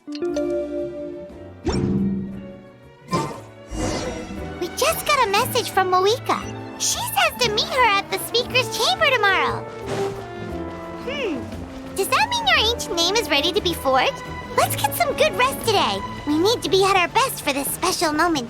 We just got a message from Mavuika. She says to meet her at the speaker's chamber tomorrow. Does that mean your ancient name is ready to be forged? Let's get some good rest today. We need to be at our best for this special moment.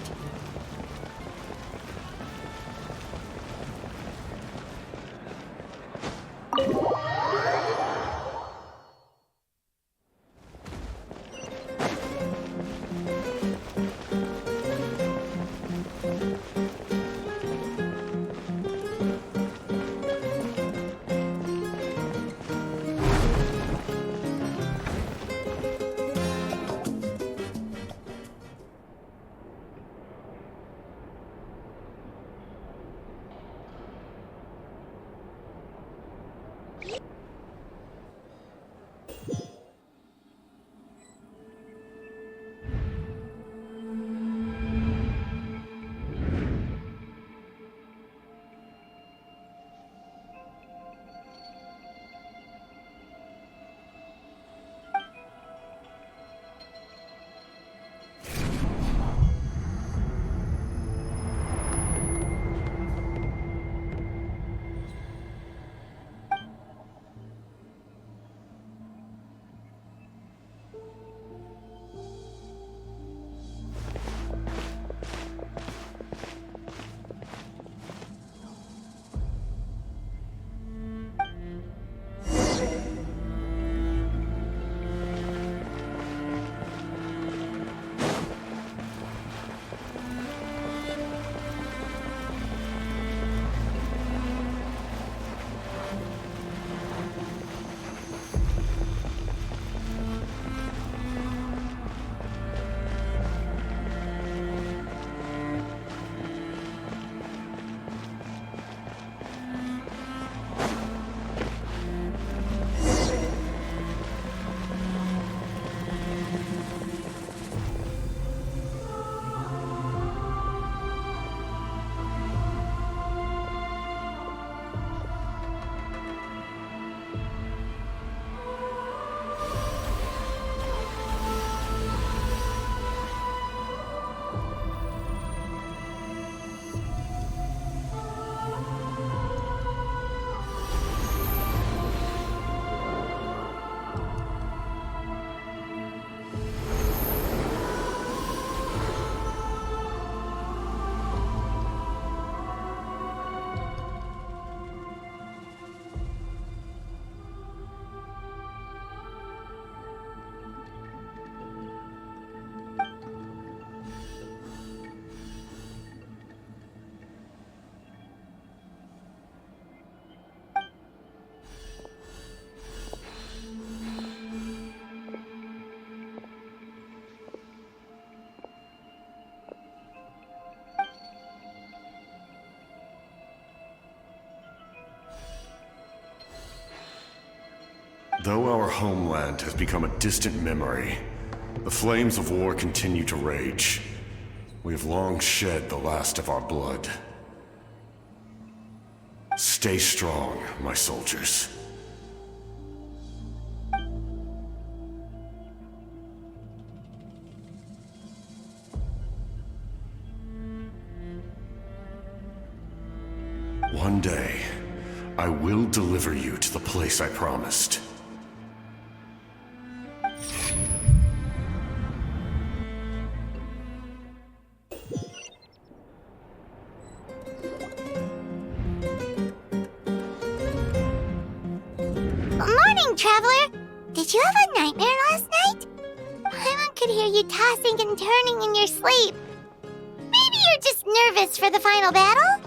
Though our homeland has become a distant memory, the flames of war continue to rage. We have long shed the last of our blood. Stay strong, my soldiers. One day, I will deliver you to the place I promised. Morning, traveler! Did you have a nightmare last night? Paimon could hear you tossing and turning in your sleep. Maybe you're just nervous for the final battle?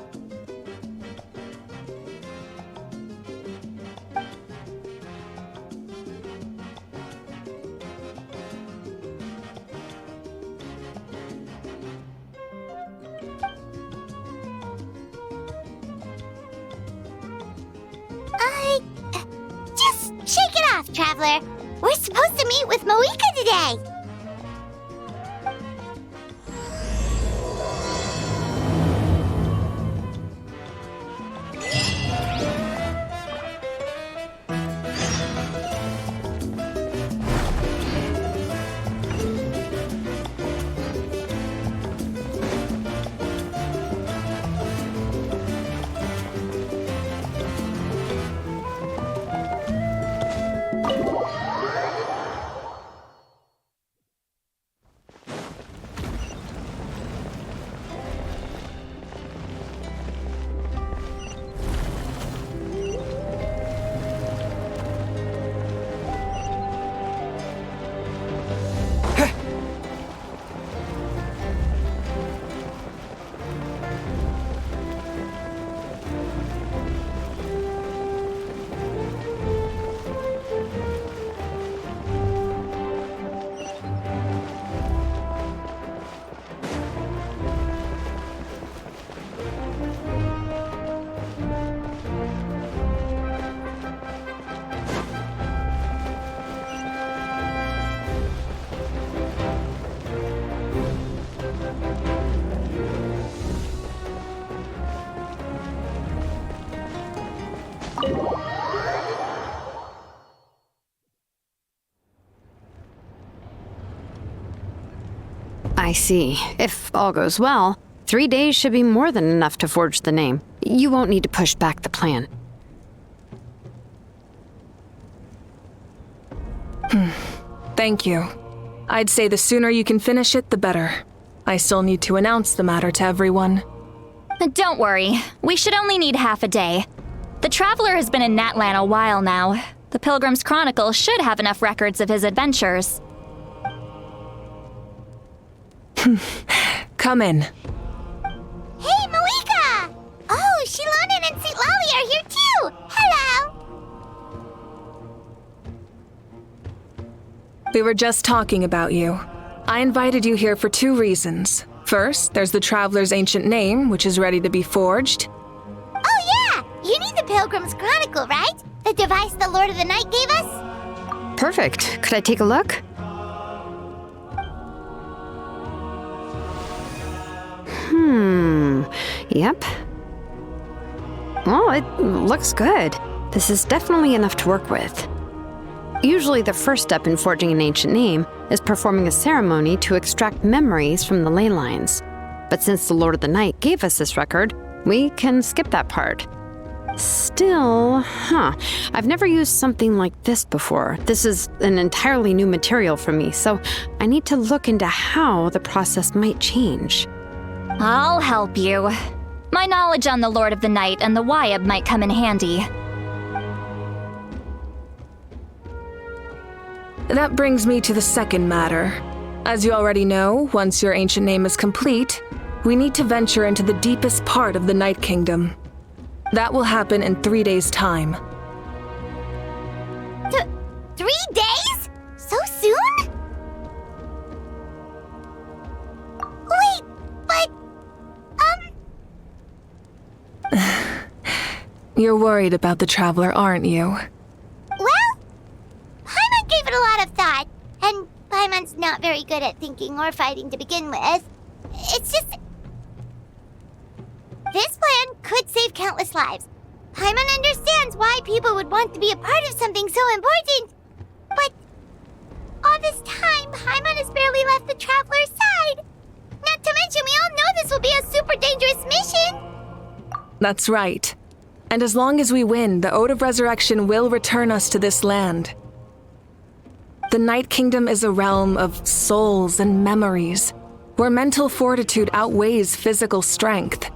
Just shake it off, traveler. We're supposed to meet with Mavuika today. I see. If all goes well, 3 days should be more than enough to forge the name. You won't need to push back the plan. Thank you. I'd say the sooner you can finish it, the better. I still need to announce the matter to everyone. Don't worry. We should only need half a day. The Traveler has been in Natlan a while now. The Pilgrim's Chronicle should have enough records of his adventures. Come in. Hey, Mavuika! Oh, Xilonen and Sweet Lolly are here too! Hello! We were just talking about you. I invited you here for 2 reasons. First, there's the Traveler's ancient name, which is ready to be forged. Oh yeah! You need the Pilgrim's Chronicle, right? The device the Lord of the Night gave us? Perfect. Could I take a look? Yep. Well, it looks good. This is definitely enough to work with. Usually the first step in forging an ancient name is performing a ceremony to extract memories from the ley lines. But since the Lord of the Night gave us this record, we can skip that part. Still, I've never used something like this before. This is an entirely new material for me, so I need to look into how the process might change. I'll help you. My knowledge on the Lord of the Night and the Wyab might come in handy. That brings me to the second matter. As you already know, once your ancient name is complete, we need to venture into the deepest part of the Night Kingdom. That will happen in 3 days' time. 3 days? So soon? Wait, but... You're worried about the Traveler, aren't you? Well, Paimon gave it a lot of thought, and Paimon's not very good at thinking or fighting to begin with. It's just... This plan could save countless lives. Paimon understands why people would want to be a part of something so important. But all this time, Paimon has barely left the Traveler's side. Not to mention, we all know this will be a super dangerous mission. That's right. And as long as we win, the Ode of Resurrection will return us to this land. The Night Kingdom is a realm of souls and memories, where mental fortitude outweighs physical strength.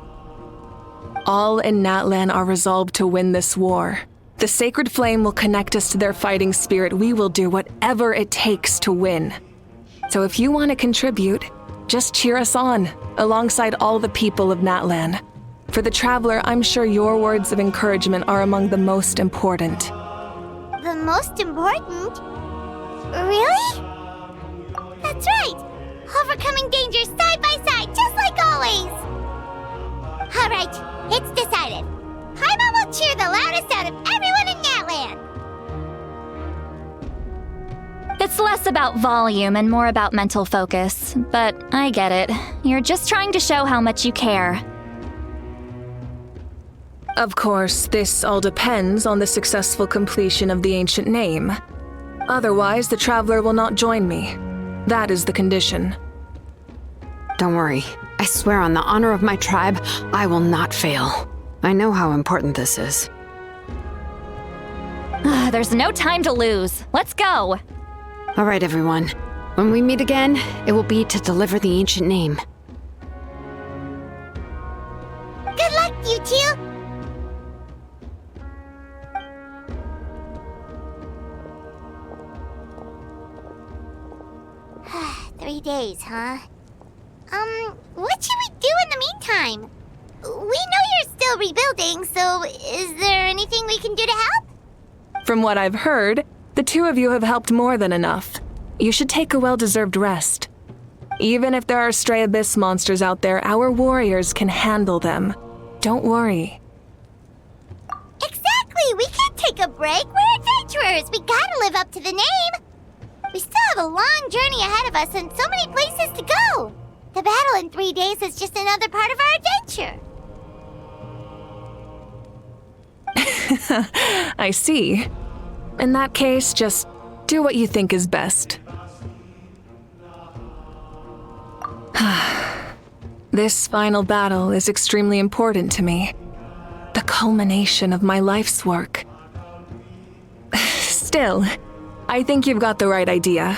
All in Natlan are resolved to win this war. The sacred flame will connect us to their fighting spirit. We will do whatever it takes to win. So if you want to contribute, just cheer us on, alongside all the people of Natlan. For the Traveler, I'm sure your words of encouragement are among the most important. The most important? Really? That's right! Overcoming dangers side by side, just like always! Alright, it's decided. Paimon will cheer the loudest out of everyone in Natlan! It's less about volume and more about mental focus, but I get it. You're just trying to show how much you care. Of course, this all depends on the successful completion of the ancient name. Otherwise, the Traveler will not join me. That is the condition. Don't worry. I swear on the honor of my tribe, I will not fail. I know how important this is. There's no time to lose. Let's go. All right, everyone. When we meet again, it will be to deliver the ancient name. Good luck, you two! 3 days, huh? What should we do in the meantime? We know you're still rebuilding, so is there anything we can do to help? From what I've heard, the 2 of you have helped more than enough. You should take a well-deserved rest. Even if there are stray abyss monsters out there, our warriors can handle them. Don't worry. Exactly! We can't take a break. We're adventurers. We gotta live up to the name. We still have a long journey ahead of us and so many places to go. The battle in 3 days is just another part of our adventure. I see. In that case, just do what you think is best. This final battle is extremely important to me. The culmination of my life's work. Still, I think you've got the right idea.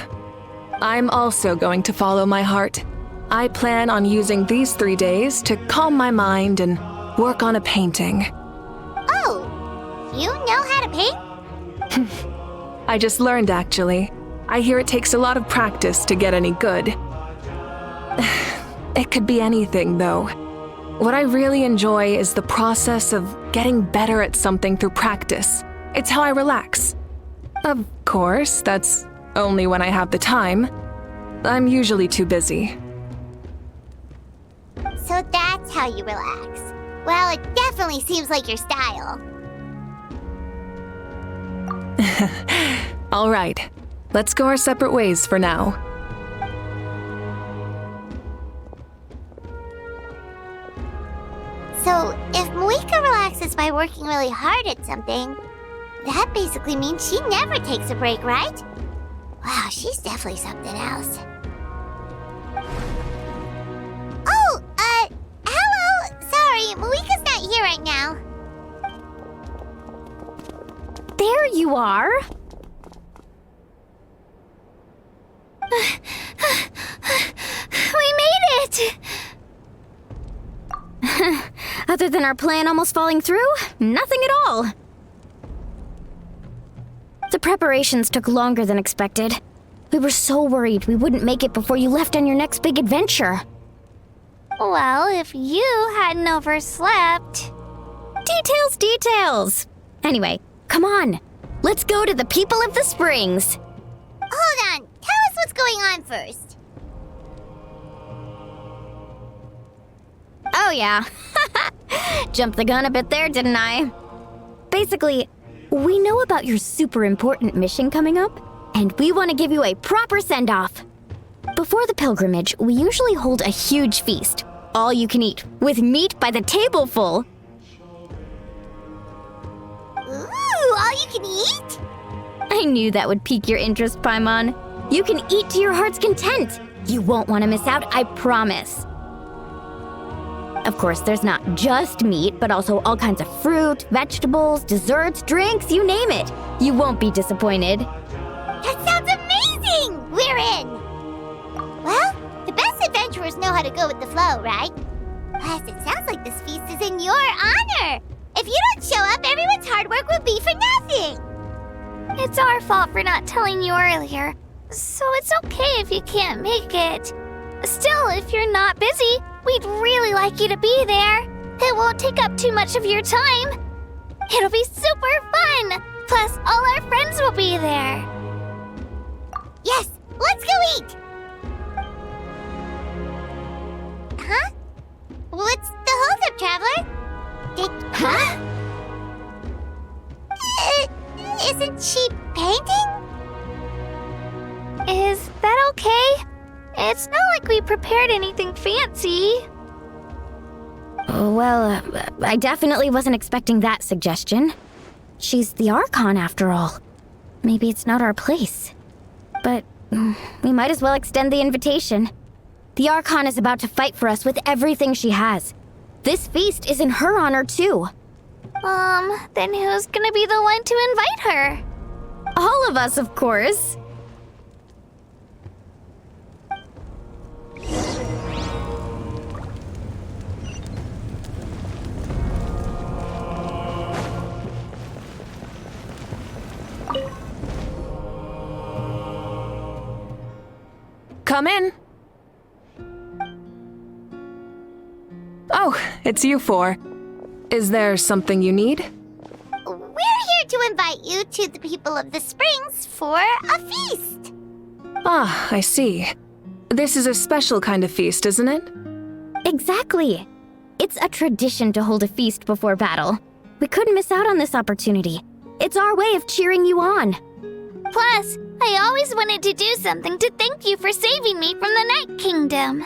I'm also going to follow my heart. I plan on using these 3 days to calm my mind and work on a painting. Oh, you know how to paint? I just learned, actually. I hear it takes a lot of practice to get any good. It could be anything, though. What I really enjoy is the process of getting better at something through practice. It's how I relax. Of course, that's only when I have the time. I'm usually too busy. So that's how you relax. Well, it definitely seems like your style. All right, let's go our separate ways for now. So, if Mavuika relaxes by working really hard at something, that basically means she never takes a break, right? Wow, she's definitely something else. Oh, hello! Sorry, Mavuika's not here right now. There you are. We made it! Other than our plan almost falling through, nothing at all. The preparations took longer than expected. We were so worried we wouldn't make it before you left on your next big adventure. Well, if you hadn't overslept... Details! Anyway, come on. Let's go to the people of the springs. Hold on, tell us what's going on first. Oh yeah. Jumped the gun a bit there, didn't I? Basically, we know about your super important mission coming up, and we want to give you a proper send-off. Before the pilgrimage, we usually hold a huge feast, all you can eat, with meat by the tableful. Ooh, all you can eat? I knew that would pique your interest, Paimon. You can eat to your heart's content. You won't want to miss out, I promise. Of course, there's not just meat, but also all kinds of fruit, vegetables, desserts, drinks, you name it. You won't be disappointed. That sounds amazing! We're in! Well, the best adventurers know how to go with the flow, right? Plus, it sounds like this feast is in your honor. If you don't show up, everyone's hard work will be for nothing. It's our fault for not telling you earlier, so it's okay if you can't make it. Still, if you're not busy, we'd really like you to be there. It won't take up too much of your time. It'll be super fun. Plus, all our friends will be there. Yes, let's go eat. Huh? What's the holdup, Traveler? Huh? Isn't she painting? Is that okay? It's not like we prepared anything fancy. Well, I definitely wasn't expecting that suggestion. She's the Archon, after all. Maybe it's not our place. But we might as well extend the invitation. The Archon is about to fight for us with everything she has. This feast is in her honor, too. Then who's gonna be the one to invite her? All of us, of course. Come in. Oh, it's you four. Is there something you need? We're here to invite you to the people of the springs for a feast. Ah, I see. This is a special kind of feast, isn't it? Exactly. It's a tradition to hold a feast before battle. We couldn't miss out on this opportunity. It's our way of cheering you on. Plus, I always wanted to do something to thank you for saving me from the Night Kingdom.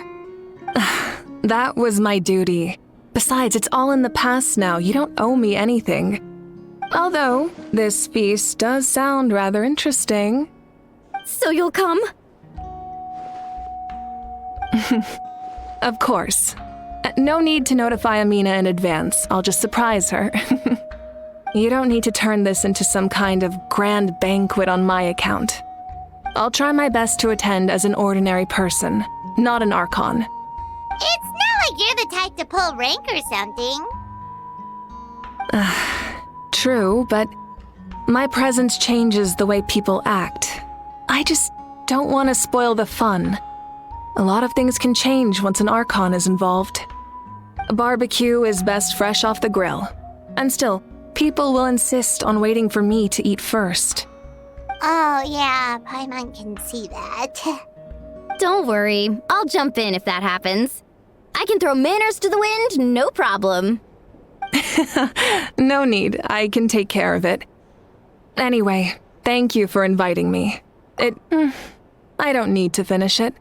That was my duty. Besides, it's all in the past now. You don't owe me anything. Although, this feast does sound rather interesting. So you'll come? Of course. No need to notify Amina in advance. I'll just surprise her. You don't need to turn this into some kind of grand banquet on my account. I'll try my best to attend as an ordinary person, not an archon. It's not like you're the type to pull rank or something. True, but my presence changes the way people act. I just don't want to spoil the fun. A lot of things can change once an archon is involved. A barbecue is best fresh off the grill. And still, people will insist on waiting for me to eat first. Oh, yeah, Paimon can see that. Don't worry, I'll jump in if that happens. I can throw manners to the wind, no problem. No need, I can take care of it. Anyway, thank you for inviting me. I don't need to finish it.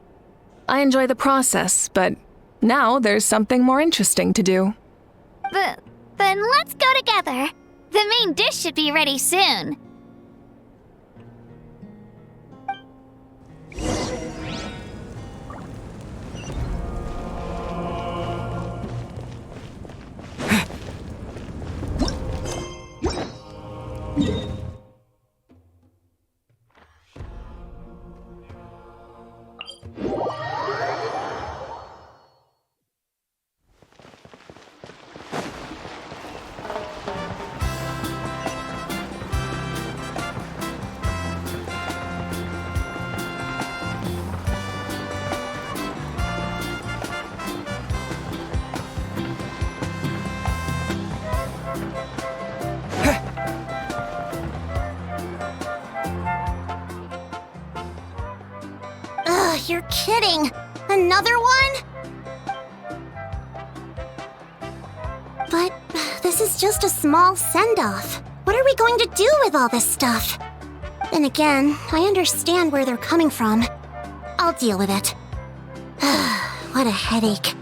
I enjoy the process, but now there's something more interesting to do. Then let's go together. The main dish should be ready soon. You're kidding! Another one? But this is just a small send-off. What are we going to do with all this stuff? Then again, I understand where they're coming from. I'll deal with it. What a headache.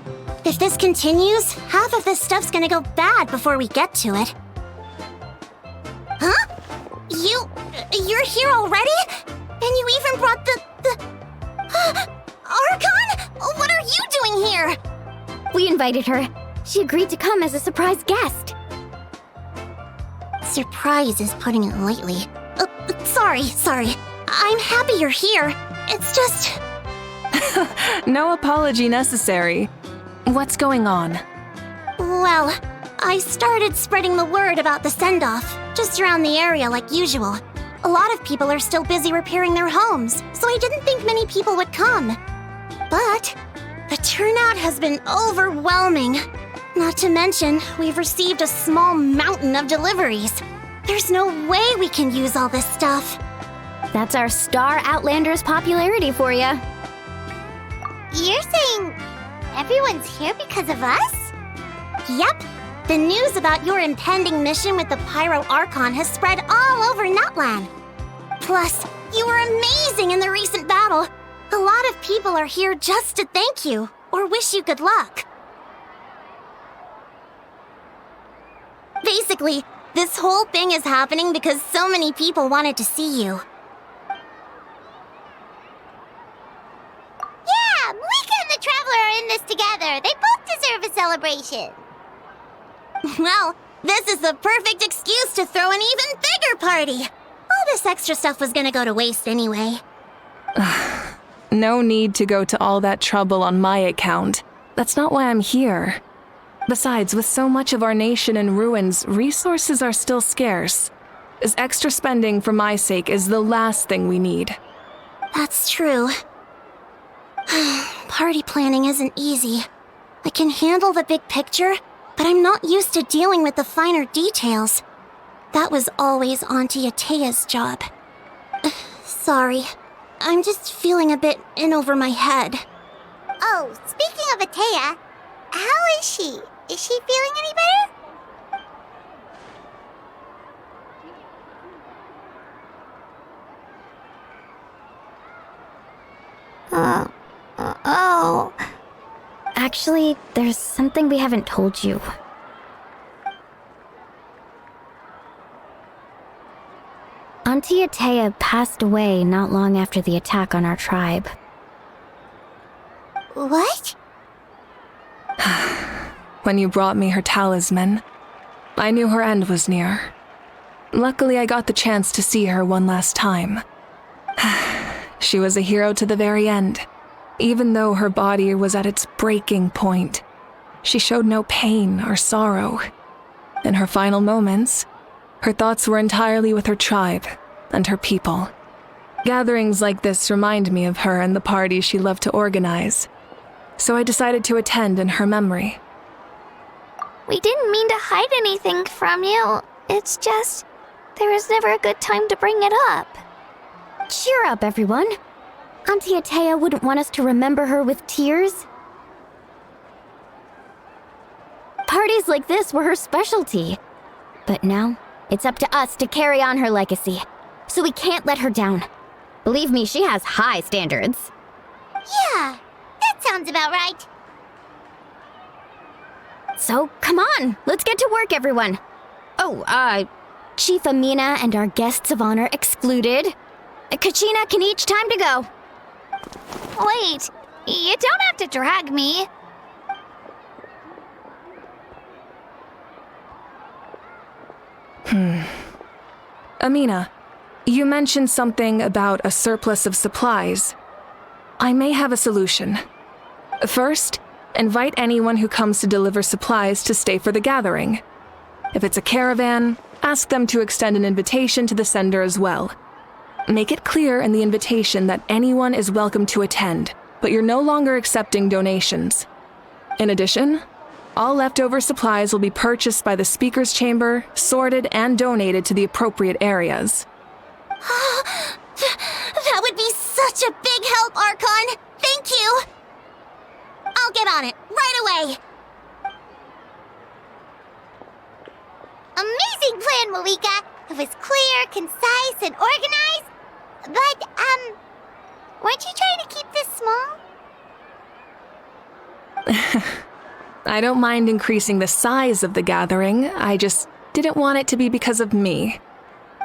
If this continues, half of this stuff's gonna go bad before we get to it. Huh? You're here already? And you even brought the... Archon? What are you doing here? We invited her. She agreed to come as a surprise guest. Surprise is putting it lightly. Sorry. I'm happy you're here. It's just... No apology necessary. What's going on? Well, I started spreading the word about the send-off, just around the area like usual. A lot of people are still busy repairing their homes, so I didn't think many people would come. But the turnout has been overwhelming. Not to mention, we've received a small mountain of deliveries. There's no way we can use all this stuff. That's our Star Outlander's popularity for ya. You're saying everyone's here because of us? Yep. The news about your impending mission with the Pyro Archon has spread all over Natlan. Plus, you were amazing in the recent battle. A lot of people are here just to thank you, or wish you good luck. Basically, this whole thing is happening because so many people wanted to see you. Yeah, Mavuika and the Traveler are in this together. They both deserve a celebration. Well, this is the perfect excuse to throw an even bigger party. All this extra stuff was gonna go to waste anyway. No need to go to all that trouble on my account. That's not why I'm here. Besides, with so much of our nation in ruins, resources are still scarce. This extra spending for my sake is the last thing we need. That's true. Party planning isn't easy. I can handle the big picture, but I'm not used to dealing with the finer details. That was always Auntie Atea's job. Sorry. I'm just feeling a bit in over my head. Oh, speaking of Atea, how is she? Is she feeling any better? Oh. Actually, there's something we haven't told you. Auntie Atea passed away not long after the attack on our tribe. What? when you brought me her talisman, I knew her end was near. Luckily, I got the chance to see her one last time. She was a hero to the very end. Even though her body was at its breaking point, she showed no pain or sorrow. In her final moments, her thoughts were entirely with her tribe and her people. Gatherings like this remind me of her and the parties she loved to organize, so I decided to attend in her memory. We didn't mean to hide anything from you. It's just, there was never a good time to bring it up. Cheer up, everyone. Auntie Atea wouldn't want us to remember her with tears. Parties like this were her specialty. But now, it's up to us to carry on her legacy, so we can't let her down. Believe me, she has high standards. Yeah, that sounds about right. So, come on, let's get to work, everyone. Oh, Chief Amina and our guests of honor excluded. Kachina can each time to go. Wait, you don't have to drag me. Amina, you mentioned something about a surplus of supplies. I may have a solution. First, invite anyone who comes to deliver supplies to stay for the gathering. If it's a caravan, ask them to extend an invitation to the sender as well. Make it clear in the invitation that anyone is welcome to attend, but you're no longer accepting donations. In addition, all leftover supplies will be purchased by the speaker's chamber, sorted, and donated to the appropriate areas. That would be such a big help, Archon. Thank you. I'll get on it right away. Amazing plan, Mavuika. It was clear, concise, and organized. But, weren't you trying to keep this small? I don't mind increasing the size of the gathering, I just didn't want it to be because of me.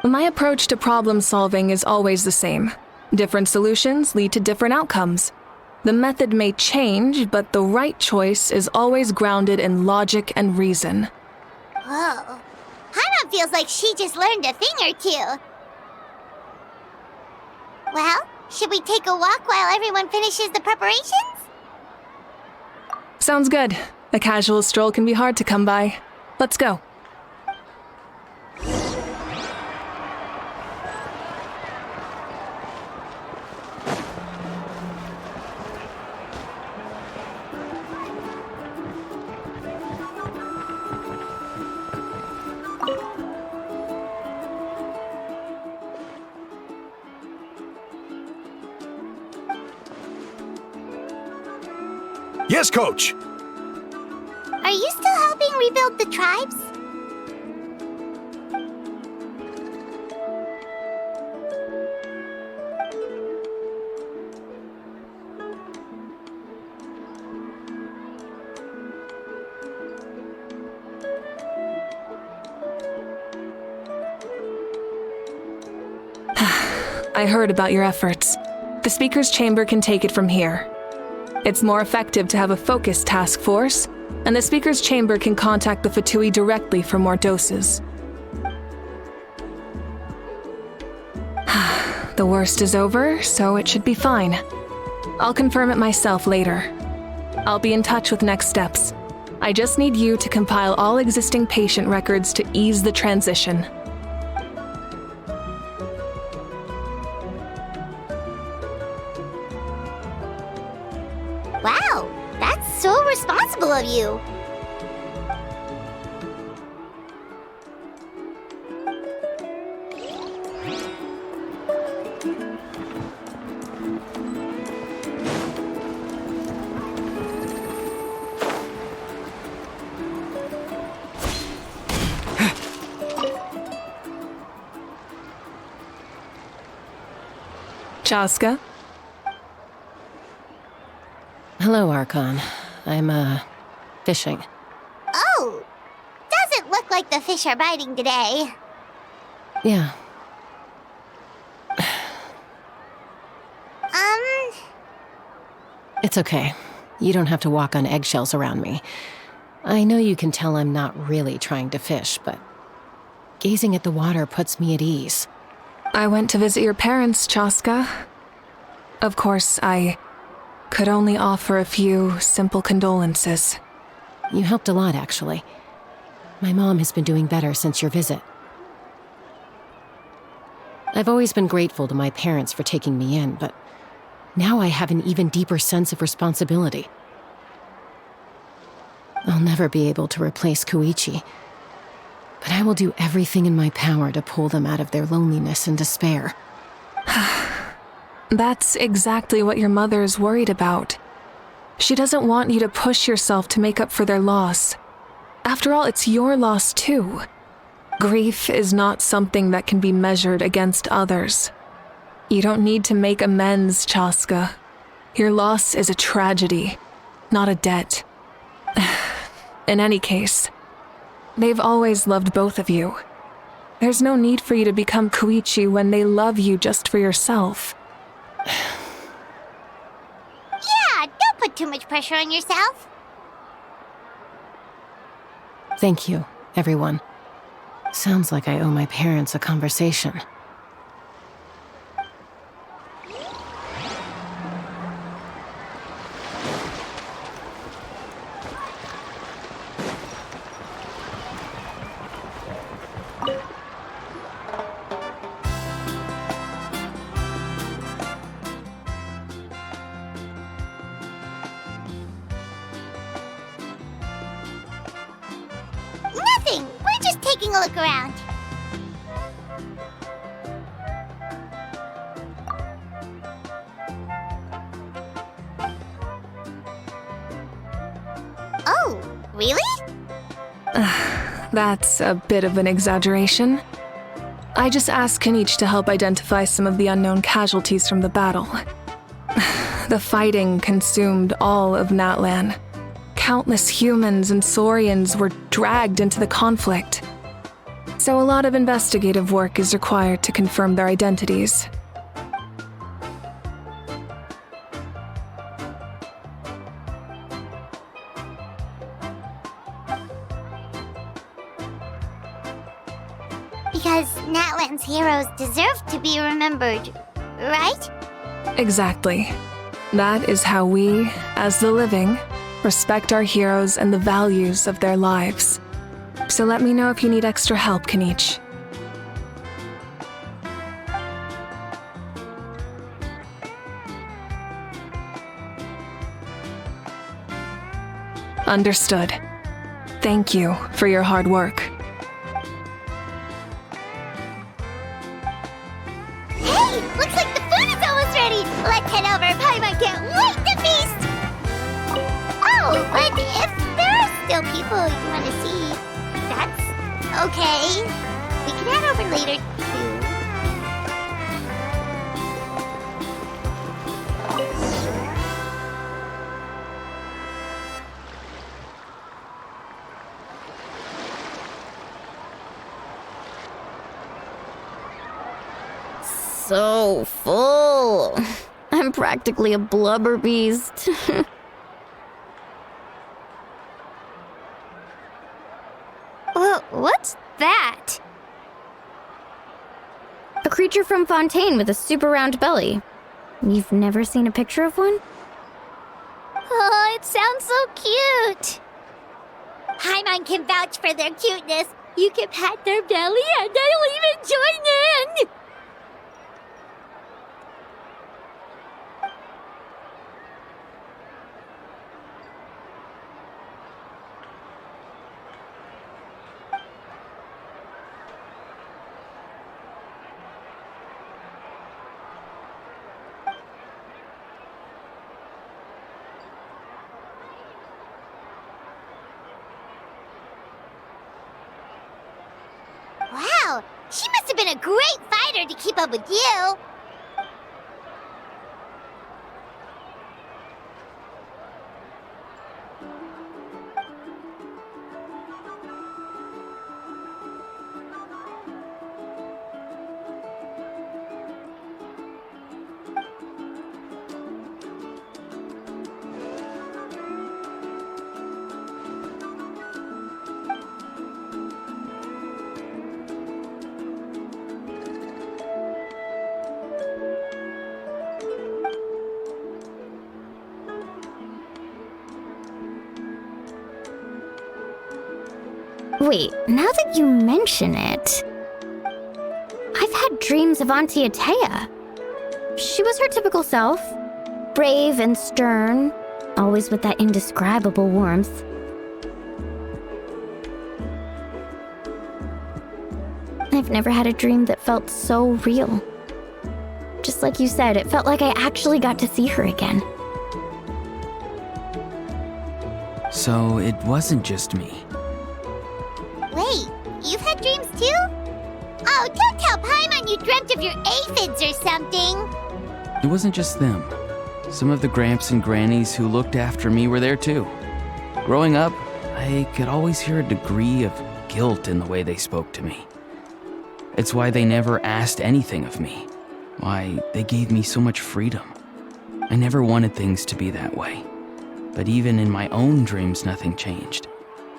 My approach to problem solving is always the same. Different solutions lead to different outcomes. The method may change, but the right choice is always grounded in logic and reason. Whoa. Paimon feels like she just learned a thing or two. Well, should we take a walk while everyone finishes the preparations? Sounds good. A casual stroll can be hard to come by. Let's go. Yes, Coach! Are you still helping rebuild the tribes? I heard about your efforts. The speaker's chamber can take it from here. It's more effective to have a focused task force, and the speaker's chamber can contact the Fatui directly for more doses. The worst is over, so it should be fine. I'll confirm it myself later. I'll be in touch with next steps. I just need you to compile all existing patient records to ease the transition. Wow, that's so responsible of you. Chaska? Hello, Archon. I'm, fishing. Oh, doesn't look like the fish are biting today. Yeah. Um, It's okay. You don't have to walk on eggshells around me. I know you can tell I'm not really trying to fish, but gazing at the water puts me at ease. I went to visit your parents, Chaska. Of course, I could only offer a few simple condolences. You helped a lot, actually. My mom has been doing better since your visit. I've always been grateful to my parents for taking me in, but now I have an even deeper sense of responsibility. I'll never be able to replace Koichi, but I will do everything in my power to pull them out of their loneliness and despair. That's exactly what your mother is worried about. She doesn't want you to push yourself to make up for their loss. After all, it's your loss too. Grief is not something that can be measured against others. You don't need to make amends, Chaska. Your loss is a tragedy, not a debt. In any case, they've always loved both of you. There's no need for you to become Koichi when they love you just for yourself. Yeah, don't put too much pressure on yourself. Thank you, everyone. Sounds like I owe my parents a conversation. Nothing! We're just taking a look around. Oh, really? That's a bit of an exaggeration. I just asked Kanich to help identify some of the unknown casualties from the battle. The fighting consumed all of Natlan. Countless humans and Saurians were dragged into the conflict. So a lot of investigative work is required to confirm their identities. Because Natlan's heroes deserve to be remembered, right? Exactly. That is how we, as the living, respect our heroes and the values of their lives. So let me know if you need extra help, Kanich. Understood. Thank you for your hard work. Hey, looks like the food is almost ready. Let's head over. Paimon can't wait to feast. Oh, but if there are still people you want to see, that's okay. We can head over later, too. So full. I'm practically a blubber beast. What's that? A creature from Fontaine with a super round belly. You've never seen a picture of one? Oh, it sounds so cute. Paimon can vouch for their cuteness. You can pat their belly and they'll even join in. Wow, she must have been a great fighter to keep up with you. Wait, now that you mention it, I've had dreams of Auntie Atea. She was her typical self, brave and stern, always with that indescribable warmth. I've never had a dream that felt so real. Just like you said, it felt like I actually got to see her again. So it wasn't just me. Wait, you've had dreams too? Oh, don't tell Paimon you dreamt of your aphids or something. It wasn't just them. Some of the Gramps and Grannies who looked after me were there too. Growing up, I could always hear a degree of guilt in the way they spoke to me. It's why they never asked anything of me. Why they gave me so much freedom. I never wanted things to be that way. But even in my own dreams, nothing changed.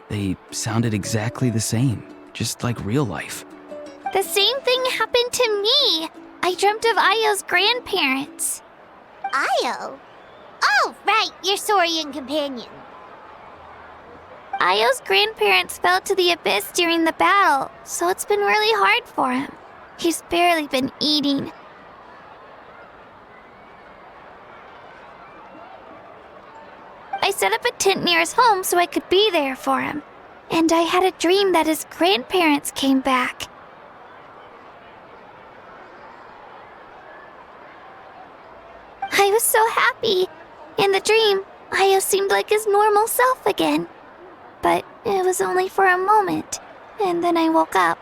They sounded exactly the same, just like real life. The same thing happened to me. I dreamt of Ayo's grandparents. Ayo? Oh, right, your Saurian companion. Ayo's grandparents fell to the abyss during the battle, so it's been really hard for him. He's barely been eating. I set up a tent near his home so I could be there for him. And I had a dream that his grandparents came back. I was so happy. In the dream, Ayo seemed like his normal self again. But it was only for a moment, and then I woke up.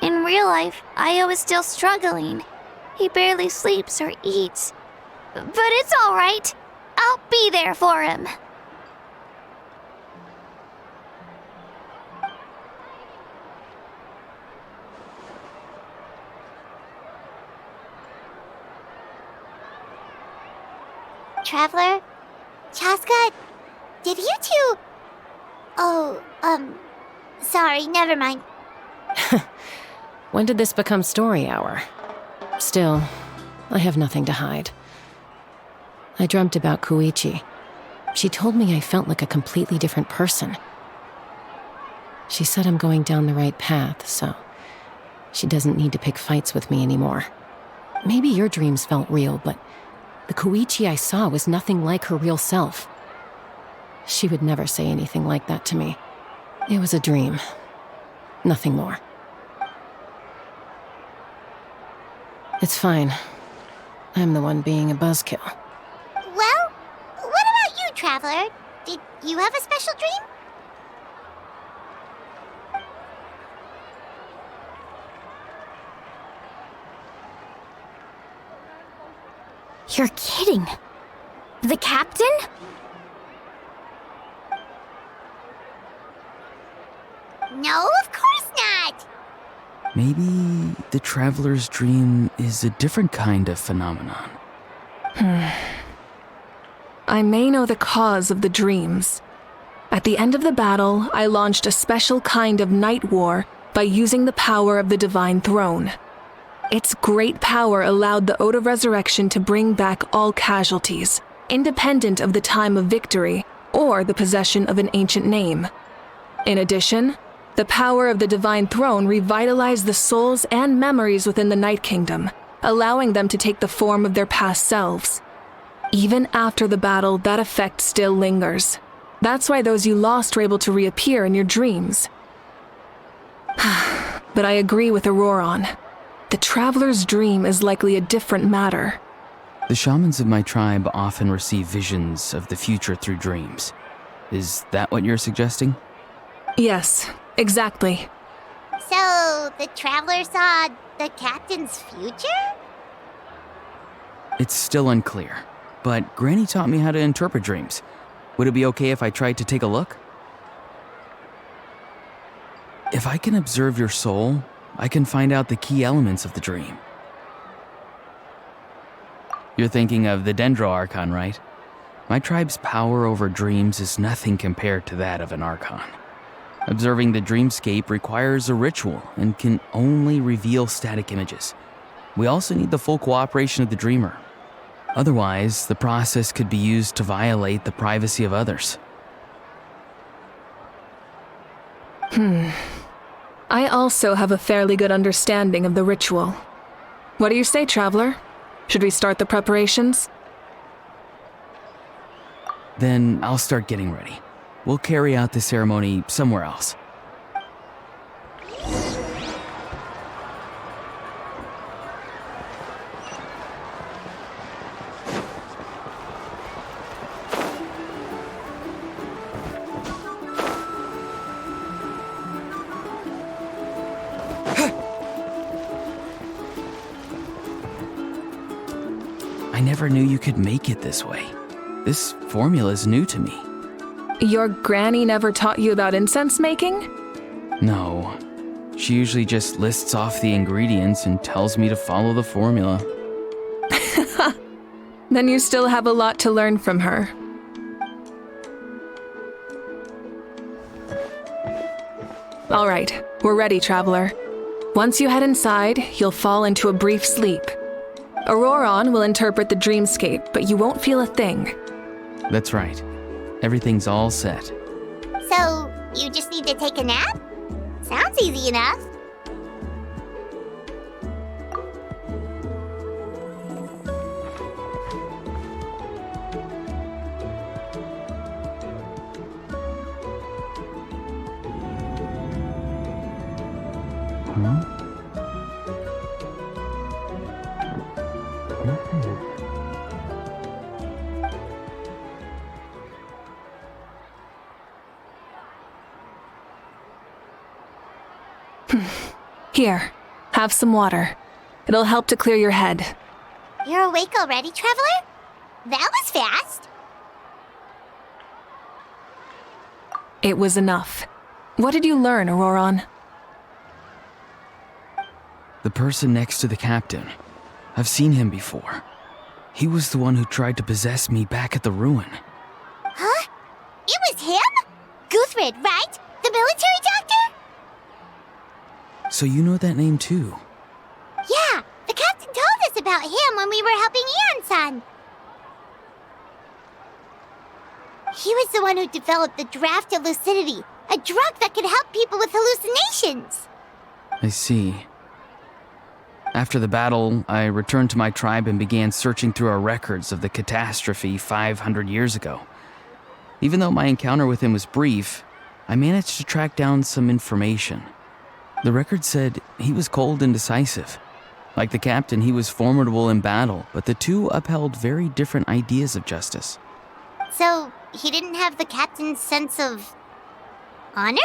In real life, Ayo is still struggling. He barely sleeps or eats. But it's all right. I'll be there for him. Traveler? Chaska? Did you two... Oh, sorry, never mind. When did this become story hour? Still, I have nothing to hide. I dreamt about Koichi. She told me I felt like a completely different person. She said I'm going down the right path, so she doesn't need to pick fights with me anymore. Maybe your dreams felt real, but the Koichi I saw was nothing like her real self. She would never say anything like that to me. It was a dream. Nothing more. It's fine. I'm the one being a buzzkill. Well, what about you, Traveler? Did you have a special dream? You're kidding. The captain? No, of course not. Maybe the traveler's dream is a different kind of phenomenon. I may know the cause of the dreams. At the end of the battle, I launched a special kind of night war by using the power of the Divine Throne. Its great power allowed the Ode of Resurrection to bring back all casualties, independent of the time of victory or the possession of an ancient name. In addition, the power of the Divine Throne revitalized the souls and memories within the Night Kingdom, allowing them to take the form of their past selves. Even after the battle, that effect still lingers. That's why those you lost were able to reappear in your dreams. But I agree with Auroron. The Traveler's dream is likely a different matter. The shamans of my tribe often receive visions of the future through dreams. Is that what you're suggesting? Yes, exactly. So, the Traveler saw the captain's future? It's still unclear, but Granny taught me how to interpret dreams. Would it be okay if I tried to take a look? If I can observe your soul, I can find out the key elements of the dream. You're thinking of the Dendro Archon, right? My tribe's power over dreams is nothing compared to that of an Archon. Observing the dreamscape requires a ritual and can only reveal static images. We also need the full cooperation of the dreamer. Otherwise, the process could be used to violate the privacy of others. I also have a fairly good understanding of the ritual. What do you say, Traveler? Should we start the preparations? Then I'll start getting ready. We'll carry out the ceremony somewhere else. I never knew you could make it this way. This formula's new to me. Your granny never taught you about incense making? No. She usually just lists off the ingredients and tells me to follow the formula. Then you still have a lot to learn from her. All right, we're ready, Traveler. Once you head inside, you'll fall into a brief sleep. Auroron will interpret the dreamscape, but you won't feel a thing. That's right. Everything's all set. So, you just need to take a nap? Sounds easy enough. Here, have some water. It'll help to clear your head. You're awake already, Traveler? That was fast. It was enough. What did you learn, Auroron? The person next to the captain. I've seen him before. He was the one who tried to possess me back at the ruin. Huh? It was him? Guthred, right? The military doctor? So you know that name too? Yeah, the captain told us about him when we were helping Eon-san. He was the one who developed the draft of lucidity, a drug that could help people with hallucinations. I see. After the battle, I returned to my tribe and began searching through our records of the catastrophe 500 years ago. Even though my encounter with him was brief, I managed to track down some information. The record said he was cold and decisive. Like the captain, he was formidable in battle, but the two upheld very different ideas of justice. So, he didn't have the captain's sense of honor?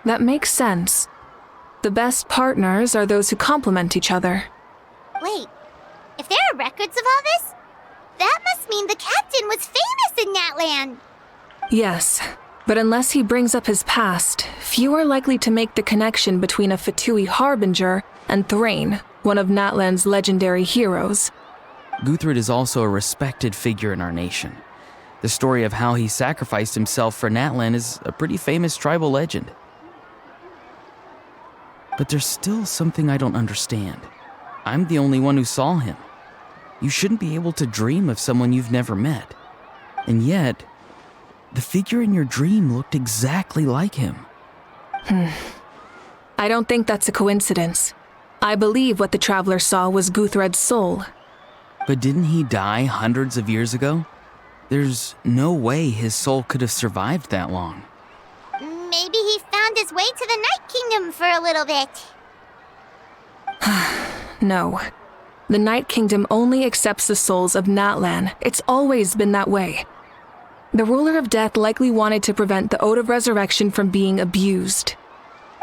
That makes sense. The best partners are those who complement each other. Wait, if there are records of all this, that must mean the captain was famous in Natlan. Yes, but unless he brings up his past, few are likely to make the connection between a Fatui harbinger and Thrain, one of Natlan's legendary heroes. Guthred is also a respected figure in our nation. The story of how he sacrificed himself for Natlan is a pretty famous tribal legend. But there's still something I don't understand. I'm the only one who saw him. You shouldn't be able to dream of someone you've never met. And yet, the figure in your dream looked exactly like him. I don't think that's a coincidence. I believe what the Traveler saw was Guthred's soul. But didn't he die hundreds of years ago? There's no way his soul could have survived that long. Maybe he found his way to the Night Kingdom for a little bit. No. The Night Kingdom only accepts the souls of Natlan. It's always been that way. The ruler of death likely wanted to prevent the Ode of Resurrection from being abused.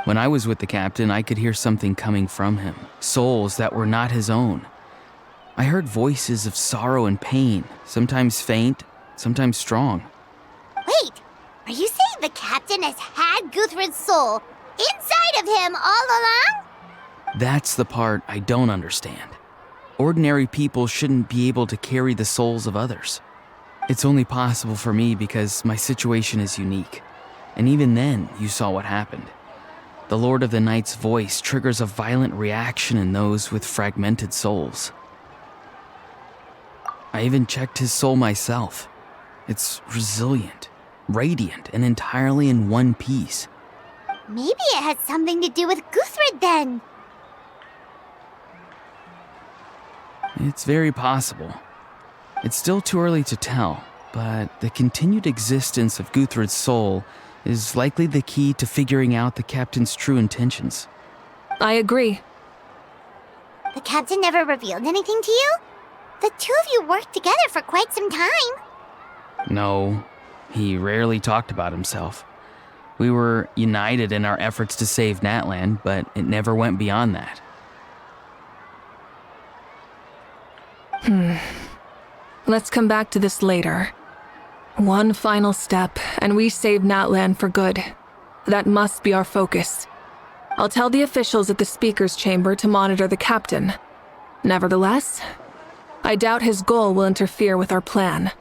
When I was with the captain, I could hear something coming from him, souls that were not his own. I heard voices of sorrow and pain, sometimes faint, sometimes strong. Wait, are you saying the captain has had Guthred's soul inside of him all along? That's the part I don't understand. Ordinary people shouldn't be able to carry the souls of others. It's only possible for me because my situation is unique. And even then, you saw what happened. The Lord of the Night's voice triggers a violent reaction in those with fragmented souls. I even checked his soul myself. It's resilient, radiant and entirely in one piece. Maybe it has something to do with Guthrid then. It's very possible. It's still too early to tell, but the continued existence of Guthrid's soul is likely the key to figuring out the captain's true intentions. I agree. The captain never revealed anything to you? The two of you worked together for quite some time. No, he rarely talked about himself. We were united in our efforts to save Natlan, but it never went beyond that. Let's come back to this later. One final step, and we save Natlan for good. That must be our focus. I'll tell the officials at the speaker's chamber to monitor the captain. Nevertheless, I doubt his goal will interfere with our plan.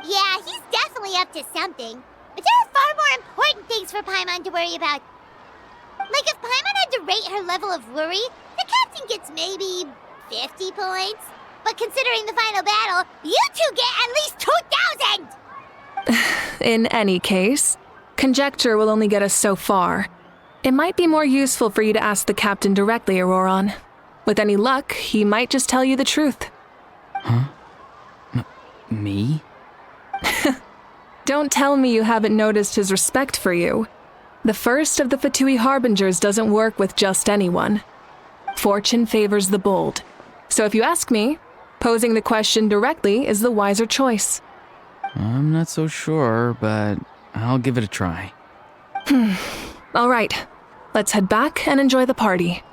Yeah, he's definitely up to something. But there are far more important things for Paimon to worry about. Like if Paimon had to rate her level of worry, the captain gets maybe 50 points. But considering the final battle, you two get at least 2,000! In any case, conjecture will only get us so far. It might be more useful for you to ask the captain directly, Auroron. With any luck, he might just tell you the truth. Huh? Me? Don't tell me you haven't noticed his respect for you. The first of the Fatui Harbingers doesn't work with just anyone. Fortune favors the bold. So if you ask me, posing the question directly is the wiser choice. I'm not so sure, but I'll give it a try. All right, let's head back and enjoy the party.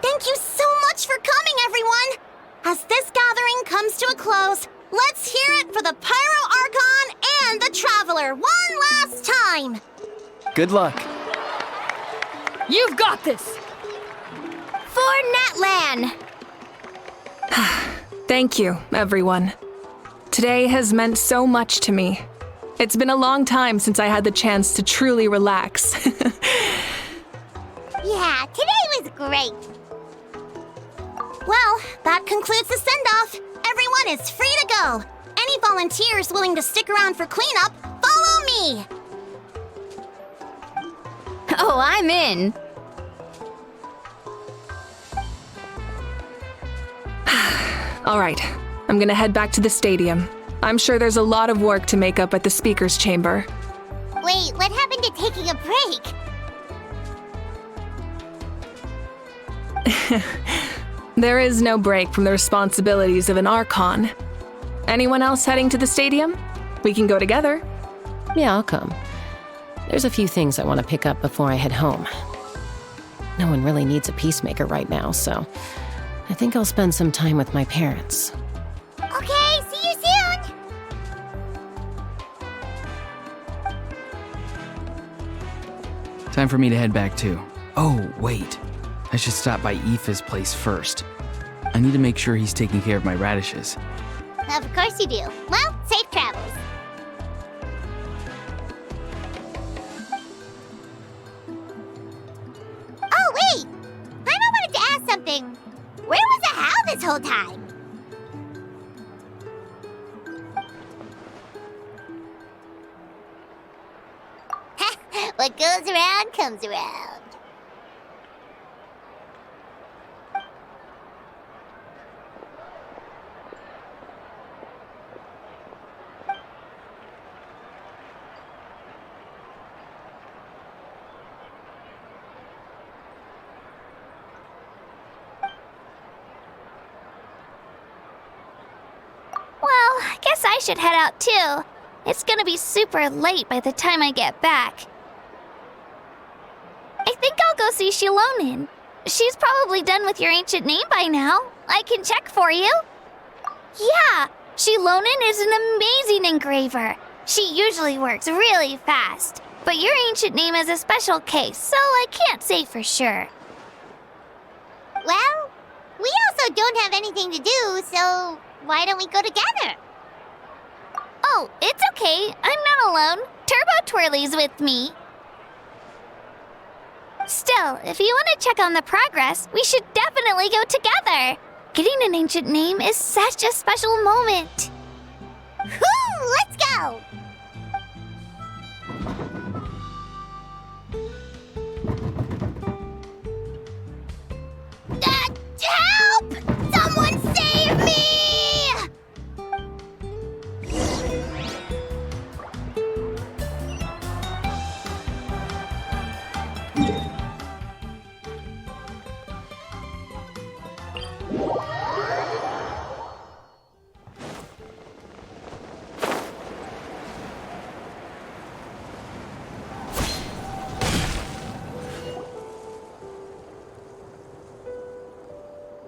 Thank you so much for coming, everyone! As this gathering comes to a close, let's hear it for the Pyro Archon and the Traveler one last time! Good luck. You've got this! For Natlan! Thank you, everyone. Today has meant so much to me. It's been a long time since I had the chance to truly relax. Yeah, today was great. Well, that concludes the send-off. Everyone is free to go. Any volunteers willing to stick around for cleanup, follow me! Oh, I'm in. All right, I'm gonna head back to the stadium. I'm sure there's a lot of work to make up at the speaker's chamber. Wait, what happened to taking a break? There is no break from the responsibilities of an Archon. Anyone else heading to the stadium? We can go together. Yeah, I'll come. There's a few things I want to pick up before I head home. No one really needs a peacemaker right now, so I think I'll spend some time with my parents. Okay, see you soon! Time for me to head back too. Oh, wait. I should stop by Aoife's place first. I need to make sure he's taking care of my radishes. Of course you do. Well, safe travels. Oh, wait! I wanted to ask something. Where was the Hal this whole time? What goes around comes around. Well, I guess I should head out too. It's gonna be super late by the time I get back. I think I'll go see Xilonen. She's probably done with your ancient name by now. I can check for you. Yeah, Xilonen is an amazing engraver. She usually works really fast. But your ancient name is a special case, so I can't say for sure. Well, we also don't have anything to do, so why don't we go together? Oh, it's okay. I'm not alone. Turbo Twirly's with me. Still, if you want to check on the progress, we should definitely go together. Getting an ancient name is such a special moment. Woo! Let's go! Help! Someone save me!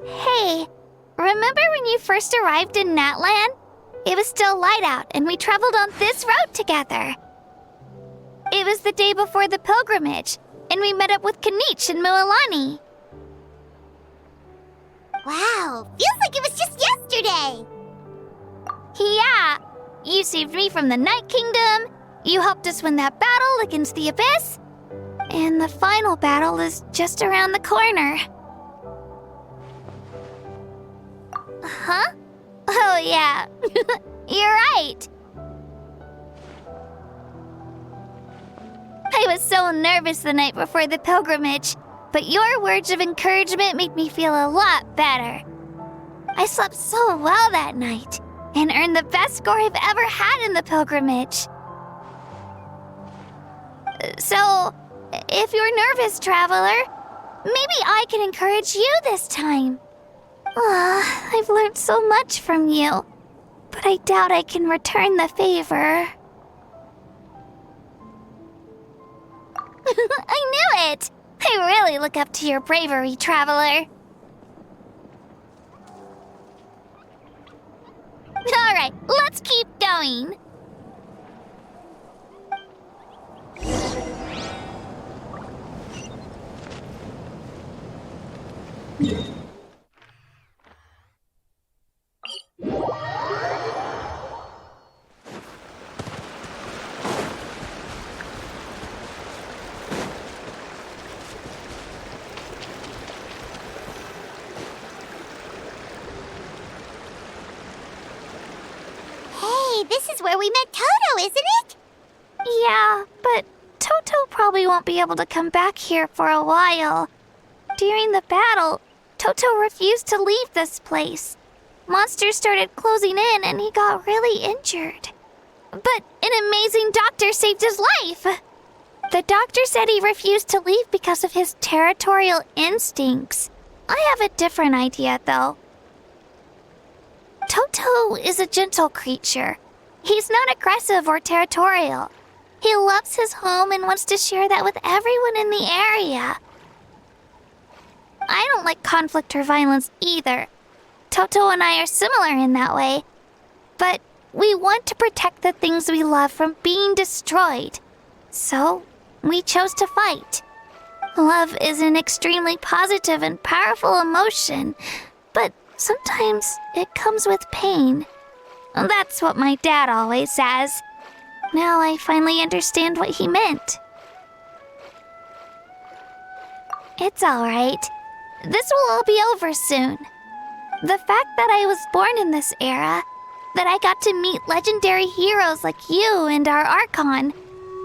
Hey, remember when you first arrived in Natlan? It was still light out, and we traveled on this road together. It was the day before the pilgrimage, and we met up with Kanich and Mualani. Wow, feels like it was just yesterday. Yeah, you saved me from the Night Kingdom, you helped us win that battle against the Abyss, and the final battle is just around the corner. Huh? Oh, yeah. You're right. I was so nervous the night before the pilgrimage, but your words of encouragement made me feel a lot better. I slept so well that night and earned the best score I've ever had in the pilgrimage. So, if you're nervous, traveler, maybe I can encourage you this time. I've learned so much from you, but I doubt I can return the favor. I knew it! I really look up to your bravery, traveler. Alright, let's keep going. This is where we met Toto, isn't it? Yeah, but Toto probably won't be able to come back here for a while. During the battle, Toto refused to leave this place. Monsters started closing in and he got really injured. But an amazing doctor saved his life. The doctor said he refused to leave because of his territorial instincts. I have a different idea, though. Toto is a gentle creature. He's not aggressive or territorial. He loves his home and wants to share that with everyone in the area. I don't like conflict or violence either. Toto and I are similar in that way. But we want to protect the things we love from being destroyed. So, we chose to fight. Love is an extremely positive and powerful emotion, but sometimes it comes with pain. That's what my dad always says. Now I finally understand what he meant. It's alright. This will all be over soon. The fact that I was born in this era, that I got to meet legendary heroes like you and our Archon,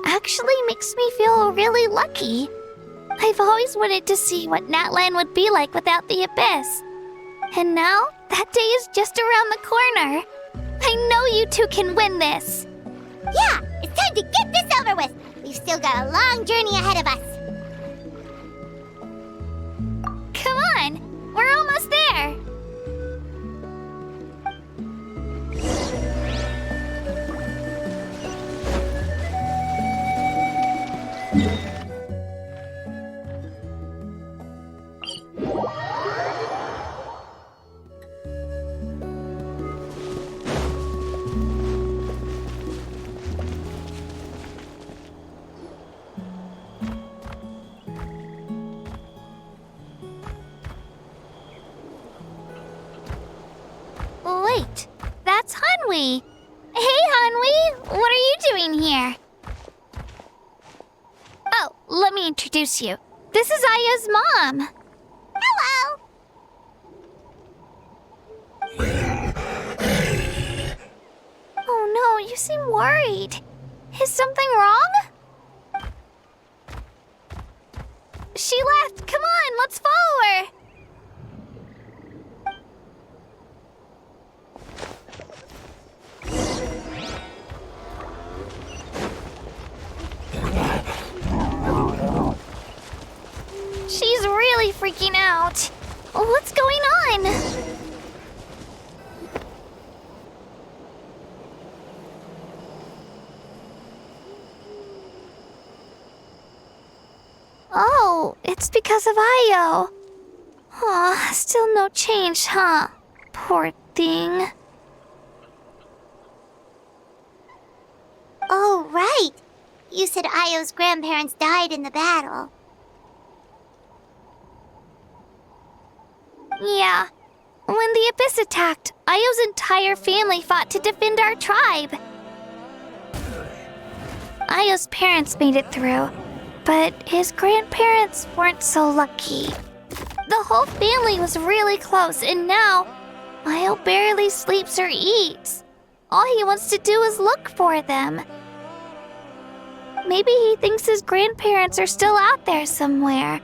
actually makes me feel really lucky. I've always wanted to see what Natlan would be like without the Abyss. And now, that day is just around the corner. I know you two can win this. Yeah, it's time to get this over with. We've still got a long journey ahead of us. Come on, we're almost there. right. That's Hanwi. Hey, Hanwi. What are you doing here? Oh, let me introduce you. This is Aya's mom. Hello! Oh no, you seem worried. Is something wrong? She left. Come on, let's follow her. She's really freaking out. What's going on? Oh, it's because of Io. Aw, still no change, huh? Poor thing. Oh, right. You said Io's grandparents died in the battle. Yeah. When the Abyss attacked, Io's entire family fought to defend our tribe. Io's parents made it through, but his grandparents weren't so lucky. The whole family was really close, and now Io barely sleeps or eats. All he wants to do is look for them. Maybe he thinks his grandparents are still out there somewhere,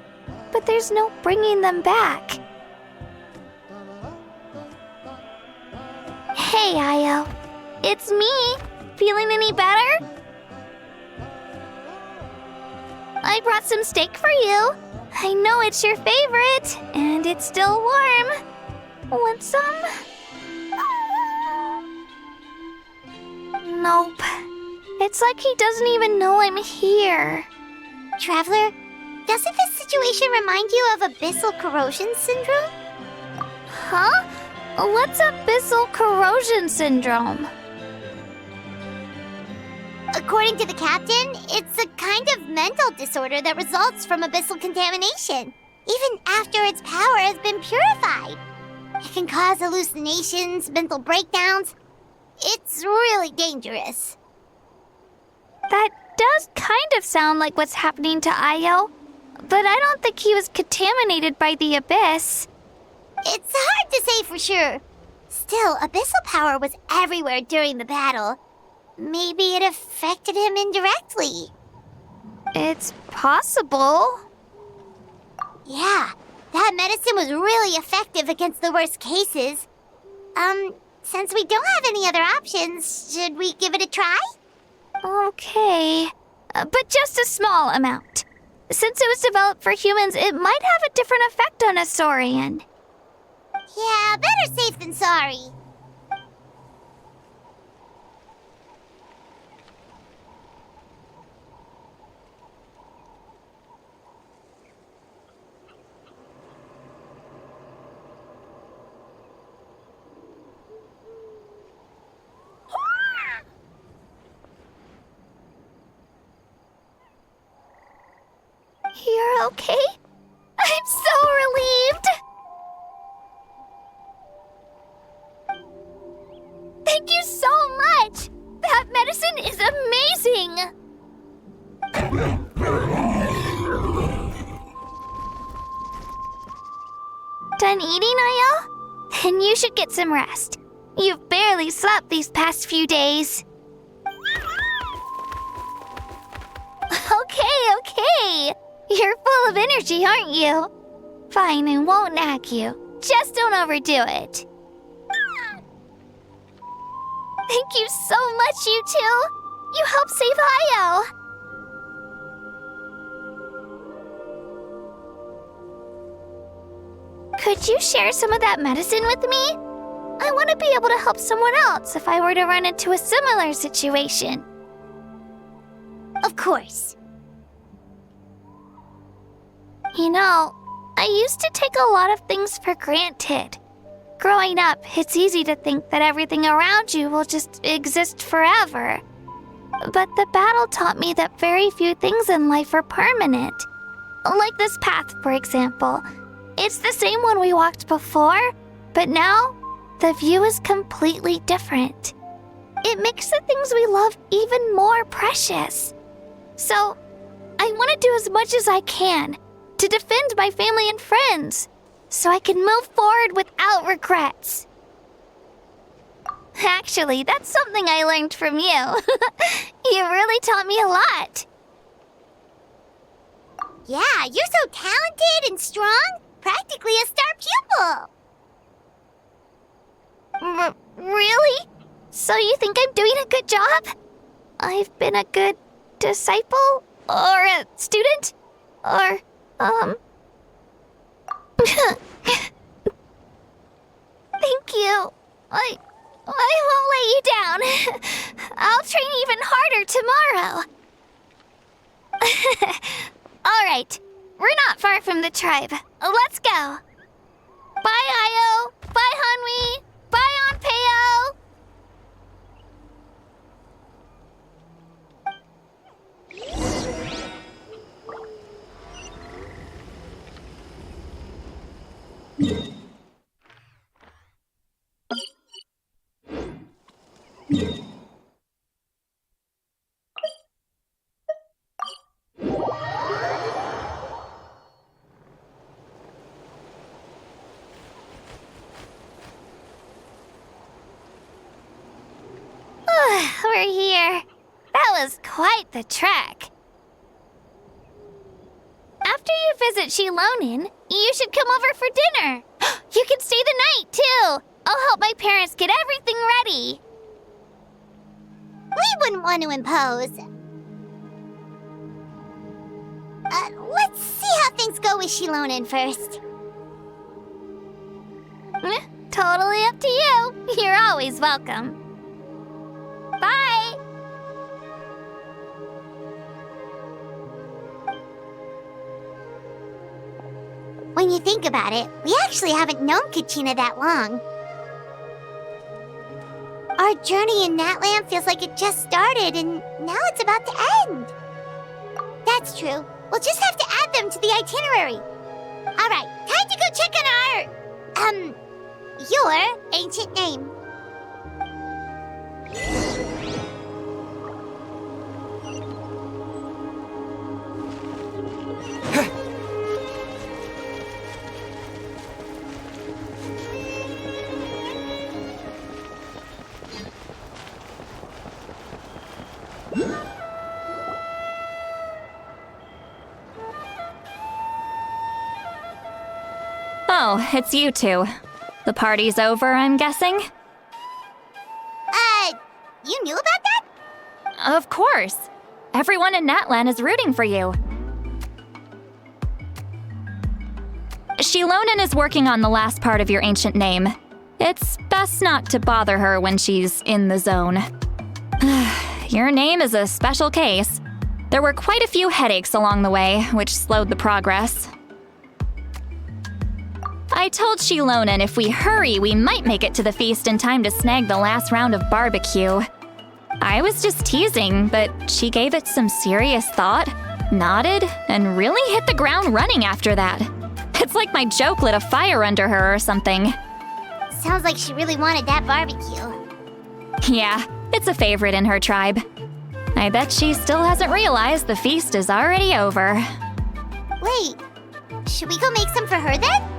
but there's no bringing them back. Hey, Io. It's me. Feeling any better? I brought some steak for you. I know it's your favorite, and it's still warm. Want some? Nope. It's like he doesn't even know I'm here. Traveler, doesn't this situation remind you of abyssal corrosion syndrome? Huh? What's abyssal corrosion syndrome? According to the captain, it's a kind of mental disorder that results from abyssal contamination, even after its power has been purified. It can cause hallucinations, mental breakdowns. It's really dangerous. That does kind of sound like what's happening to Io, but I don't think he was contaminated by the Abyss. It's hard to say for sure. Still, abyssal power was everywhere during the battle. Maybe it affected him indirectly. It's possible. Yeah, that medicine was really effective against the worst cases. Since we don't have any other options, should we give it a try? Okay, but just a small amount. Since it was developed for humans, it might have a different effect on a Saurian. Yeah, better safe than sorry. You're okay? I'm so relieved! Thank you so much! That medicine is amazing! Done eating, Io? Then you should get some rest. You've barely slept these past few days. Okay. You're full of energy, aren't you? Fine, I won't nag you. Just don't overdo it. Thank you so much, you two. You helped save Io. Could you share some of that medicine with me? I want to be able to help someone else if I were to run into a similar situation. Of course. You know, I used to take a lot of things for granted. Growing up, it's easy to think that everything around you will just exist forever. But the battle taught me that very few things in life are permanent. Like this path, for example. It's the same one we walked before, but now the view is completely different. It makes the things we love even more precious. So, I want to do as much as I can to defend my family and friends, so I can move forward without regrets. Actually, that's something I learned from you. You really taught me a lot. Yeah, you're so talented and strong. Practically a star pupil. Really? So you think I'm doing a good job? I've been a good disciple? Or a student? Or, Thank you. I won't let you down. I'll train even harder tomorrow. All right, we're not far from the tribe. Let's go. Bye, Io. Bye, Hanwi. Bye, Onpeo. We're here. That was quite the trek. After you visit Xilonen, you should come over for dinner. You can stay the night, too. I'll help my parents get everything ready. We wouldn't want to impose. Let's see how things go with Xilonen first. Totally up to you. You're always welcome. Bye! When you think about it, we actually haven't known Kachina that long. Our journey in Natlan feels like it just started, and now it's about to end. That's true. We'll just have to add them to the itinerary. All right, time to go check on your ancient name. Oh, it's you two. The party's over, I'm guessing? You knew about that? Of course. Everyone in Natlan is rooting for you. Xilonen is working on the last part of your ancient name. It's best not to bother her when she's in the zone. Your name is a special case. There were quite a few headaches along the way, which slowed the progress. I told Xilonen if we hurry, we might make it to the feast in time to snag the last round of barbecue. I was just teasing, but she gave it some serious thought, nodded, and really hit the ground running after that. It's like my joke lit a fire under her or something. Sounds like she really wanted that barbecue. Yeah, it's a favorite in her tribe. I bet she still hasn't realized the feast is already over. Wait, should we go make some for her then?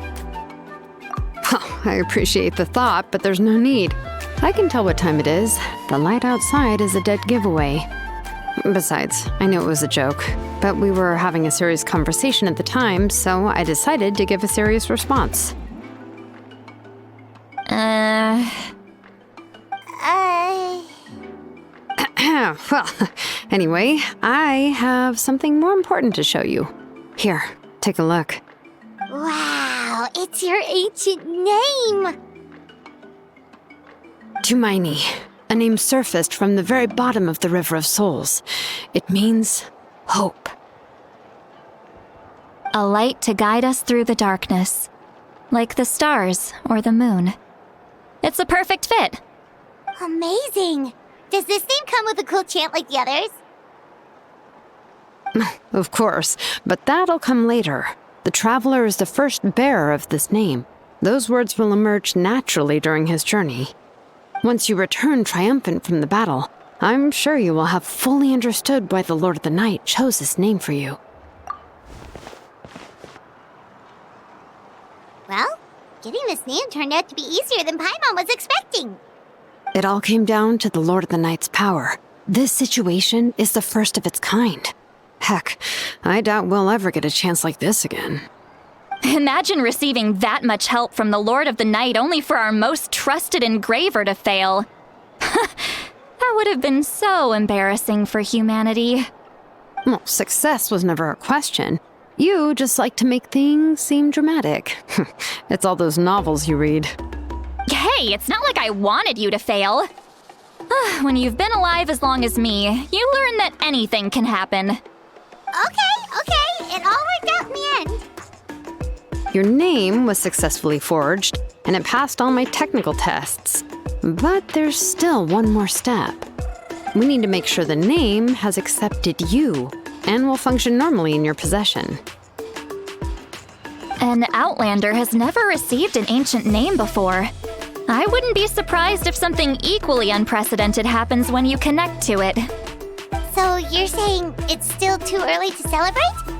I appreciate the thought, but there's no need. I can tell what time it is. The light outside is a dead giveaway. Besides, I knew it was a joke, but we were having a serious conversation at the time, so I decided to give a serious response. Well, anyway, I have something more important to show you. Here, take a look. Wow, it's your ancient name! Tumaini, a name surfaced from the very bottom of the River of Souls. It means hope. A light to guide us through the darkness, like the stars or the moon. It's a perfect fit. Amazing! Does this name come with a cool chant like the others? Of course, but that'll come later. The Traveler is the first bearer of this name. Those words will emerge naturally during his journey. Once you return triumphant from the battle, I'm sure you will have fully understood why the Lord of the Night chose this name for you. Well, getting this name turned out to be easier than Paimon was expecting. It all came down to the Lord of the Night's power. This situation is the first of its kind. Heck, I doubt we'll ever get a chance like this again. Imagine receiving that much help from the Lord of the Night only for our most trusted engraver to fail. That would have been so embarrassing for humanity. Well, success was never a question. You just like to make things seem dramatic. It's all those novels you read. Hey, it's not like I wanted you to fail. When you've been alive as long as me, you learn that anything can happen. Okay, it all worked out in the end. Your name was successfully forged, and it passed all my technical tests. But there's still one more step. We need to make sure the name has accepted you, and will function normally in your possession. An Outlander has never received an ancient name before. I wouldn't be surprised if something equally unprecedented happens when you connect to it. So you're saying it's still too early to celebrate?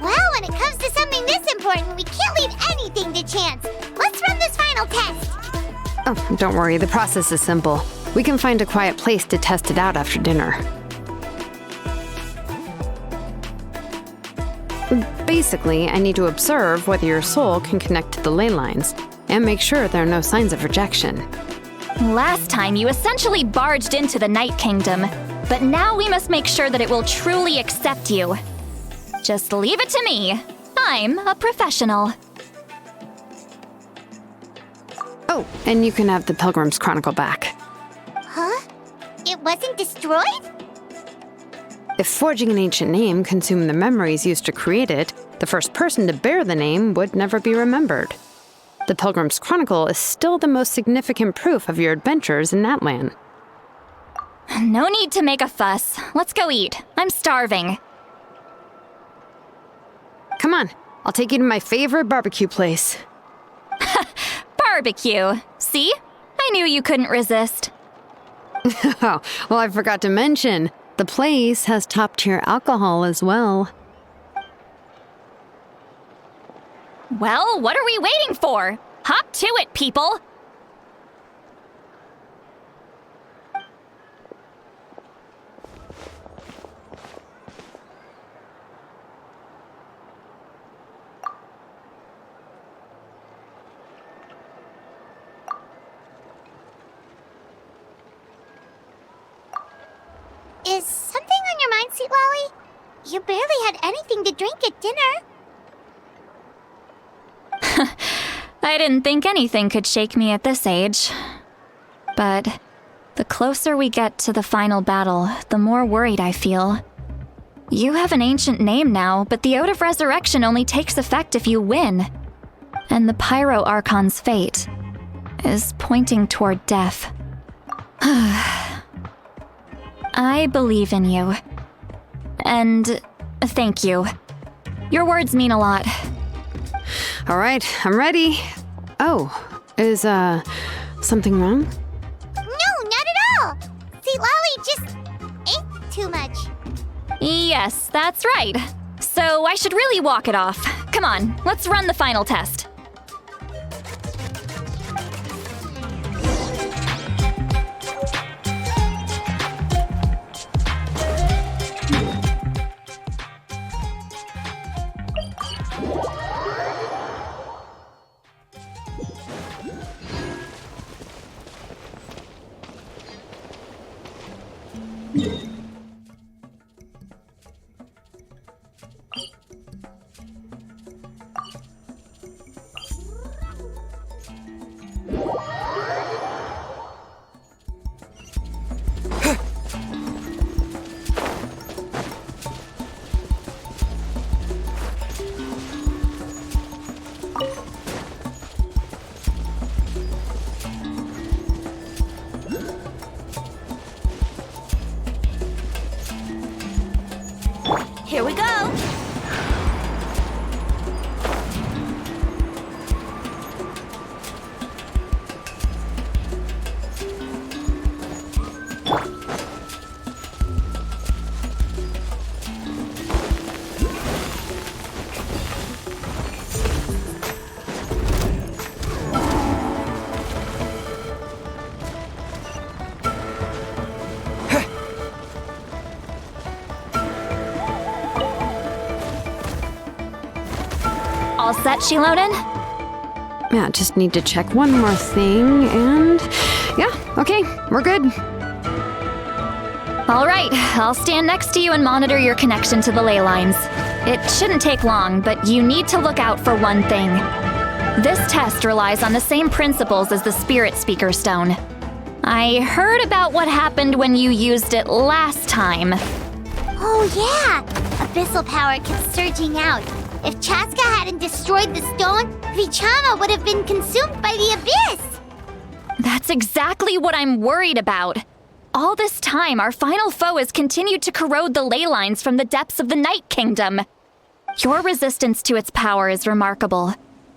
Well, when it comes to something this important, we can't leave anything to chance. Let's run this final test. Oh, don't worry, the process is simple. We can find a quiet place to test it out after dinner. Basically, I need to observe whether your soul can connect to the ley lines, and make sure there are no signs of rejection. Last time, you essentially barged into the Night Kingdom, but now we must make sure that it will truly accept you. Just leave it to me. I'm a professional. Oh, and you can have the Pilgrim's Chronicle back. Huh? It wasn't destroyed? If forging an ancient name consumed the memories used to create it, the first person to bear the name would never be remembered. The Pilgrim's Chronicle is still the most significant proof of your adventures in Natlan. No need to make a fuss. Let's go eat. I'm starving. Come on, I'll take you to my favorite barbecue place. Barbecue. See? I knew you couldn't resist. Oh, well, I forgot to mention, the place has top-tier alcohol as well. Well, what are we waiting for? Hop to it, people! Is something on your mind, Sweet Lolly? You barely had anything to drink at dinner. I didn't think anything could shake me at this age. But the closer we get to the final battle, the more worried I feel. You have an ancient name now, but the Ode of Resurrection only takes effect if you win. And the Pyro Archon's fate is pointing toward death. I believe in you. And thank you. Your words mean a lot. All right, I'm ready. Oh, is, something wrong? No, not at all. Sweet Lolly just ate too much. Yes, that's right. So I should really walk it off. Come on, let's run the final test. set, Xilonen? Yeah, just need to check one more thing, and yeah, okay, we're good. All right, I'll stand next to you and monitor your connection to the ley lines. It shouldn't take long, but you need to look out for one thing. This test relies on the same principles as the Spirit Speaker Stone. I heard about what happened when you used it last time. Oh yeah! Abyssal power kept surging out. If Chaska hadn't destroyed the stone, Vichama would have been consumed by the abyss! That's exactly what I'm worried about. All this time, our final foe has continued to corrode the ley lines from the depths of the Night Kingdom. Your resistance to its power is remarkable,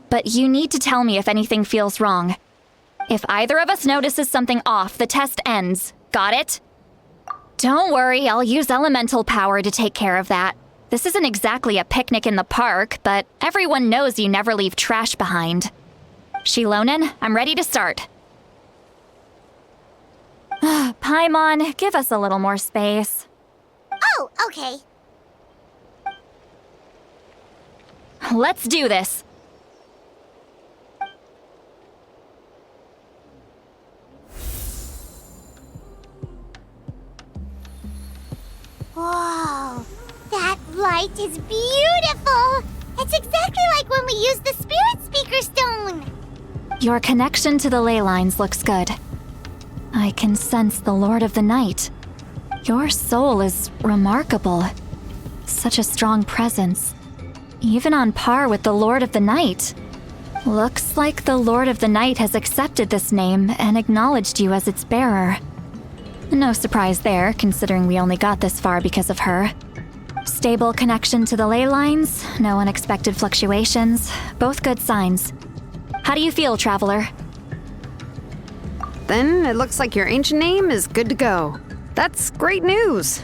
but you need to tell me if anything feels wrong. If either of us notices something off, the test ends. Got it? Don't worry, I'll use elemental power to take care of that. This isn't exactly a picnic in the park, but everyone knows you never leave trash behind. Xilonen, I'm ready to start. Paimon, give us a little more space. Oh, okay. Let's do this. Whoa, that light is beautiful! It's exactly like when we used the Spirit Speaker Stone! Your connection to the ley lines looks good. I can sense the Lord of the Night. Your soul is remarkable. Such a strong presence. Even on par with the Lord of the Night. Looks like the Lord of the Night has accepted this name and acknowledged you as its bearer. No surprise there, considering we only got this far because of her. Stable connection to the ley lines, no unexpected fluctuations, both good signs. How do you feel, Traveler? Then it looks like your ancient name is good to go. That's great news.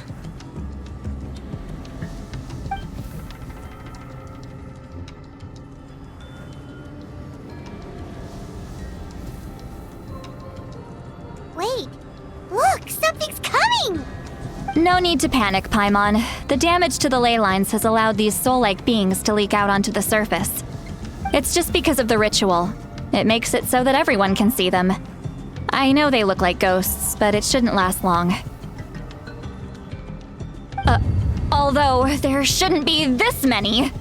Wait, look, something's coming! No need to panic, Paimon. The damage to the ley lines has allowed these soul-like beings to leak out onto the surface. It's just because of the ritual. It makes it so that everyone can see them. I know they look like ghosts, but it shouldn't last long. Although there shouldn't be this many.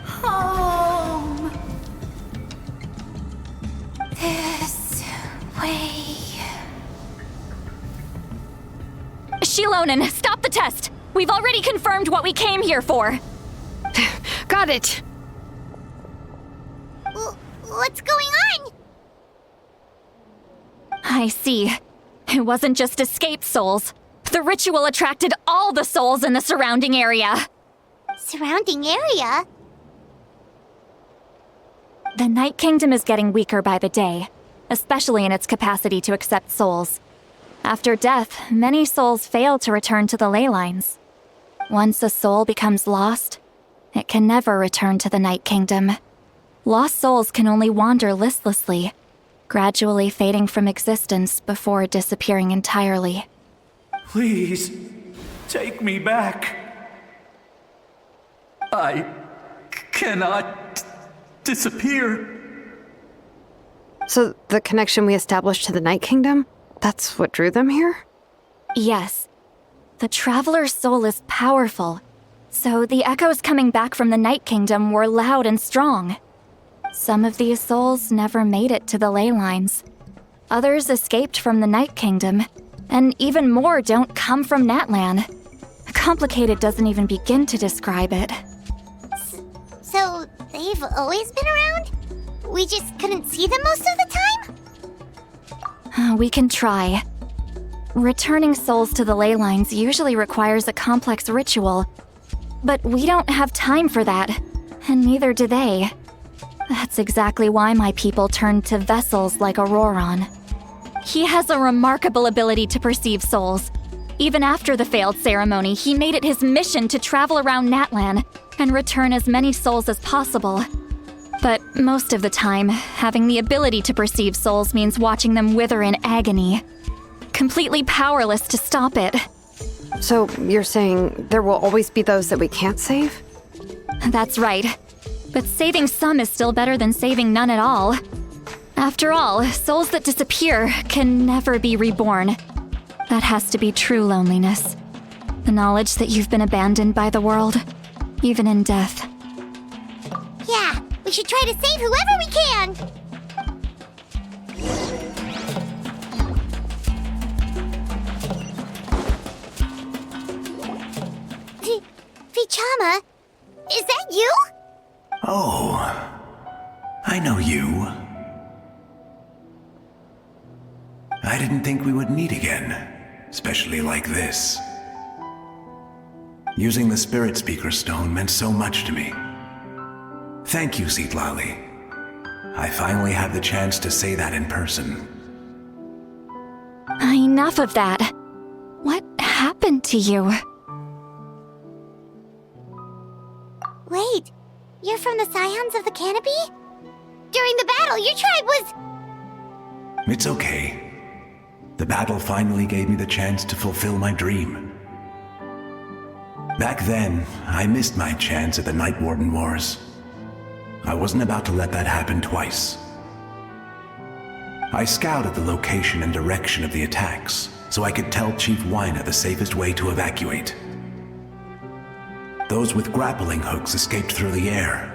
Home. This way. Xilonen, stop the test! We've already confirmed what we came here for. Got it. What's going on? I see. It wasn't just escaped souls. The ritual attracted all the souls in the surrounding area. Surrounding area? The Night Kingdom is getting weaker by the day, especially in its capacity to accept souls. After death, many souls fail to return to the ley lines. Once a soul becomes lost, it can never return to the Night Kingdom. Lost souls can only wander listlessly, gradually fading from existence before disappearing entirely. Please, take me back. I cannot disappear. So the connection we established to the Night Kingdom, that's what drew them here? Yes. The Traveler's soul is powerful, so the echoes coming back from the Night Kingdom were loud and strong. Some of these souls never made it to the ley lines. Others escaped from the Night Kingdom, and even more don't come from Natlan. Complicated doesn't even begin to describe it. So, they've always been around? We just couldn't see them most of the time? We can try. Returning souls to the ley lines usually requires a complex ritual, but we don't have time for that, and neither do they. That's exactly why my people turned to vessels like Auroron. He has a remarkable ability to perceive souls. Even after the failed ceremony, he made it his mission to travel around Natlan and return as many souls as possible. But most of the time, having the ability to perceive souls means watching them wither in agony. Completely powerless to stop it. So you're saying there will always be those that we can't save? That's right. But saving some is still better than saving none at all. After all, souls that disappear can never be reborn. That has to be true loneliness. The knowledge that you've been abandoned by the world, even in death. Yeah, we should try to save whoever we can! Vichama, is that you? Oh, I know you. I didn't think we would meet again, especially like this. Using the Spirit Speaker Stone meant so much to me. Thank you, Citlali. I finally had the chance to say that in person. Enough of that. What happened to you? Wait, you're from the Scions of the Canopy? During the battle, your tribe was... It's okay. The battle finally gave me the chance to fulfill my dream. Back then, I missed my chance at the Night Warden Wars. I wasn't about to let that happen twice. I scouted the location and direction of the attacks, so I could tell Chief Wyna the safest way to evacuate. Those with grappling hooks escaped through the air.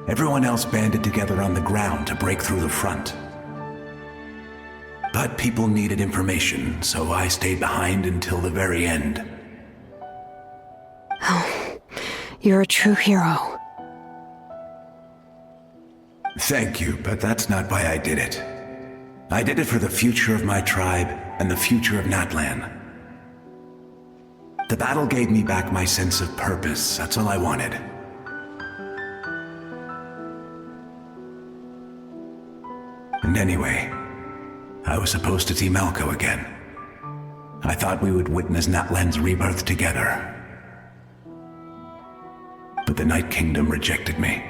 Everyone else banded together on the ground to break through the front. But people needed information, so I stayed behind until the very end. Oh, you're a true hero. Thank you, but that's not why I did it. I did it for the future of my tribe and the future of Natlan. The battle gave me back my sense of purpose, that's all I wanted. And anyway, I was supposed to see Malco again. I thought we would witness Natlan's rebirth together. But the Night Kingdom rejected me.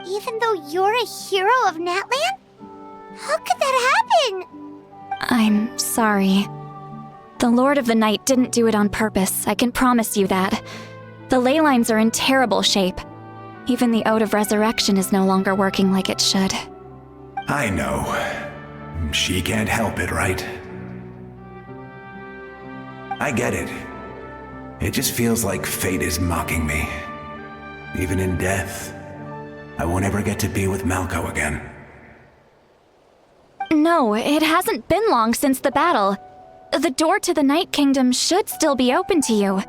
Even though you're a hero of Natlan? How could that happen? I'm sorry. The Lord of the Night didn't do it on purpose, I can promise you that. The ley lines are in terrible shape. Even the Ode of Resurrection is no longer working like it should. I know. She can't help it, right? I get it. It just feels like fate is mocking me. Even in death, I won't ever get to be with Malco again. No, it hasn't been long since the battle. The door to the Night Kingdom should still be open to you.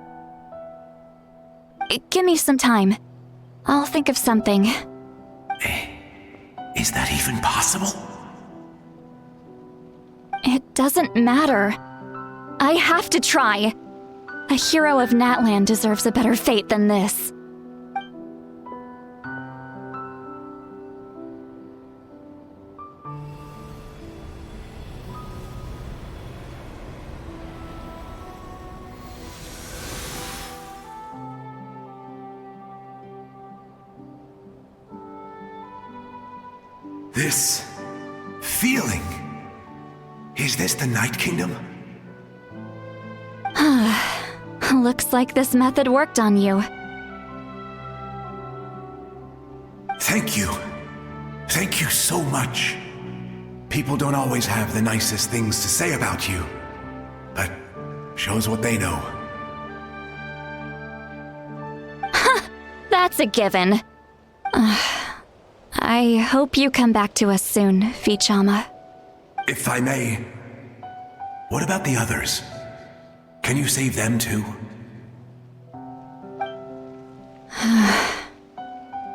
Give me some time. I'll think of something. Is that even possible? It doesn't matter. I have to try. A hero of Natlan deserves a better fate than this. This feeling. Is this the Night Kingdom? Looks like this method worked on you. Thank you. Thank you so much. People don't always have the nicest things to say about you, but shows what they know. That's a given. I hope you come back to us soon, Vichama. If I may, what about the others? Can you save them too?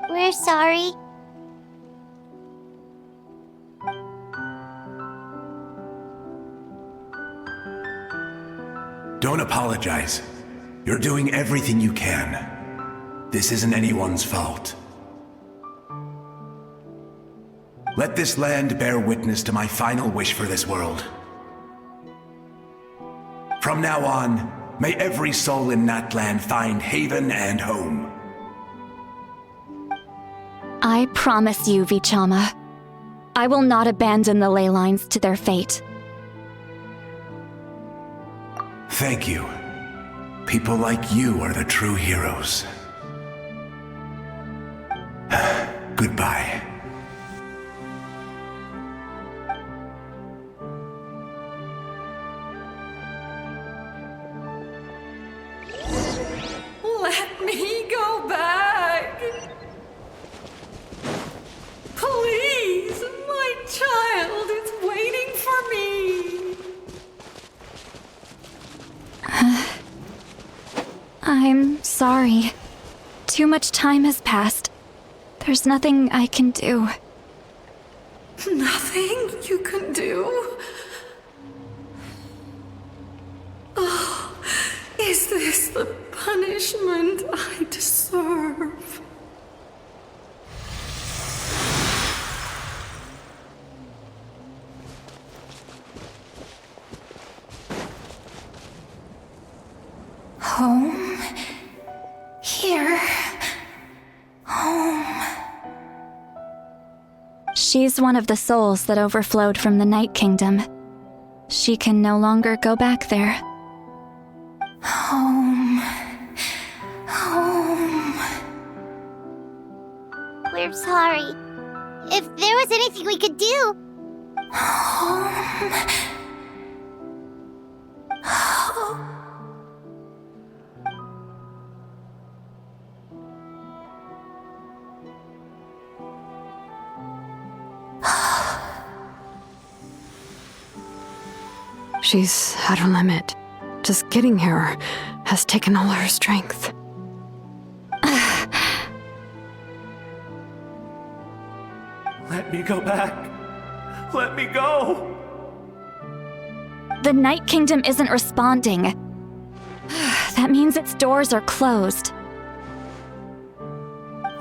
We're sorry. Don't apologize. You're doing everything you can. This isn't anyone's fault. Let this land bear witness to my final wish for this world. From now on, may every soul in Natlan find haven and home. I promise you, Vichama. I will not abandon the ley lines to their fate. Thank you. People like you are the true heroes. Goodbye. Let me go back. Please, my child is waiting for me. I'm sorry. Too much time has passed. There's nothing I can do. Nothing you can do? Oh, is this the punishment I deserve? Home? Here? Home? She's one of the souls that overflowed from the Night Kingdom. She can no longer go back there. Home. Home. We're sorry. If there was anything we could do... Home. Home. She's at her limit. Just getting here has taken all her strength. Let me go back. Let me go. The Night Kingdom isn't responding. That means its doors are closed.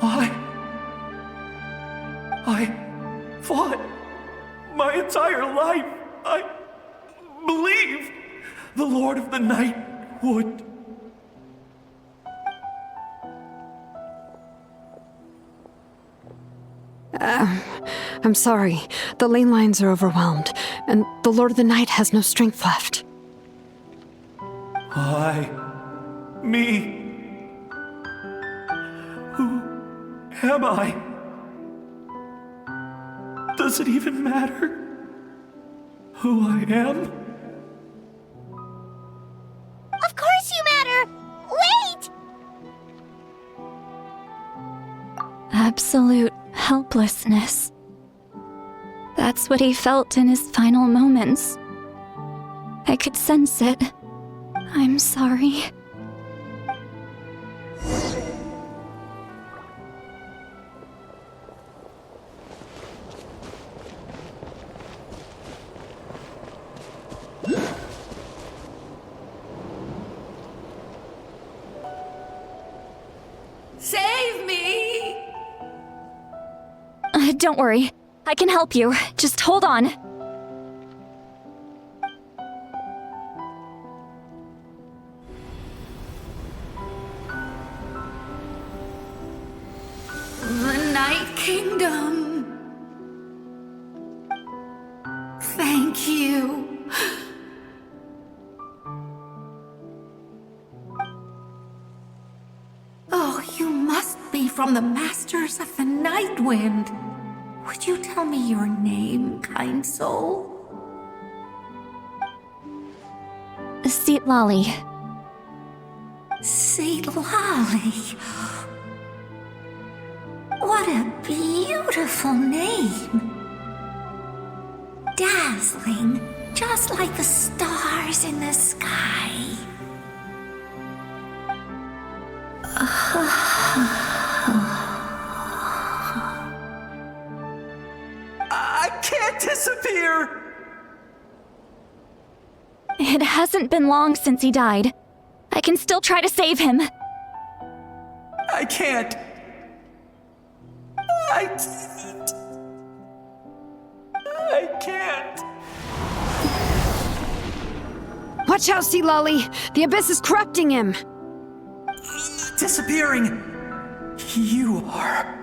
I fought my entire life. I believed the Lord of the Night would. I'm sorry. The lane lines are overwhelmed, and the Lord of the Night has no strength left. Me. Who am I? Does it even matter who I am? Of course you matter! Wait! Absolute helplessness. That's what he felt in his final moments. I could sense it. I'm sorry. Save me! Don't worry. I can help you. Just hold on. The Night Kingdom. Thank you. Oh, you must be from the Masters of the Night Wind. Would you tell me your name, kind soul? Seat Lolly. Seat Lolly. What a beautiful name. Dazzling, just like the stars in the sky. I can't disappear! It hasn't been long since he died. I can still try to save him. I can't. I can't. Watch out, Sea Lolly! The abyss is corrupting him! Disappearing. You are.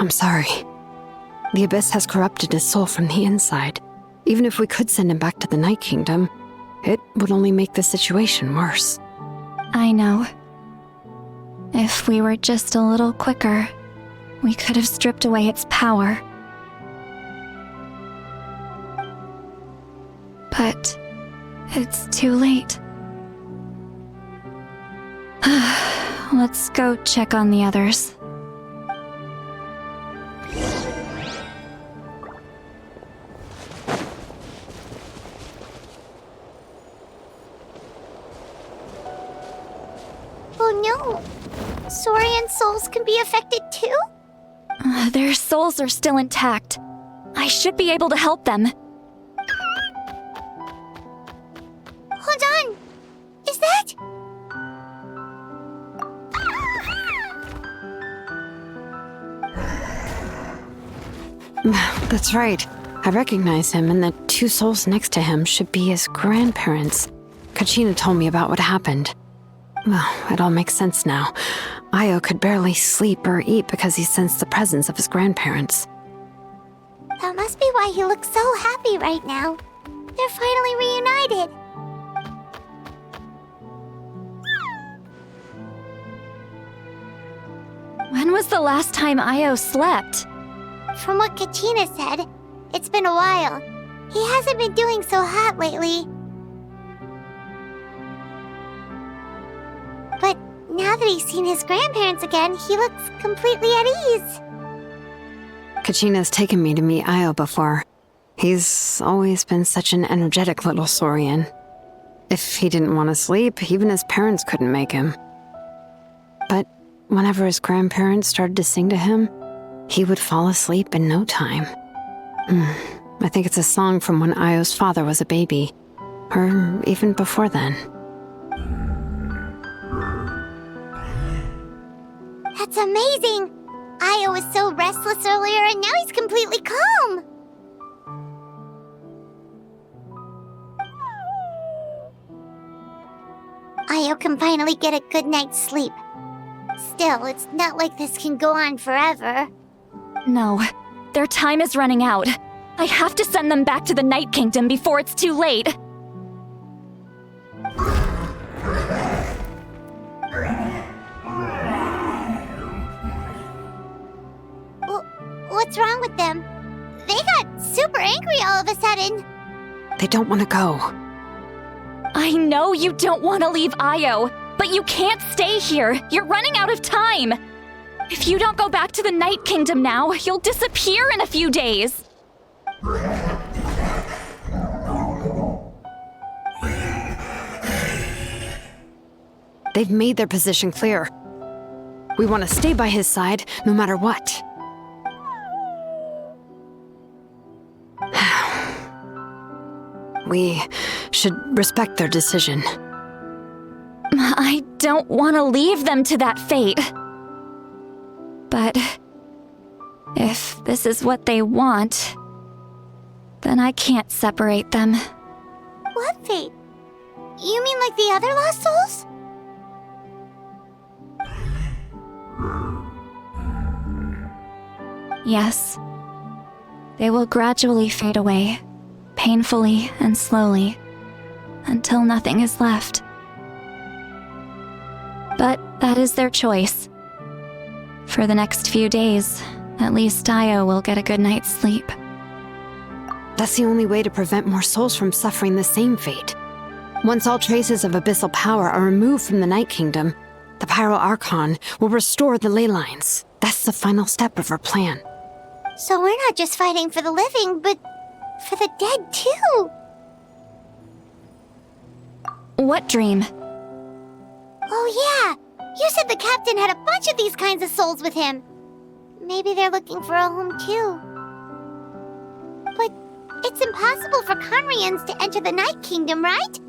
I'm sorry. The Abyss has corrupted his soul from the inside. Even if we could send him back to the Night Kingdom, it would only make the situation worse. I know. If we were just a little quicker, we could have stripped away its power. But it's too late. Let's go check on the others. Oh no! Saurian souls can be affected too? Their souls are still intact. I should be able to help them. Hold on! Is that... That's right. I recognize him, and the two souls next to him should be his grandparents. Kachina told me about what happened. Well, it all makes sense now. Io could barely sleep or eat because he sensed the presence of his grandparents. That must be why he looks so happy right now. They're finally reunited. When was the last time Io slept? From what Kachina said, it's been a while. He hasn't been doing so hot lately. But now that he's seen his grandparents again, he looks completely at ease. Kachina's taken me to meet Io before. He's always been such an energetic little saurian. If he didn't want to sleep, even his parents couldn't make him. But whenever his grandparents started to sing to him, he would fall asleep in no time. I think it's a song from when Io's father was a baby, or even before then. That's amazing! Io was so restless earlier and now he's completely calm! Io can finally get a good night's sleep. Still, it's not like this can go on forever. No, their time is running out. I have to send them back to the Night Kingdom before it's too late. What's wrong with them? They got super angry all of a sudden. They don't want to go. I know you don't want to leave Io, but you can't stay here. You're running out of time. If you don't go back to the Night Kingdom now, you'll disappear in a few days. They've made their position clear. We want to stay by his side, no matter what. We should respect their decision. I don't want to leave them to that fate. But if this is what they want, then I can't separate them. What fate? You mean like the other lost souls? Yes. They will gradually fade away, painfully and slowly, until nothing is left. But that is their choice. For the next few days, at least Io will get a good night's sleep. That's the only way to prevent more souls from suffering the same fate. Once all traces of abyssal power are removed from the Night Kingdom, the Pyro Archon will restore the ley lines. That's the final step of our plan. So we're not just fighting for the living, but for the dead too. What dream? Oh yeah, you said the captain had a bunch of these kinds of souls with him. Maybe they're looking for a home too. But it's impossible for Conrians to enter the Night Kingdom, right?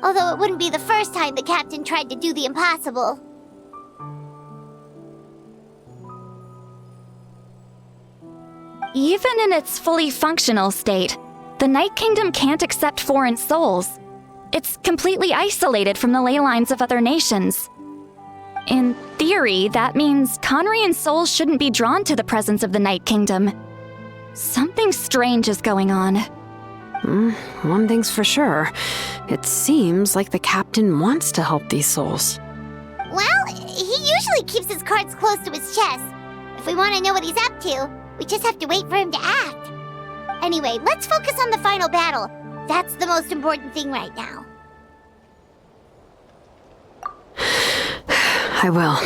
Although it wouldn't be the first time the captain tried to do the impossible. Even in its fully functional state, the Night Kingdom can't accept foreign souls. It's completely isolated from the ley lines of other nations. In theory, that means Conrian souls shouldn't be drawn to the presence of the Night Kingdom. Something strange is going on. One thing's for sure. It seems like the captain wants to help these souls. Well, he usually keeps his cards close to his chest. If we want to know what he's up to, we just have to wait for him to act. Anyway, let's focus on the final battle. That's the most important thing right now. I will.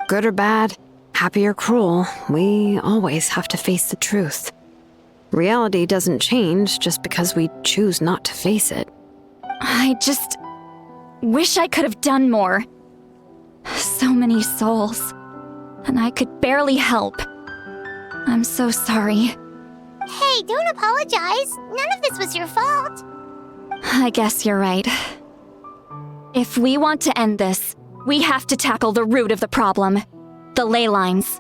Good or bad, happy or cruel, we always have to face the truth. Reality doesn't change just because we choose not to face it. I just wish I could have done more. So many souls, and I could barely help. I'm so sorry. Hey, don't apologize. None of this was your fault. I guess you're right. If we want to end this, we have to tackle the root of the problem. The ley lines.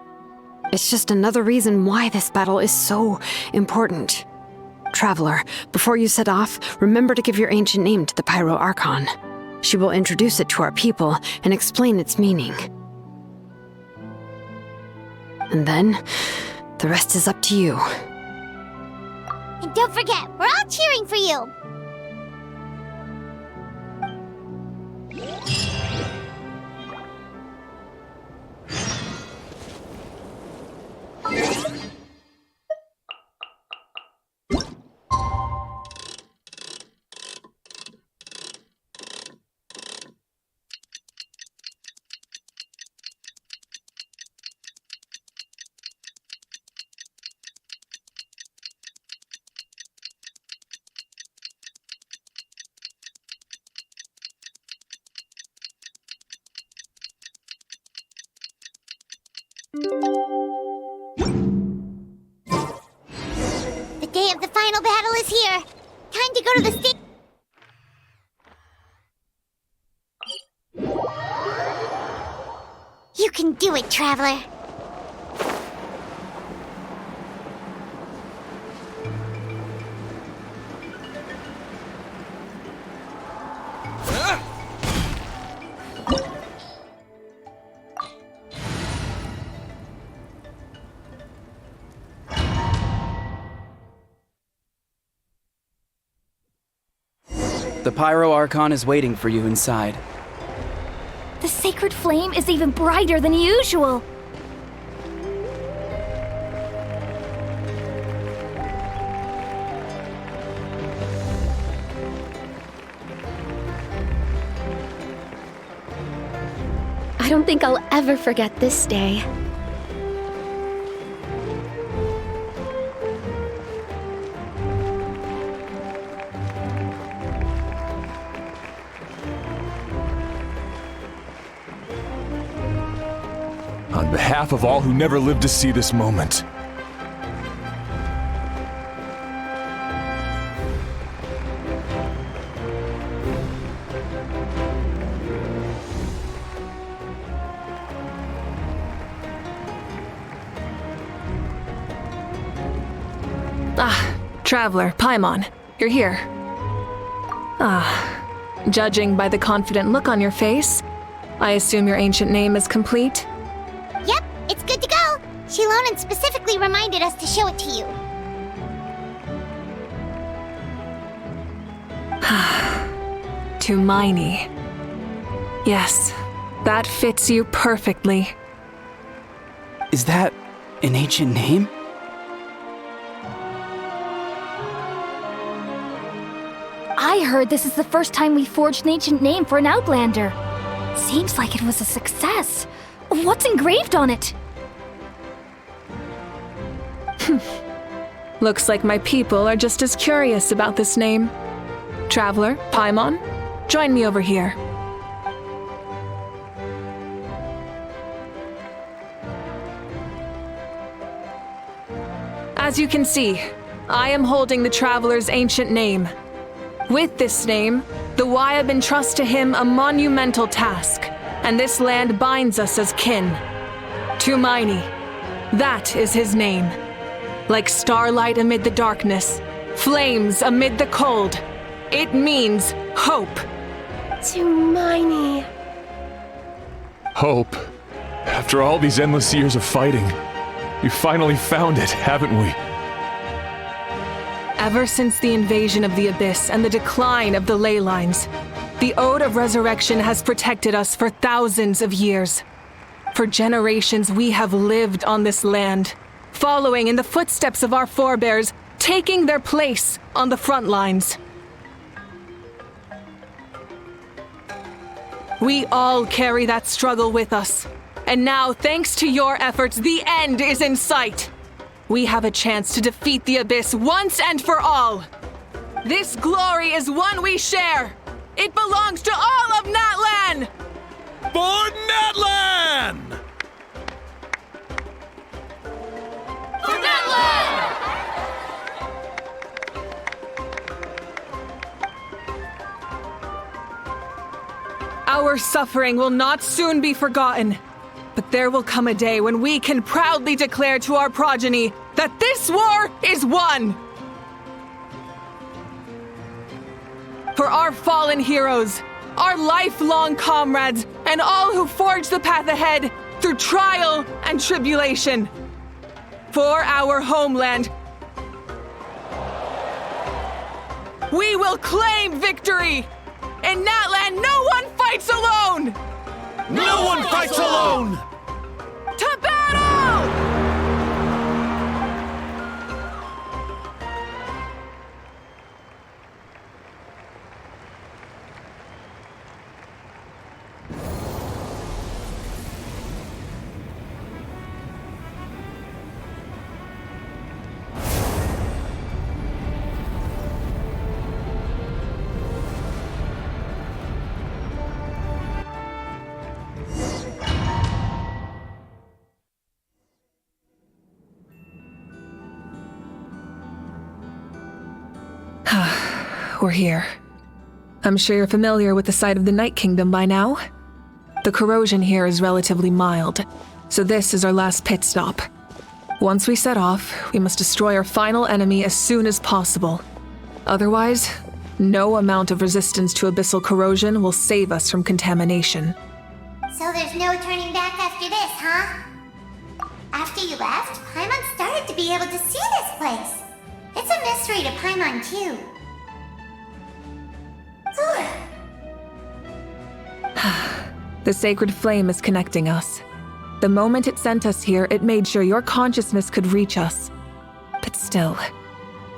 It's just another reason why this battle is so important. Traveler, before you set off, remember to give your ancient name to the Pyro Archon. She will introduce it to our people and explain its meaning. And then, the rest is up to you. And don't forget, we're all cheering for you. The day of the final battle is here. Time to go to the stage. You can do it, Traveler. The Pyro Archon is waiting for you inside. The sacred flame is even brighter than usual. I don't think I'll ever forget this day. On behalf of all who never lived to see this moment. Traveler, Paimon, you're here. Judging by the confident look on your face, I assume your ancient name is complete? Yep, it's good to go. Xilonen specifically reminded us to show it to you. Tumaini. Yes, that fits you perfectly. Is that an ancient name? I heard this is the first time we forged an ancient name for an Outlander. Seems like it was a success. What's engraved on it? Looks like my people are just as curious about this name. Traveler, Paimon, join me over here. As you can see, I am holding the Traveler's ancient name. With this name, the Wyab entrust to him a monumental task, and this land binds us as kin. Tumaini, that is his name. Like starlight amid the darkness, flames amid the cold, it means hope. Tumaini. Hope. After all these endless years of fighting, we finally found it, haven't we? Ever since the invasion of the Abyss and the decline of the ley lines, the Ode of Resurrection has protected us for thousands of years. For generations, we have lived on this land, following in the footsteps of our forebears, taking their place on the front lines. We all carry that struggle with us. And now, thanks to your efforts, the end is in sight. We have a chance to defeat the Abyss once and for all. This glory is one we share. It belongs to all of Natlan! For Natlan! For Natlan! Our suffering will not soon be forgotten. But there will come a day when we can proudly declare to our progeny that this war is won! For our fallen heroes, our lifelong comrades, and all who forge the path ahead through trial and tribulation. For our homeland, we will claim victory! In Natlan, no one fights alone! No one fights alone! To battle! We're here. I'm sure you're familiar with the site of the Night Kingdom by now. The corrosion here is relatively mild, so this is our last pit stop. Once we set off, we must destroy our final enemy as soon as possible. Otherwise, no amount of resistance to abyssal corrosion will save us from contamination. So there's no turning back after this, huh? After you left, Paimon started to be able to see this place. It's a mystery to Paimon, too. The sacred flame is connecting us. The moment it sent us here, it made sure your consciousness could reach us. But still,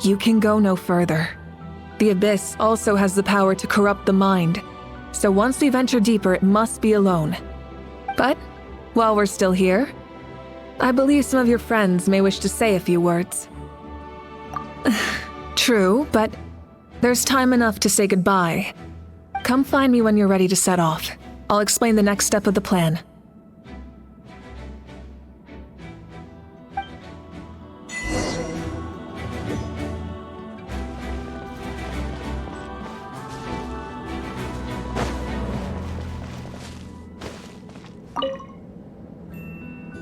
you can go no further. The Abyss also has the power to corrupt the mind, so once we venture deeper, it must be alone. But, while we're still here, I believe some of your friends may wish to say a few words. True, but there's time enough to say goodbye. Come find me when you're ready to set off. I'll explain the next step of the plan.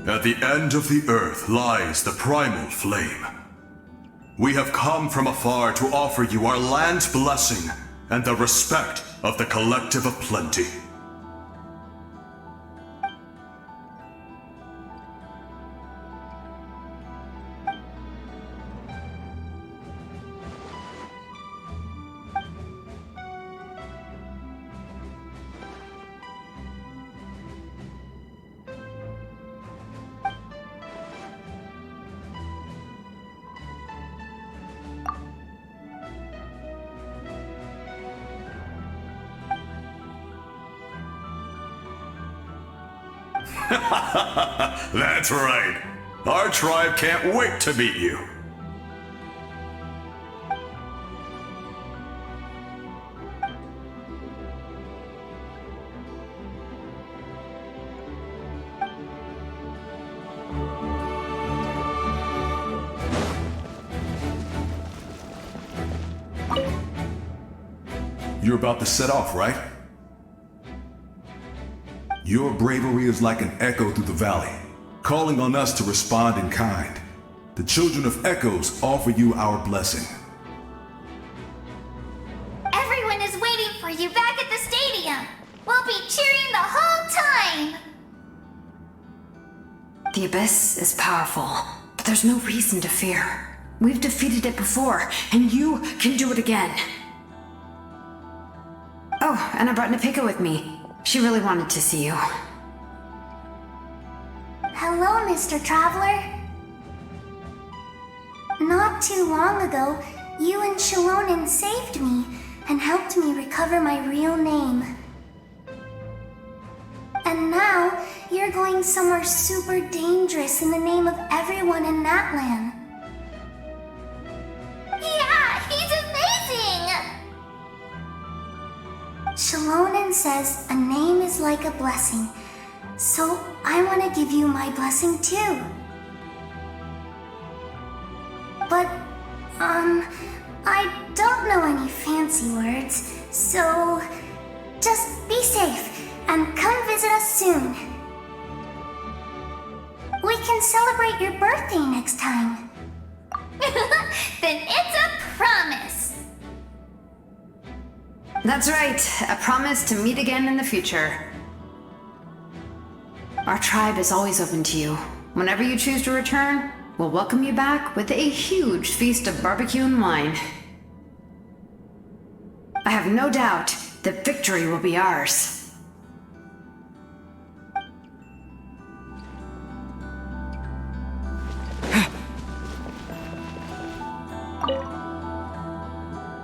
At the end of the earth lies the primal flame. We have come from afar to offer you our land's blessing and the respect of the Collective of Plenty. That's right. Our tribe can't wait to meet you. You're about to set off, right? Your bravery is like an echo through the valley, calling on us to respond in kind. The Children of Echoes offer you our blessing. Everyone is waiting for you back at the stadium. We'll be cheering the whole time. The Abyss is powerful, but there's no reason to fear. We've defeated it before, and you can do it again. Oh, and I brought Napika with me. She really wanted to see you. Hello, Mr. Traveler. Not too long ago, you and Xilonen saved me and helped me recover my real name. And now, you're going somewhere super dangerous in the name of everyone in Natlan. Yeah, he's amazing! Xilonen says a name is like a blessing, so I want to give you my blessing too. But, I don't know any fancy words, so just be safe and come visit us soon. We can celebrate your birthday next time. Then it's a promise. That's right, a promise to meet again in the future. Our tribe is always open to you. Whenever you choose to return, we'll welcome you back with a huge feast of barbecue and wine. I have no doubt that victory will be ours.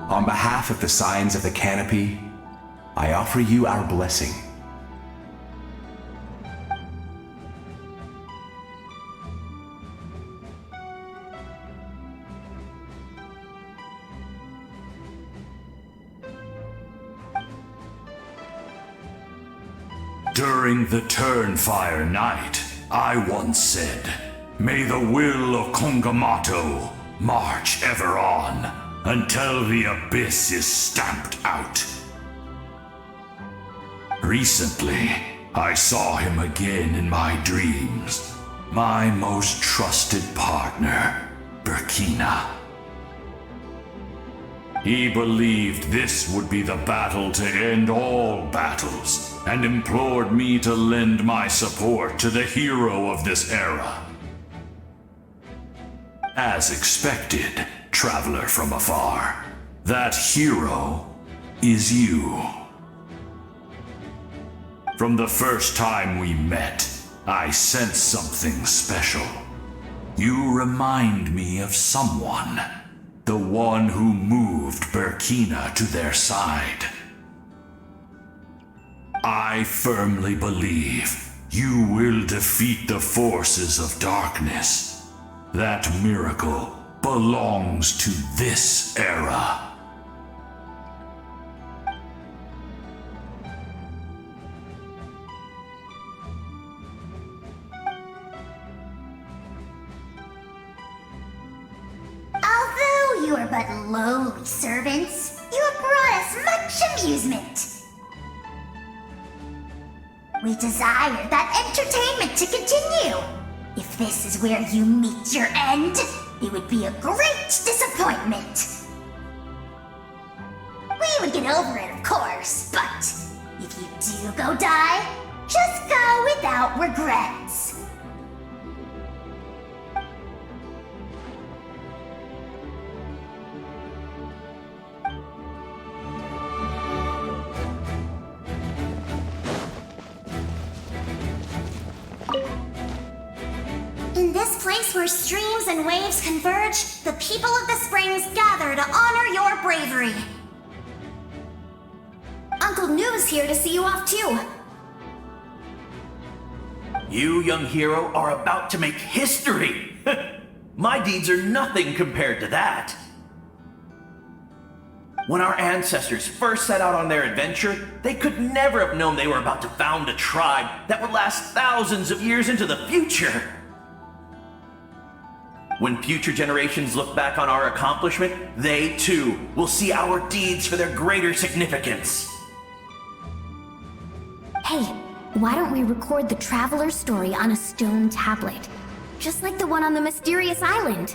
On behalf of the Signs of the Canopy, I offer you our blessing. During the Turnfire Night, I once said, "May the will of Kongamato march ever on, until the abyss is stamped out." Recently, I saw him again in my dreams. My most trusted partner, Burkina. He believed this would be the battle to end all battles, and implored me to lend my support to the hero of this era. As expected, traveler from afar, that hero is you. From the first time we met, I sensed something special. You remind me of someone, the one who moved Burkina to their side. I firmly believe you will defeat the forces of darkness. That miracle belongs to this era. Although you are but lowly servants, you have brought us much amusement. We desire that entertainment to continue. If this is where you meet your end, it would be a great disappointment. We would get over it, of course, but if you do go die, just go without regrets. In this place where streams and waves converge, the people of the springs gather to honor your bravery. Uncle Noo's here to see you off too. You, young hero, are about to make history! My deeds are nothing compared to that. When our ancestors first set out on their adventure, they could never have known they were about to found a tribe that would last thousands of years into the future. When future generations look back on our accomplishment, they too will see our deeds for their greater significance. Hey, why don't we record the traveler's story on a stone tablet? Just like the one on the mysterious island.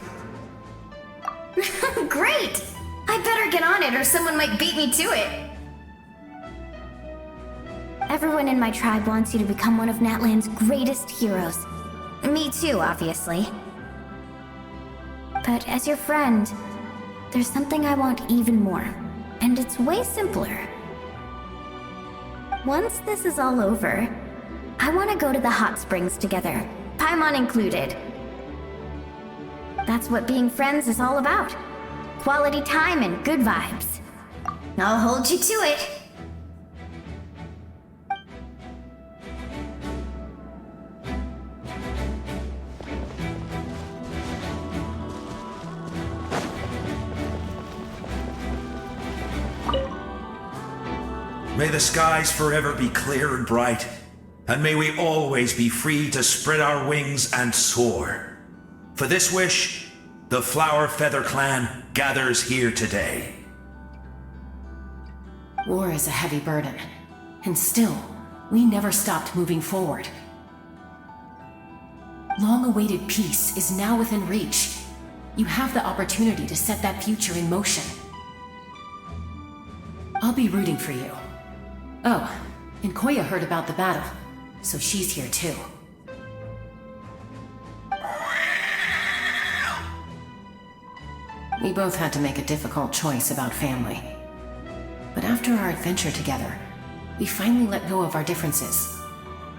Great! I better get on it or someone might beat me to it. Everyone in my tribe wants you to become one of Natlan's greatest heroes. Me too, obviously. But as your friend, there's something I want even more. And it's way simpler. Once this is all over, I want to go to the hot springs together, Paimon included. That's what being friends is all about. Quality time and good vibes. I'll hold you to it. May the skies forever be clear and bright, and may we always be free to spread our wings and soar. For this wish, the Flower Feather Clan gathers here today. War is a heavy burden, and still, we never stopped moving forward. Long-awaited peace is now within reach. You have the opportunity to set that future in motion. I'll be rooting for you. Oh, and Koya heard about the battle, so she's here too. We both had to make a difficult choice about family. But after our adventure together, we finally let go of our differences,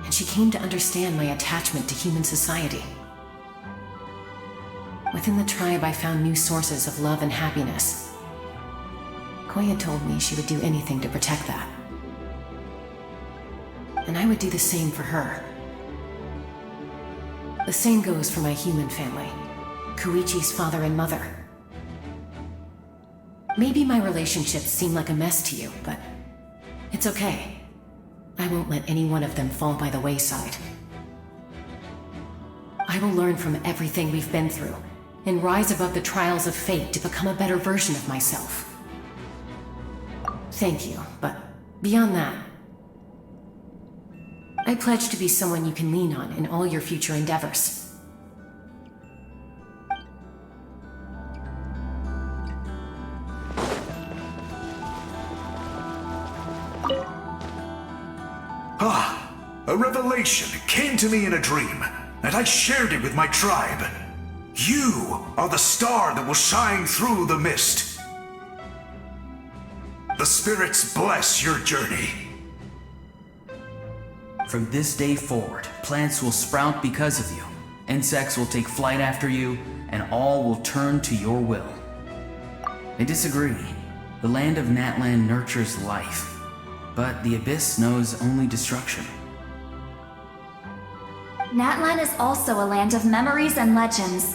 and she came to understand my attachment to human society. Within the tribe, I found new sources of love and happiness. Koya told me she would do anything to protect that. And I would do the same for her. The same goes for my human family, Koichi's father and mother. Maybe my relationships seem like a mess to you, but it's okay. I won't let any one of them fall by the wayside. I will learn from everything we've been through and rise above the trials of fate to become a better version of myself. Thank you, but beyond that, I pledge to be someone you can lean on in all your future endeavors. A revelation came to me in a dream, and I shared it with my tribe. You are the star that will shine through the mist. The spirits bless your journey. From this day forward, plants will sprout because of you, insects will take flight after you, and all will turn to your will. I disagree. The land of Natlan nurtures life, but the Abyss knows only destruction. Natlan is also a land of memories and legends.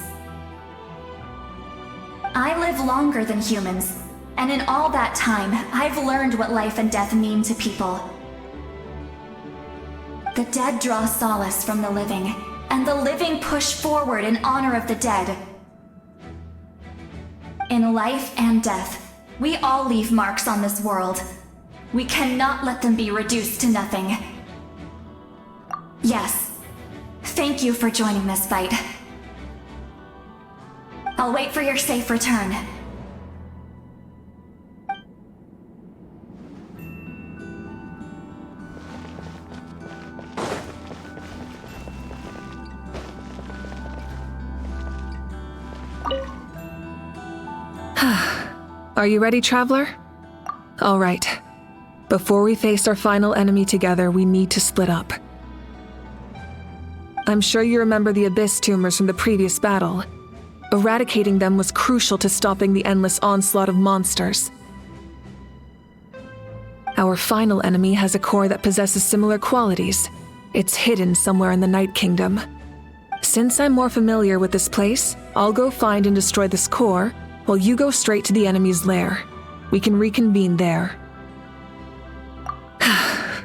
I live longer than humans, and in all that time, I've learned what life and death mean to people. The dead draw solace from the living, and the living push forward in honor of the dead. In life and death, we all leave marks on this world. We cannot let them be reduced to nothing. Yes. Thank you for joining this fight. I'll wait for your safe return. Are you ready, traveler? All right. Before we face our final enemy together, we need to split up. I'm sure you remember the Abyss tumors from the previous battle. Eradicating them was crucial to stopping the endless onslaught of monsters. Our final enemy has a core that possesses similar qualities. It's hidden somewhere in the Night Kingdom. Since I'm more familiar with this place, I'll go find and destroy this core, while you go straight to the enemy's lair. We can reconvene there.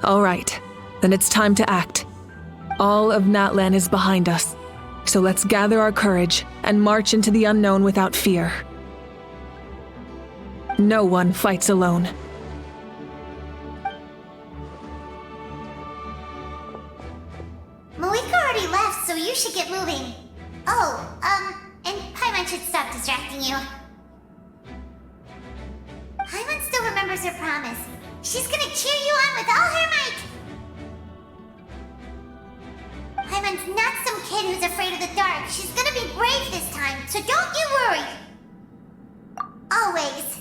All right, then it's time to act. All of Natlan is behind us, so let's gather our courage and march into the unknown without fear. No one fights alone. Mavuika already left, so you should get moving. Oh, and Paimon should stop distracting you. Paimon still remembers her promise. She's gonna cheer you on with all her might. Paimon's not some kid who's afraid of the dark. She's gonna be brave this time, so don't you worry. Always.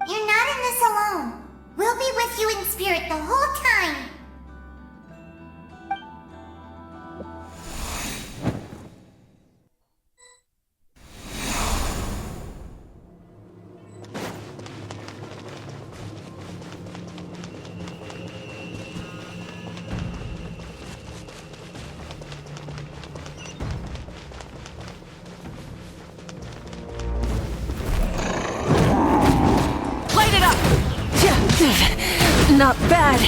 You're not in this alone. We'll be with you in spirit the whole time. Not bad.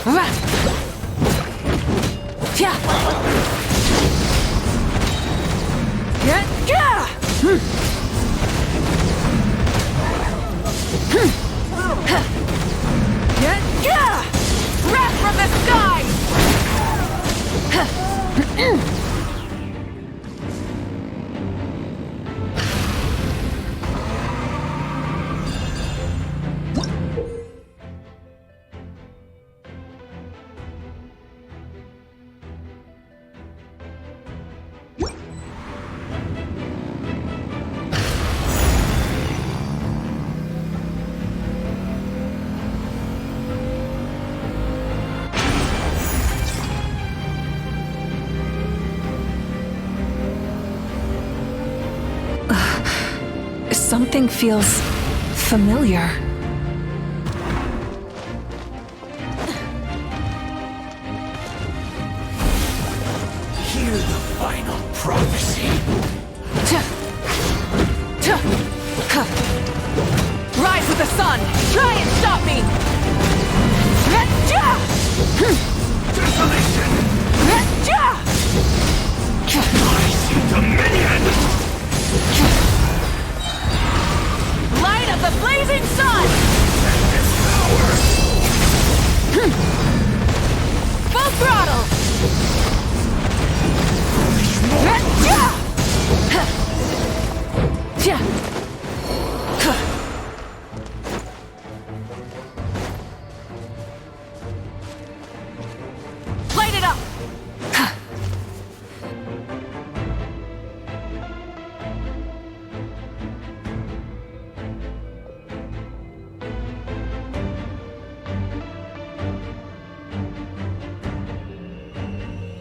Wrath from the sky! Something feels familiar. Hear the final prophecy. Rise with the sun! Try and stop me! Desolation! I see dominion! Light of the blazing sun! Full throttle! Light it up!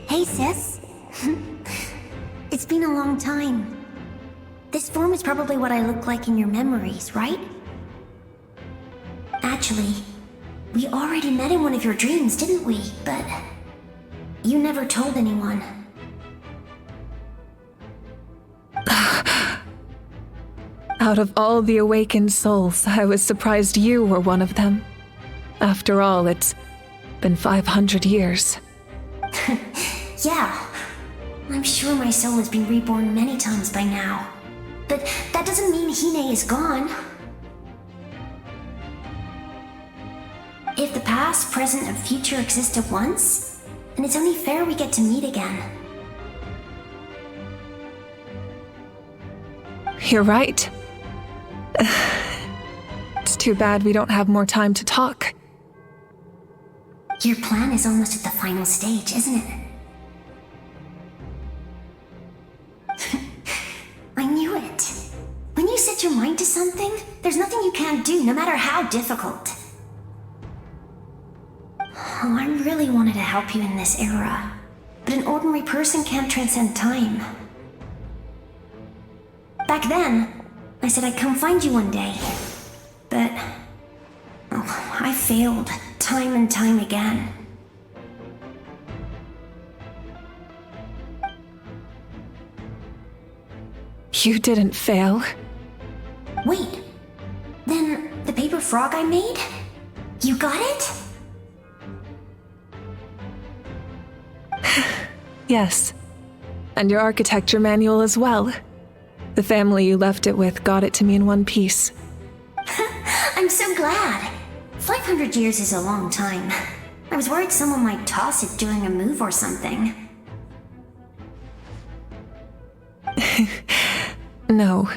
Hey, sis. It's been a long time. This form is probably what I look like in your memories, right? Actually, we already met in one of your dreams, didn't we? But you never told anyone. Out of all the awakened souls, I was surprised you were one of them. After all, it's been 500 years. Yeah. I'm sure my soul has been reborn many times by now. But that doesn't mean Hine is gone. If the past, present, and future exist at once, then it's only fair we get to meet again. You're right. It's too bad we don't have more time to talk. Your plan is almost at the final stage, isn't it? I knew it. When you set your mind to something, there's nothing you can't do, no matter how difficult. Oh, I really wanted to help you in this era, but an ordinary person can't transcend time. Back then, I said I'd come find you one day, but I failed time and time again. You didn't fail. Wait, then the paper frog I made? You got it? Yes. And your architecture manual as well. The family you left it with got it to me in one piece. I'm so glad. 500 years is a long time. I was worried someone might toss it during a move or something. No,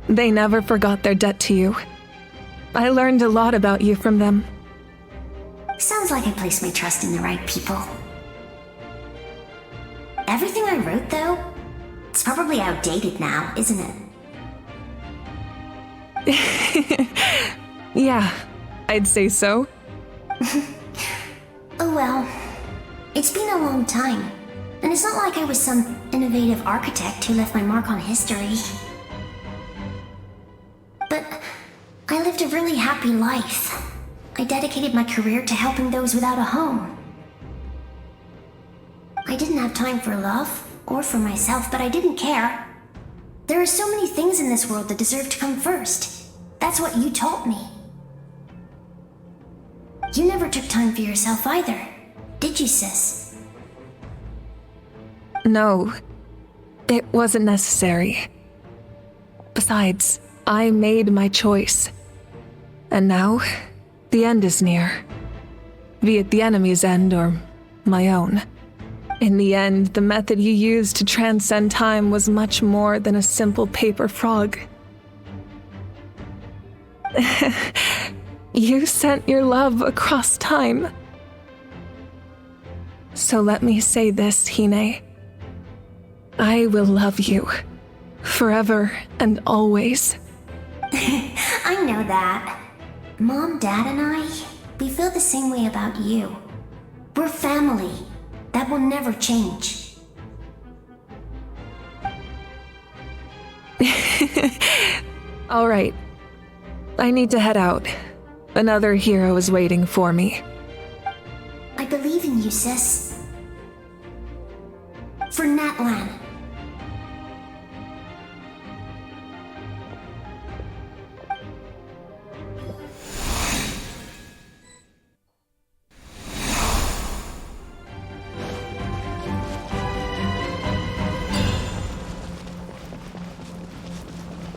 they never forgot their debt to you. I learned a lot about you from them. Sounds Sounds like I placed my trust in the right people. Everything I wrote, though, it's probably outdated now, isn't it? Yeah, I'd say so. Oh well. It's been a long time. And it's not like I was some innovative architect who left my mark on history. But I lived a really happy life. I dedicated my career to helping those without a home. I didn't have time for love, or for myself, but I didn't care. There are so many things in this world that deserve to come first. That's what you taught me. You never took time for yourself either, did you, sis? No, it wasn't necessary. Besides, I made my choice. And now, the end is near. Be it the enemy's end or my own. In the end, the method you used to transcend time was much more than a simple paper frog. You sent your love across time. So let me say this, Hine. I will love you. Forever and always. I know that. Mom, Dad, and I, we feel the same way about you. We're family. That will never change. All right. I need to head out. Another hero is waiting for me. I believe in you, sis. For Natlan.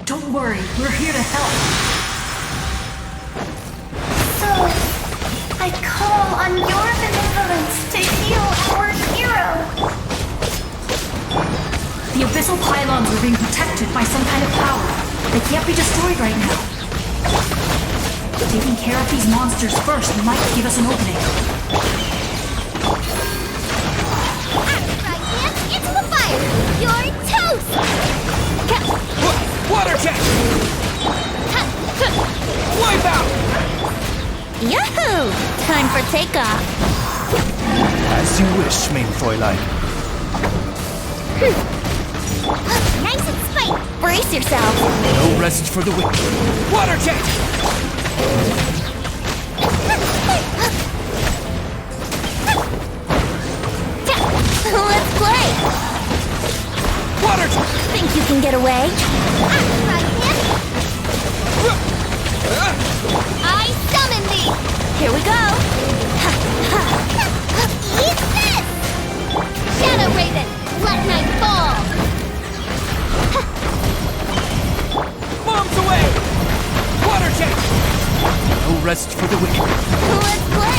Don't worry, we're here to help. So, I call on your benevolence to heal our hero. The abyssal pylons are being protected by some kind of power. They can't be destroyed right now. Taking care of these monsters first might give us an opening. Into the fire! You're toast! Water jet! Wipe out! Yahoo! Time for takeoff. As you wish, mein Fräulein. Nice and spiked. Brace yourself. No rest for the wicked. Water jet! Let's play. Water jet! Think you can get away? I summon thee! Here we go! Eat this! Shadow Raven, let night fall! Bombs away! Water jet! No rest for the wicked. Let's play!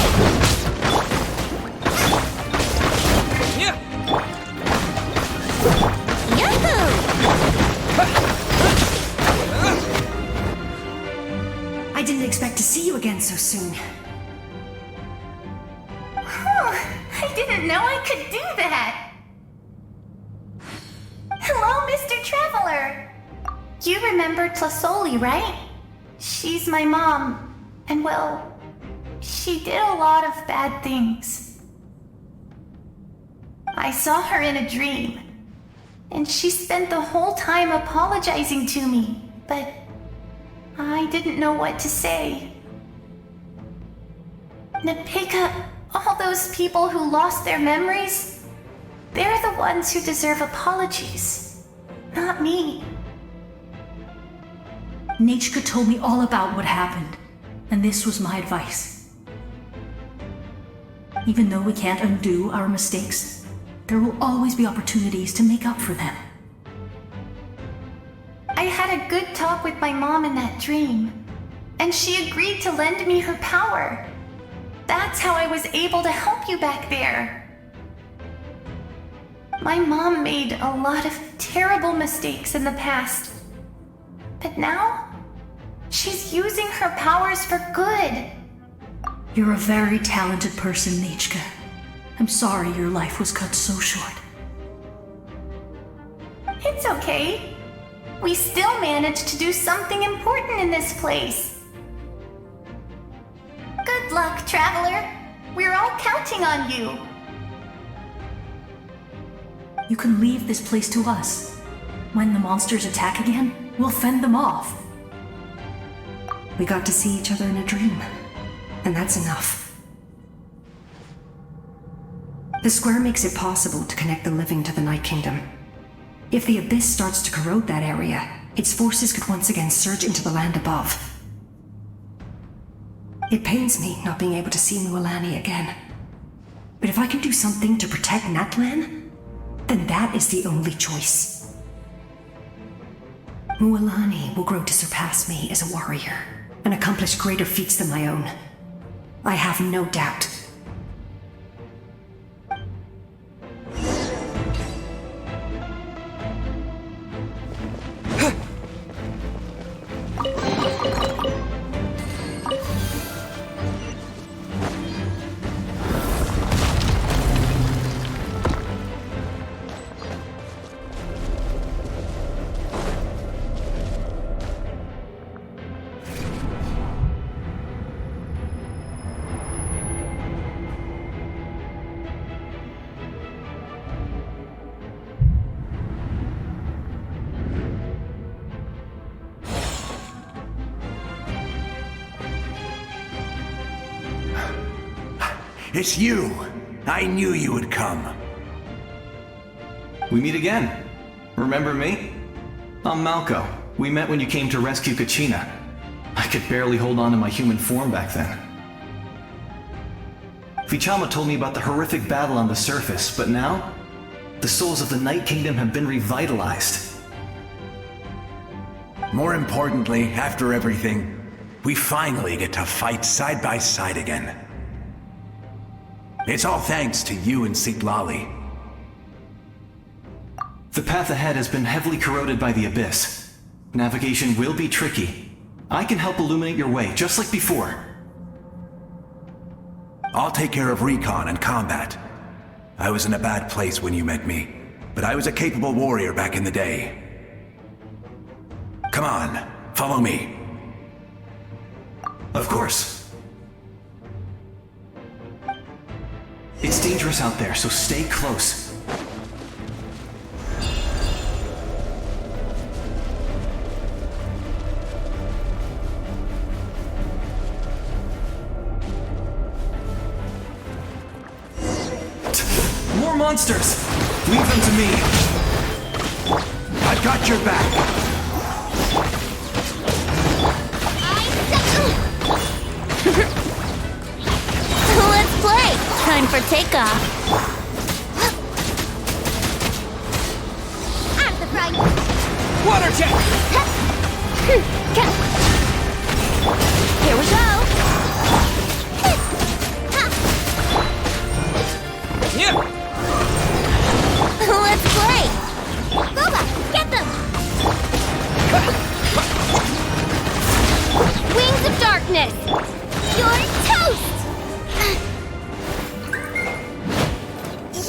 I didn't expect to see you again so soon. I didn't know I could do that. Hello, Mr. Traveler. You remember Tlasoli, right? She's my mom. And well, she did a lot of bad things. I saw her in a dream. And she spent the whole time apologizing to me, but I didn't know what to say. Napika, all those people who lost their memories, they're the ones who deserve apologies, not me. Nachka told me all about what happened, and this was my advice. Even though we can't undo our mistakes, there will always be opportunities to make up for them. I had a good talk with my mom in that dream, and she agreed to lend me her power. That's how I was able to help you back there. My mom made a lot of terrible mistakes in the past, but now she's using her powers for good. You're a very talented person, Nichka. I'm sorry your life was cut so short. It's okay. We still managed to do something important in this place. Good luck, Traveler. We're all counting on you. You can leave this place to us. When the monsters attack again, we'll fend them off. We got to see each other in a dream, and that's enough. The square makes it possible to connect the living to the Night Kingdom. If the Abyss starts to corrode that area, its forces could once again surge into the land above. It pains me not being able to see Mualani again. But if I can do something to protect Natlan, then that is the only choice. Mualani will grow to surpass me as a warrior and accomplish greater feats than my own. I have no doubt. It's you! I knew you would come. We meet again. Remember me? I'm Malco. We met when you came to rescue Kachina. I could barely hold on to my human form back then. Vichama told me about the horrific battle on the surface, but now, the souls of the Night Kingdom have been revitalized. More importantly, after everything, we finally get to fight side by side again. It's all thanks to you and Sitlali. The path ahead has been heavily corroded by the Abyss. Navigation will be tricky. I can help illuminate your way, just like before. I'll take care of recon and combat. I was in a bad place when you met me, but I was a capable warrior back in the day. Come on, follow me. Of course. It's dangerous out there, so stay close. More monsters! Leave them to me! I've got your back! Let's play! Time for takeoff. Out of the front. Water jet! Here we go. Yeah. Let's play. Boba, get them. Wings of darkness. You're toast.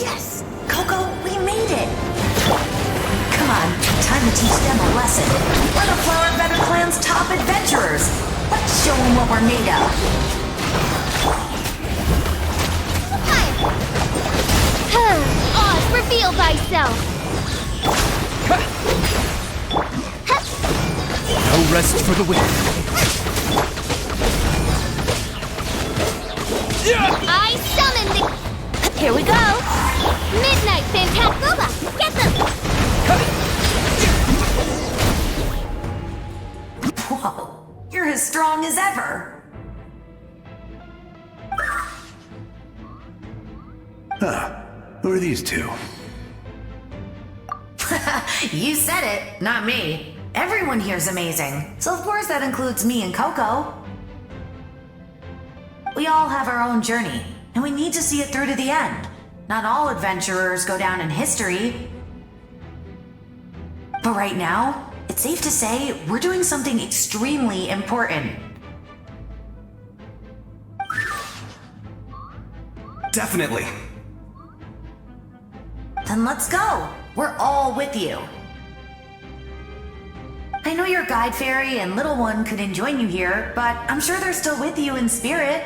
Yes! Coco, we made it! Come on, time to teach them a lesson. We're the Flower Better Clan's top adventurers. Let's show them what we're made of. Oz, reveal thyself. No rest for the wicked. I summon the... Here we go! Midnight Fantastic! Get them! Whoa, you're as strong as ever! Huh, who are these two? You said it, not me. Everyone here's amazing, so of course that includes me and Coco. We all have our own journey, and we need to see it through to the end. Not all adventurers go down in history. But right now, it's safe to say we're doing something extremely important. Definitely. Then let's go. We're all with you. I know your guide fairy and little one couldn't join you here, but I'm sure they're still with you in spirit.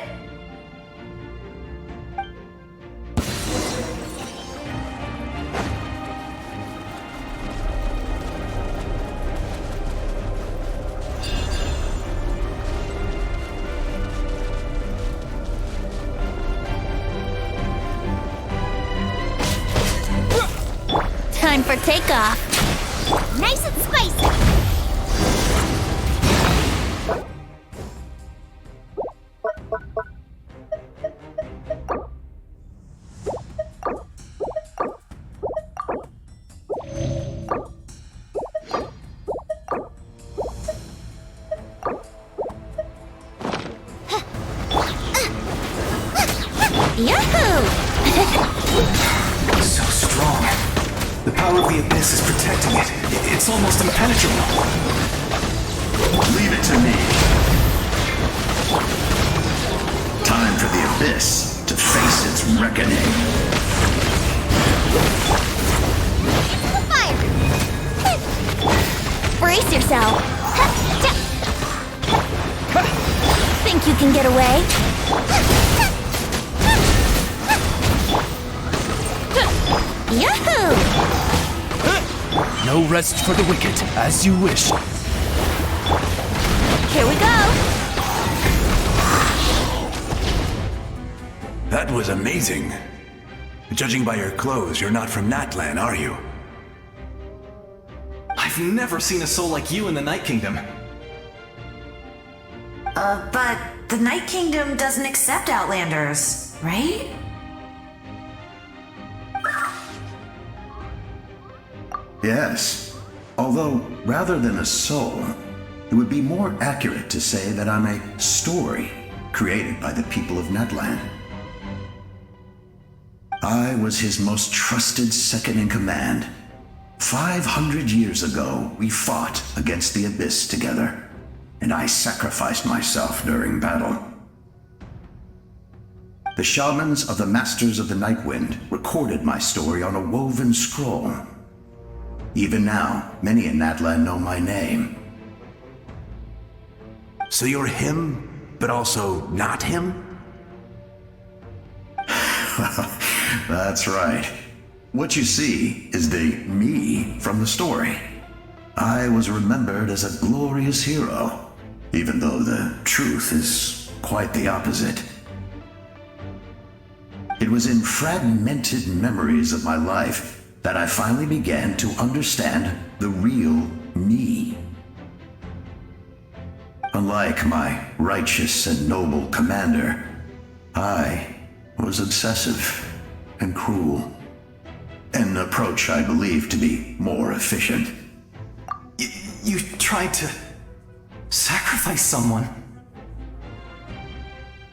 Time for takeoff. Nice and spicy. Yahoo! So strong. The power of the abyss is protecting it. It's almost impenetrable. Leave it to me. Time for the abyss to face its reckoning. Fire! Brace yourself. Think you can get away? Yahoo! No rest for the wicked, as you wish. Here we go. That was amazing. Judging by your clothes, you're not from Natlan, are you? I've never seen a soul like you in the Night Kingdom. But the Night Kingdom doesn't accept Outlanders, right? Yes. Although, rather than a soul, it would be more accurate to say that I'm a story created by the people of Natlan. I was his most trusted second-in-command. 500 years ago, we fought against the Abyss together, and I sacrificed myself during battle. The shamans of the Masters of the Nightwind recorded my story on a woven scroll. Even now, many in Natlan know my name. So you're him, but also not him? That's right. What you see is the me from the story. I was remembered as a glorious hero, even though the truth is quite the opposite. It was in fragmented memories of my life that I finally began to understand the real me. Unlike my righteous and noble commander, I was obsessive and cruel. An approach I believe to be more efficient. You tried to sacrifice someone.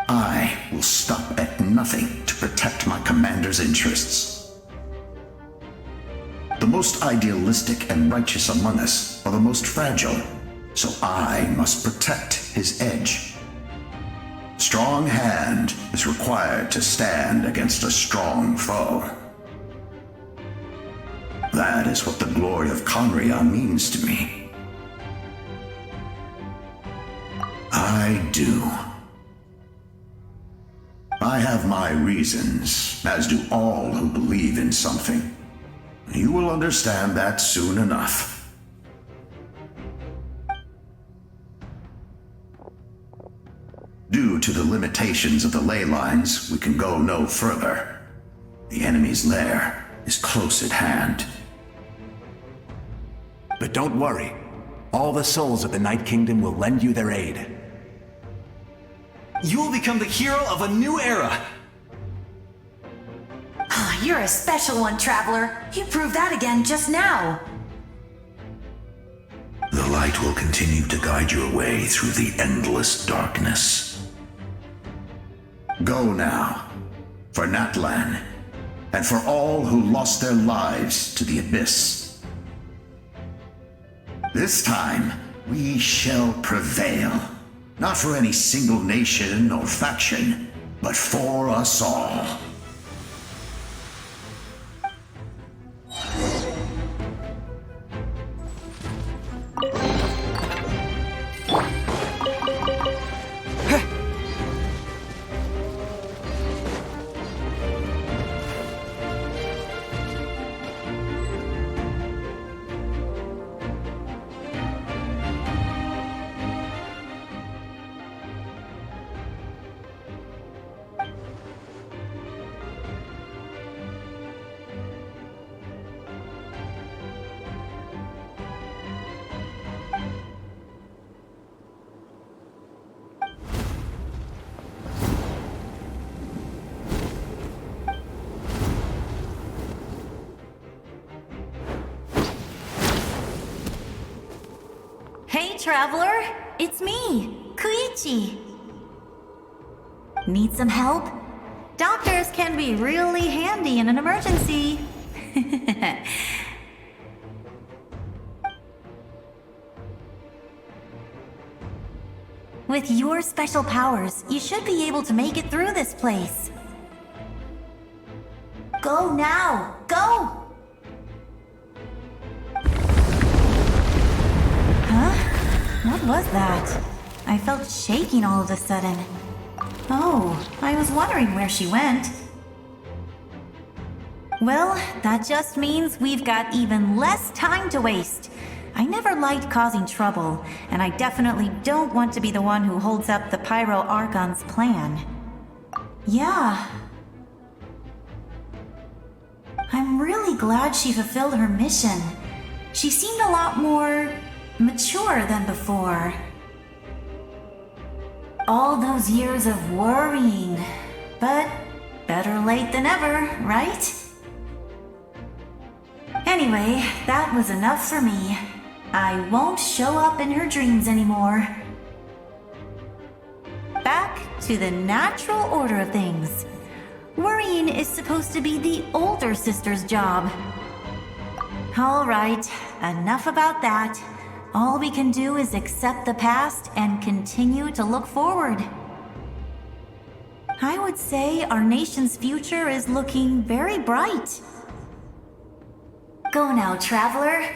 I will stop at nothing to protect my commander's interests. The most idealistic and righteous among us are the most fragile, so I must protect his edge. Strong hand is required to stand against a strong foe. That is what the glory of Conria means to me. I do. I have my reasons, as do all who believe in something. You will understand that soon enough. Due to the limitations of the ley lines, we can go no further. The enemy's lair is close at hand. But don't worry. All the souls of the Night Kingdom will lend you their aid. You will become the hero of a new era. Oh, you're a special one, Traveler. You proved that again just now. The light will continue to guide your way through the endless darkness. Go now, for Natlan, and for all who lost their lives to the Abyss. This time, we shall prevail, not for any single nation or faction, but for us all. Hey, traveler! It's me, Koichi. Need some help? Doctors can be really handy in an emergency. With your special powers, you should be able to make it through this place. Go now! Go! Huh? What was that? I felt shaking all of a sudden. Oh, I was wondering where she went. Well, that just means we've got even less time to waste. I never liked causing trouble, and I definitely don't want to be the one who holds up the Pyro Archon's plan. Yeah. I'm really glad she fulfilled her mission. She seemed a lot more mature than before. All those years of worrying, but better late than ever, right? Anyway, that was enough for me. I won't show up in her dreams anymore. Back to the natural order of things. Worrying is supposed to be the older sister's job. All right, enough about that. All we can do is accept the past and continue to look forward. I would say our nation's future is looking very bright. Go now, traveler.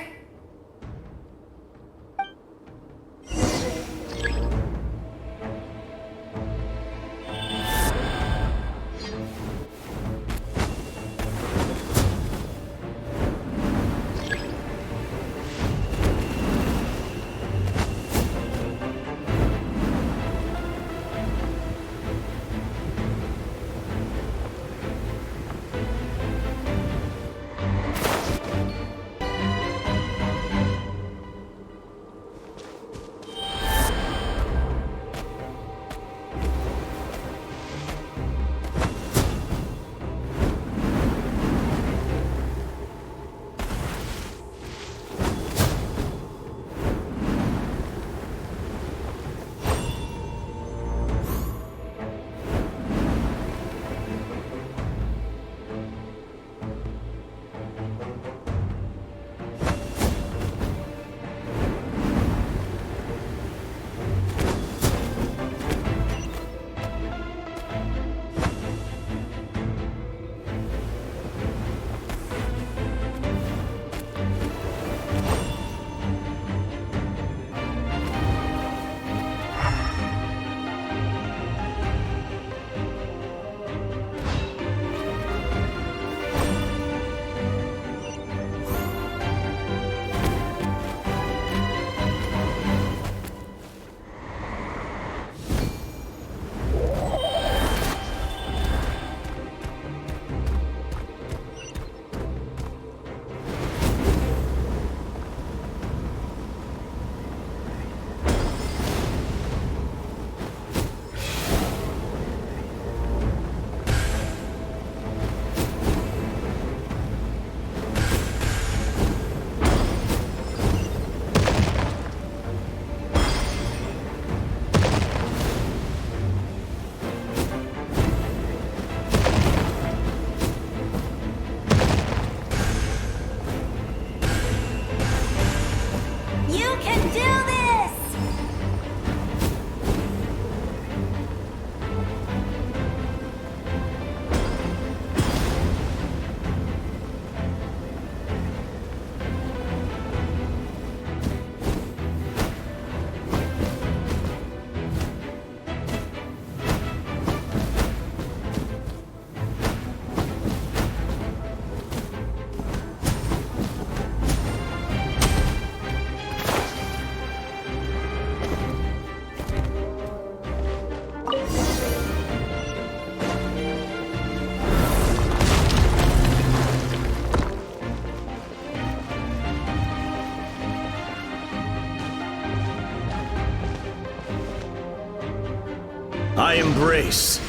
I embrace.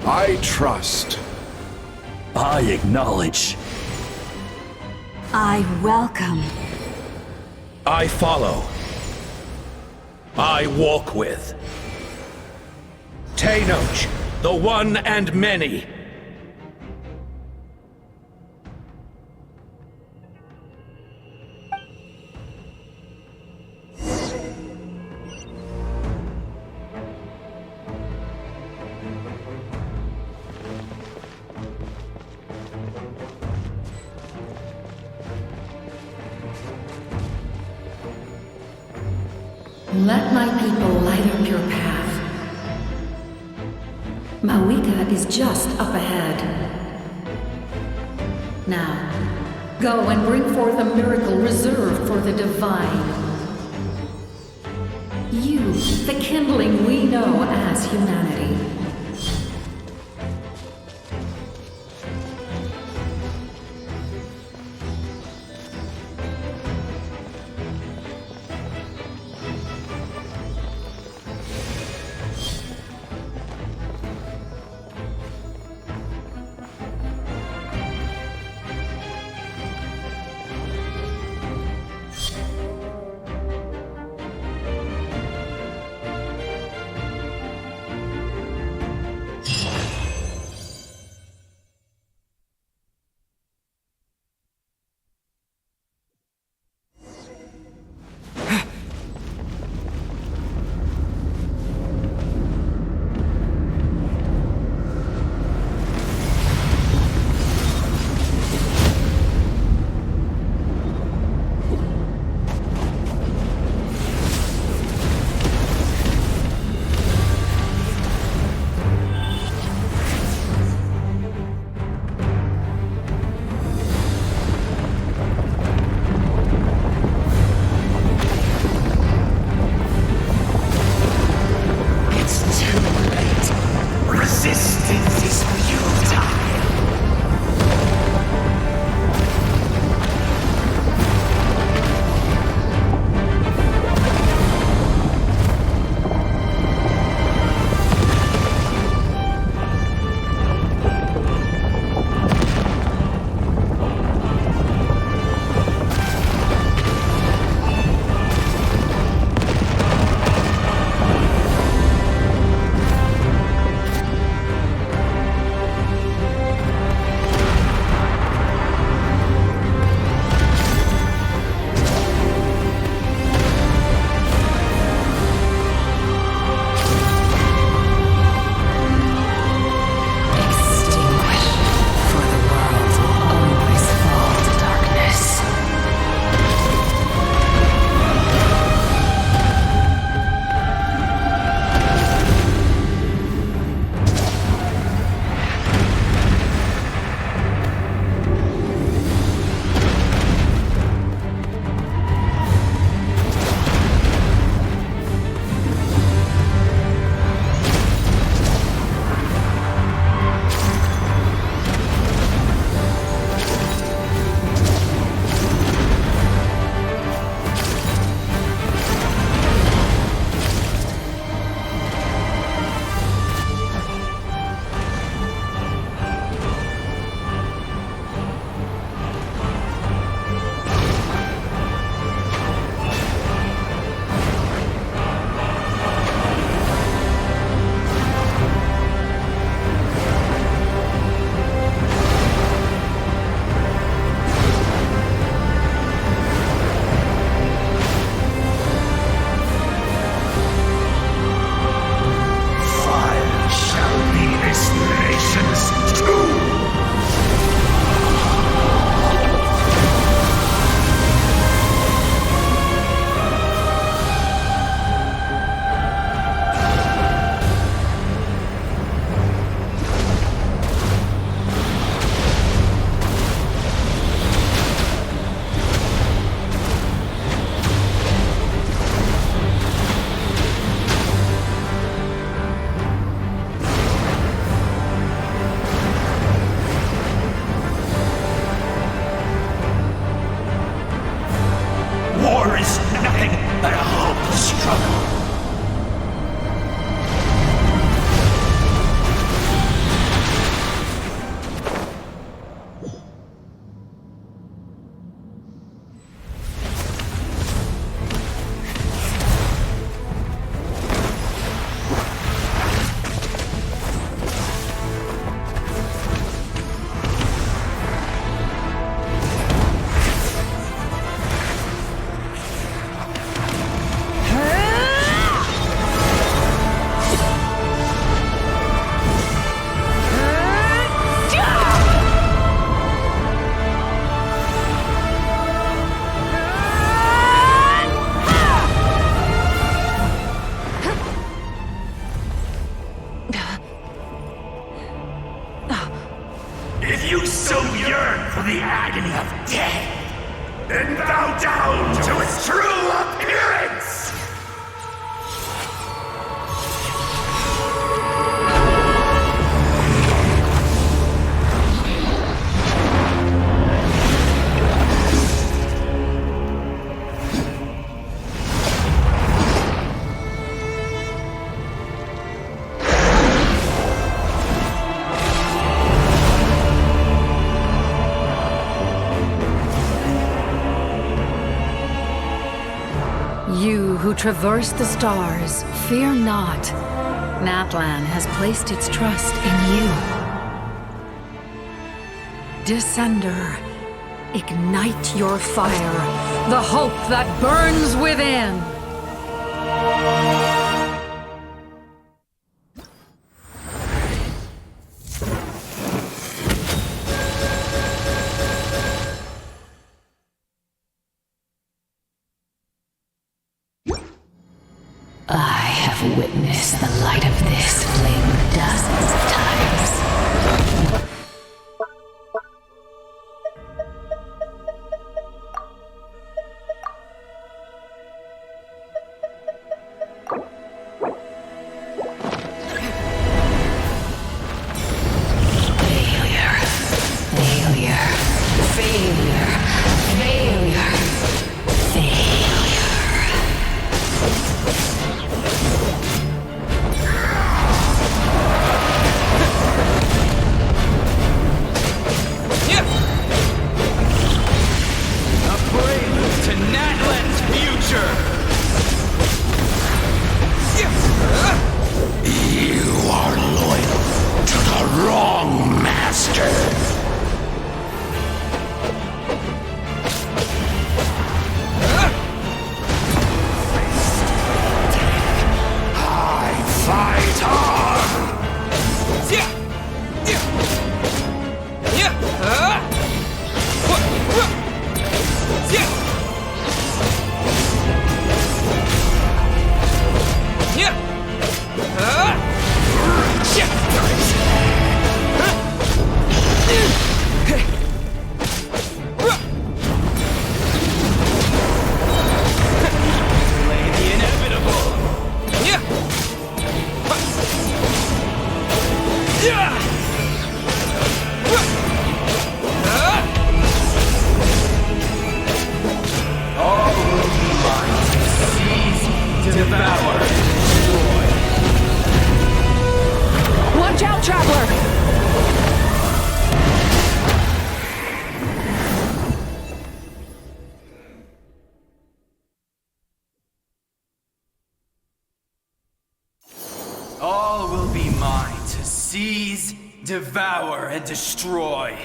I trust. I acknowledge. I welcome. I follow. I walk with. Tenoch, the one and many. Let my people light up your path. Mavuika is just up ahead. Now, go and bring forth a miracle reserved for the divine. You, the kindling we know as humanity. down to its true appearance! You who traverse the stars, fear not. Natlan has placed its trust in you. Descender, ignite your fire, the hope that burns within. I have witnessed the light of this flame dozens of times. All will be mine to seize, devour, and destroy.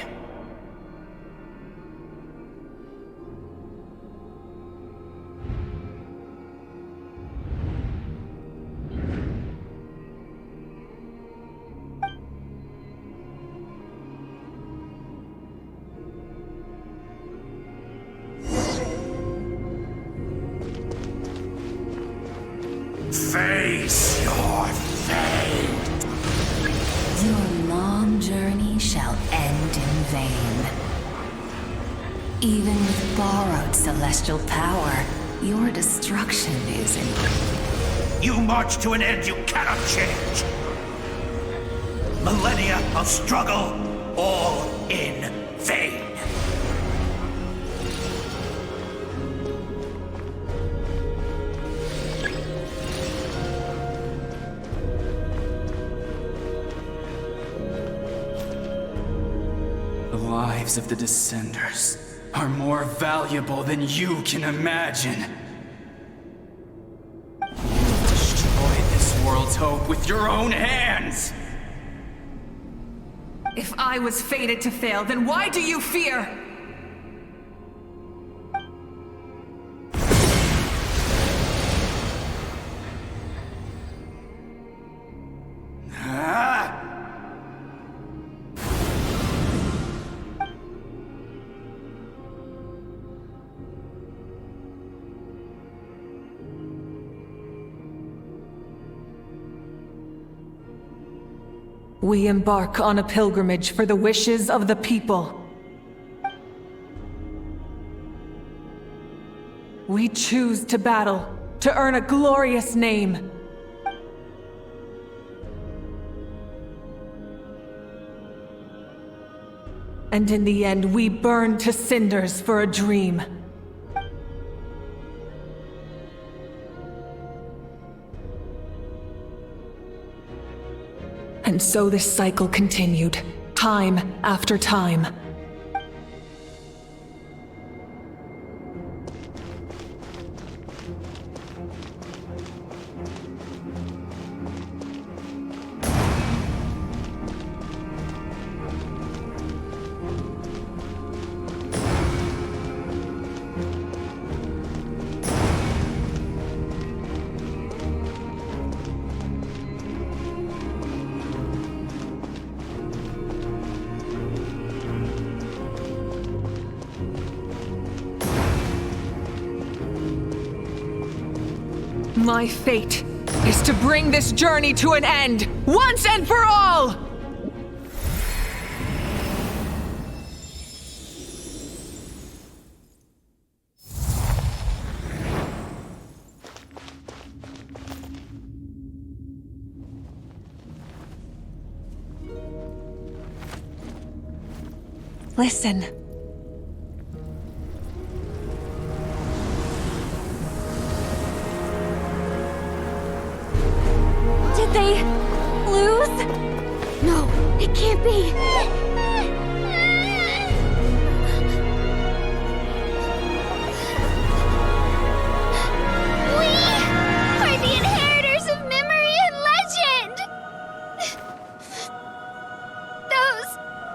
Face your fate! Your long journey shall end in vain. Even with borrowed celestial power, your destruction is in... You march to an end you cannot change! Millennia of struggle, all in vain! The lives of the Descenders are more valuable than you can imagine. You destroyed this world's hope with your own hands! If I was fated to fail, then why do you fear? We embark on a pilgrimage for the wishes of the people. We choose to battle, to earn a glorious name. And in the end, we burn to cinders for a dream. And so this cycle continued, time after time. My fate is to bring this journey to an end, once and for all! Listen. Did they lose? No, it can't be. We are the inheritors of memory and legend. Those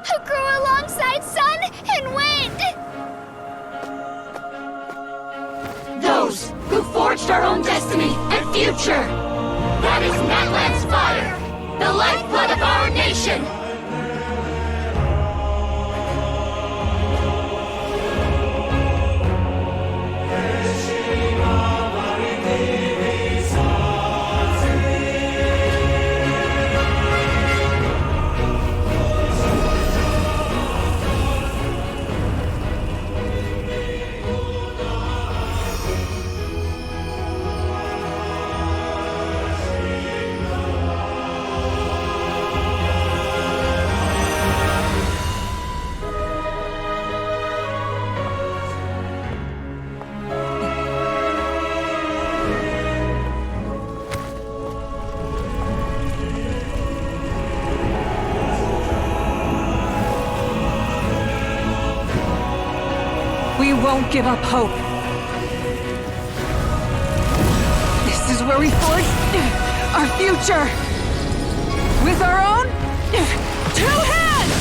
who grew alongside sun and wind. Those who forged our own destiny and future. That is Natlan's fire, the lifeblood of our nation! We won't give up hope. This is where we forge our future. With our own 2 hands!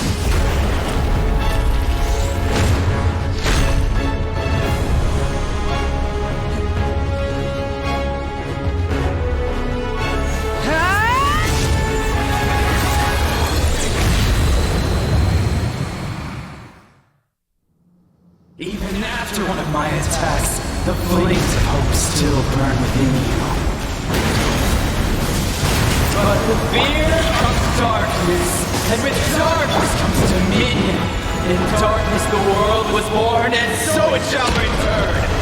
Even after one of my attacks, the flames of hope still burn within you. But the fear comes darkness, and with darkness comes dominion. In darkness the world was born, and so it shall return.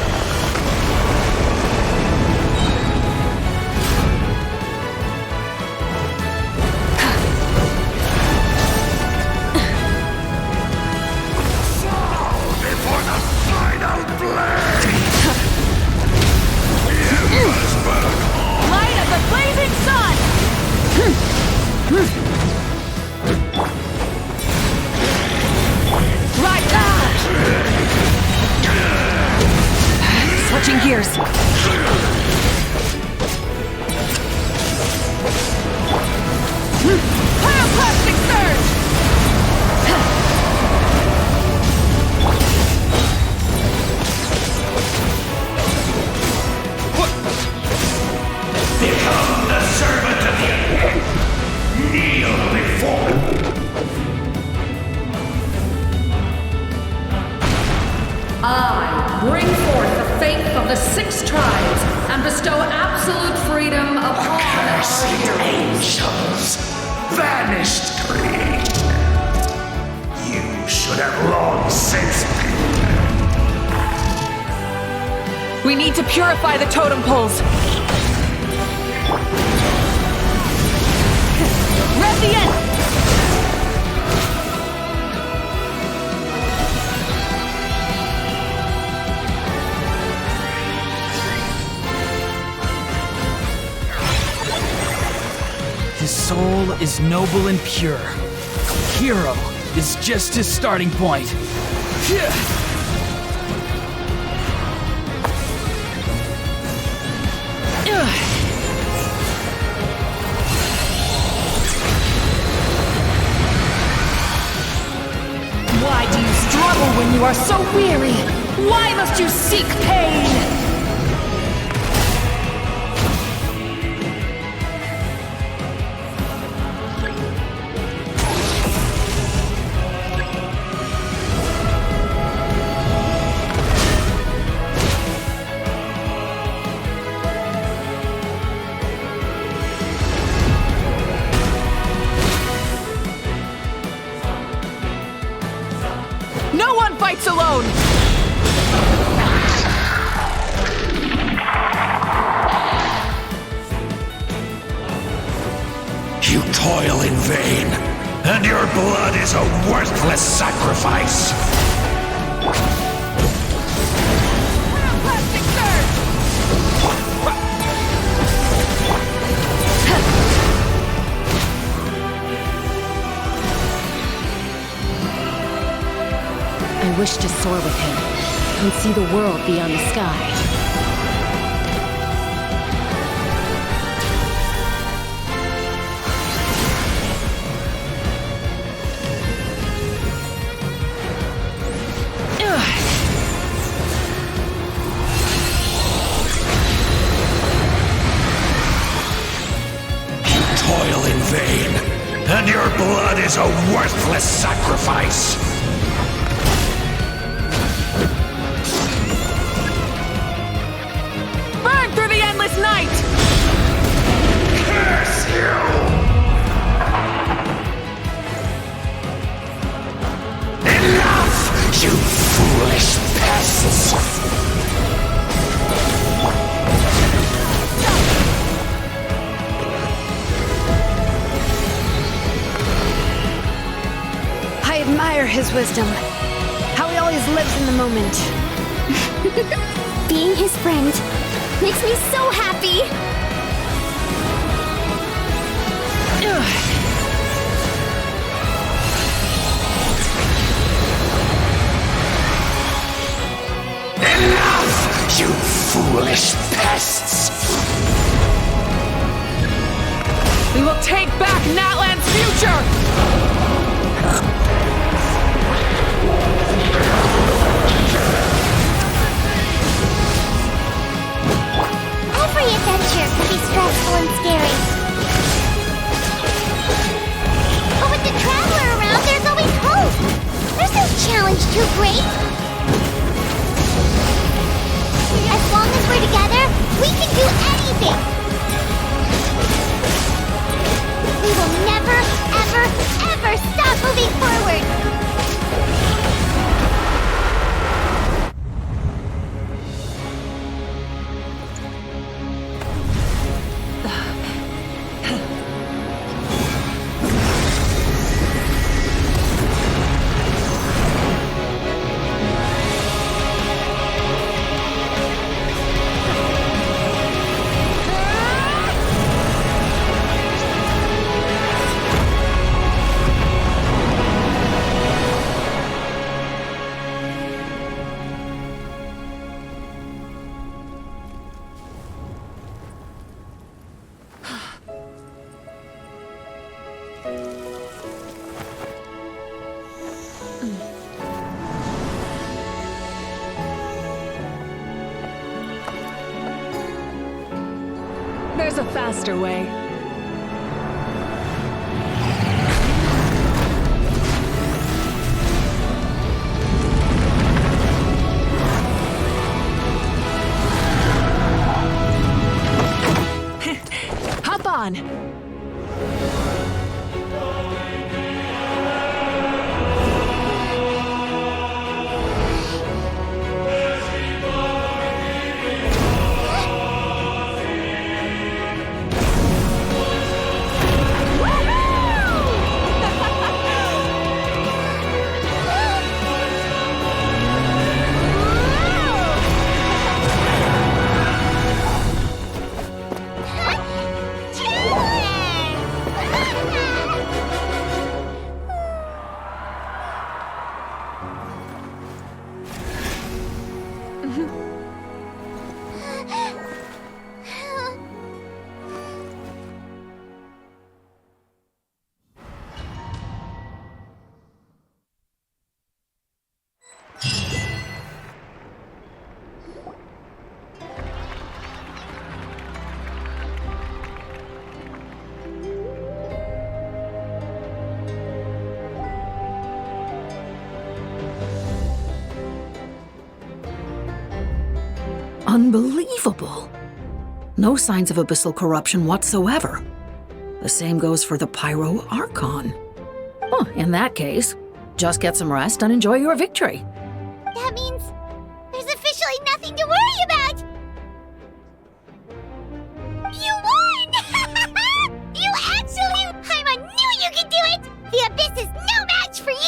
Light of the blazing sun! Right! Switching gears. Pyroclastic surge! Become the servant of the earth. Kneel before me. I bring forth the faith of the 6 tribes and bestow absolute freedom upon Accursed our heroes. angels, vanished green. You should have long since been. We need to purify the totem poles. Rev the end! His soul is noble and pure. Hero is just his starting point. Why do you struggle when you are so weary? Why must you seek pain? No one fights alone! You toil in vain, and your blood is a worthless sacrifice. I wish to soar with him and see the world beyond the sky. You toil in vain, and your blood is a worthless sacrifice. Night! Curse you! Enough, you foolish pests! I admire his wisdom. How he always lives in the moment. Being his friend makes me so happy! Enough, you foolish pests! We will take back Natlan's future! Every adventure can be stressful and scary. But with the Traveler around, there's always hope. There's no challenge too great. As long as we're together, we can do anything. We will never, ever, ever stop moving forward. There's a faster way. Hop on! Unbelievable. No signs of abyssal corruption whatsoever. The same goes for the Pyro Archon. Well, in that case, just get some rest and enjoy your victory. That means there's officially nothing to worry about! You won! You actually... I knew you could do it! The Abyss is no match for you!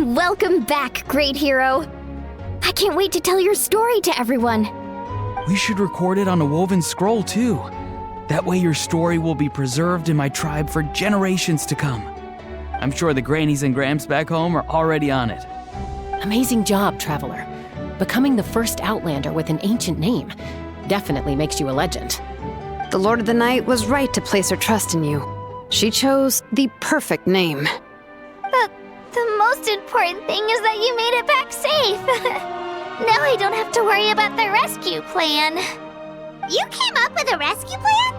Welcome back, great hero. I can't wait to tell your story to everyone. We should record it on a woven scroll, too. That way your story will be preserved in my tribe for generations to come. I'm sure the grannies and gramps back home are already on it. Amazing job, Traveler. Becoming the first Outlander with an ancient name definitely makes you a legend. The Lord of the Night was right to place her trust in you. She chose the perfect name. The most important thing is that you made it back safe. Now I don't have to worry about the rescue plan. You came up with a rescue plan?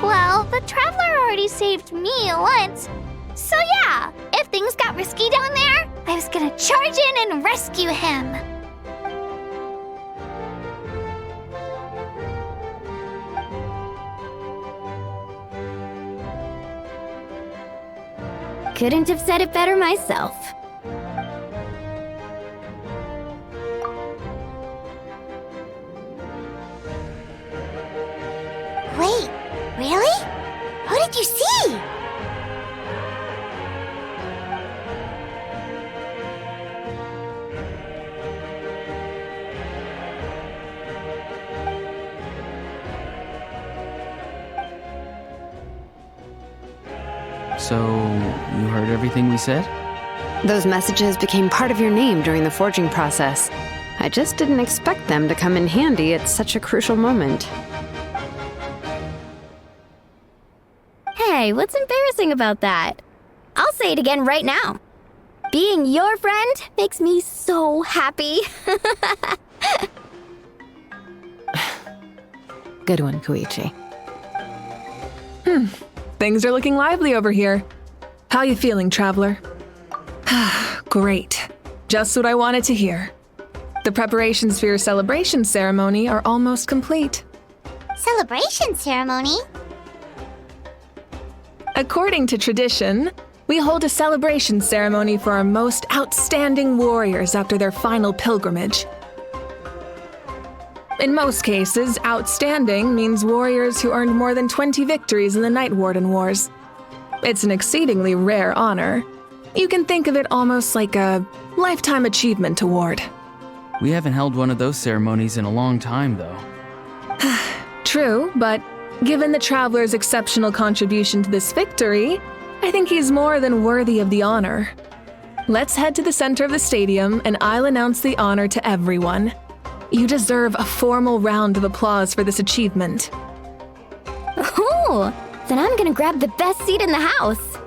Well, the Traveler already saved me once. So yeah, if things got risky down there, I was gonna charge in and rescue him. Couldn't have said it better myself. Wait, really? Who did you see? So, you heard everything we said? Those messages became part of your name during the forging process. I just didn't expect them to come in handy at such a crucial moment. Hey, what's embarrassing about that? I'll say it again right now. Being your friend makes me so happy. Good one, Koichi. Things are looking lively over here. How you feeling, Traveler? Great. Just what I wanted to hear. The preparations for your celebration ceremony are almost complete. Celebration ceremony? According to tradition, we hold a celebration ceremony for our most outstanding warriors after their final pilgrimage. In most cases, outstanding means warriors who earned more than 20 victories in the Night Warden Wars. It's an exceedingly rare honor. You can think of it almost like a lifetime achievement award. We haven't held one of those ceremonies in a long time, though. True, but given the Traveler's exceptional contribution to this victory, I think he's more than worthy of the honor. Let's head to the center of the stadium and I'll announce the honor to everyone. You deserve a formal round of applause for this achievement. Ooh, then I'm gonna grab the best seat in the house.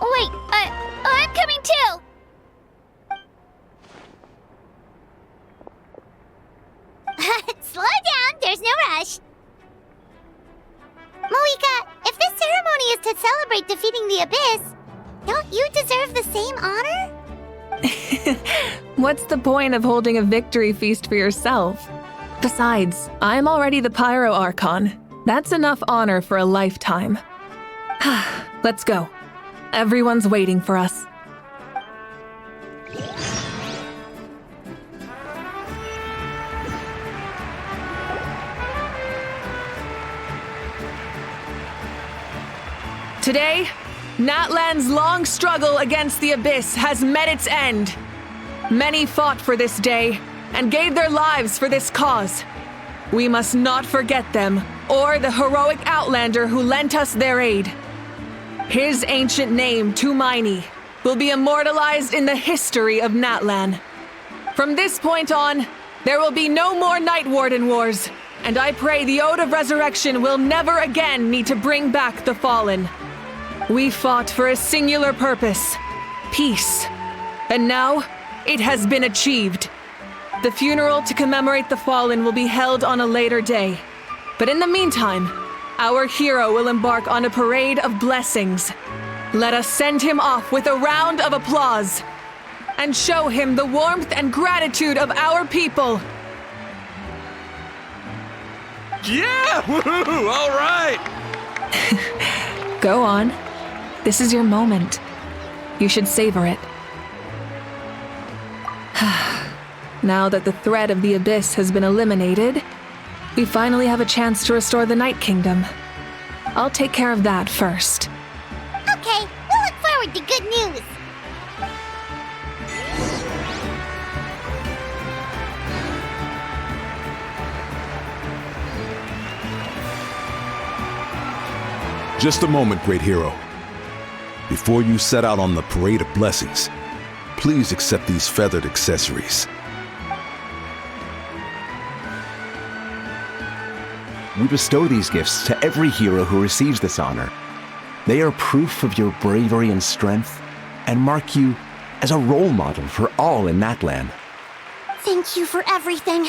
Wait, I'm coming too! Slow down, there's no rush. Mavuika, if this ceremony is to celebrate defeating the Abyss, don't you deserve the same honor? What's the point of holding a victory feast for yourself? Besides, I'm already the Pyro Archon. That's enough honor for a lifetime. Let's go. Everyone's waiting for us. Today, Natlan's long struggle against the Abyss has met its end. Many fought for this day and gave their lives for this cause. We must not forget them or the heroic Outlander who lent us their aid. His ancient name, Tumaini, will be immortalized in the history of Natlan. From this point on, there will be no more Night Warden Wars, and I pray the Ode of Resurrection will never again need to bring back the fallen. We fought for a singular purpose, peace, and now it has been achieved. The funeral to commemorate the fallen will be held on a later day. But in the meantime, our hero will embark on a parade of blessings. Let us send him off with a round of applause and show him the warmth and gratitude of our people. Yeah! Woohoo! All right! Go on. This is your moment. You should savor it. Now that the threat of the abyss has been eliminated, we finally have a chance to restore the Night Kingdom. I'll take care of that first. Okay, we'll look forward to good news. Just a moment, great hero. Before you set out on the parade of blessings, please accept these feathered accessories. We bestow these gifts to every hero who receives this honor. They are proof of your bravery and strength, and mark you as a role model for all in Natlan. Thank you for everything.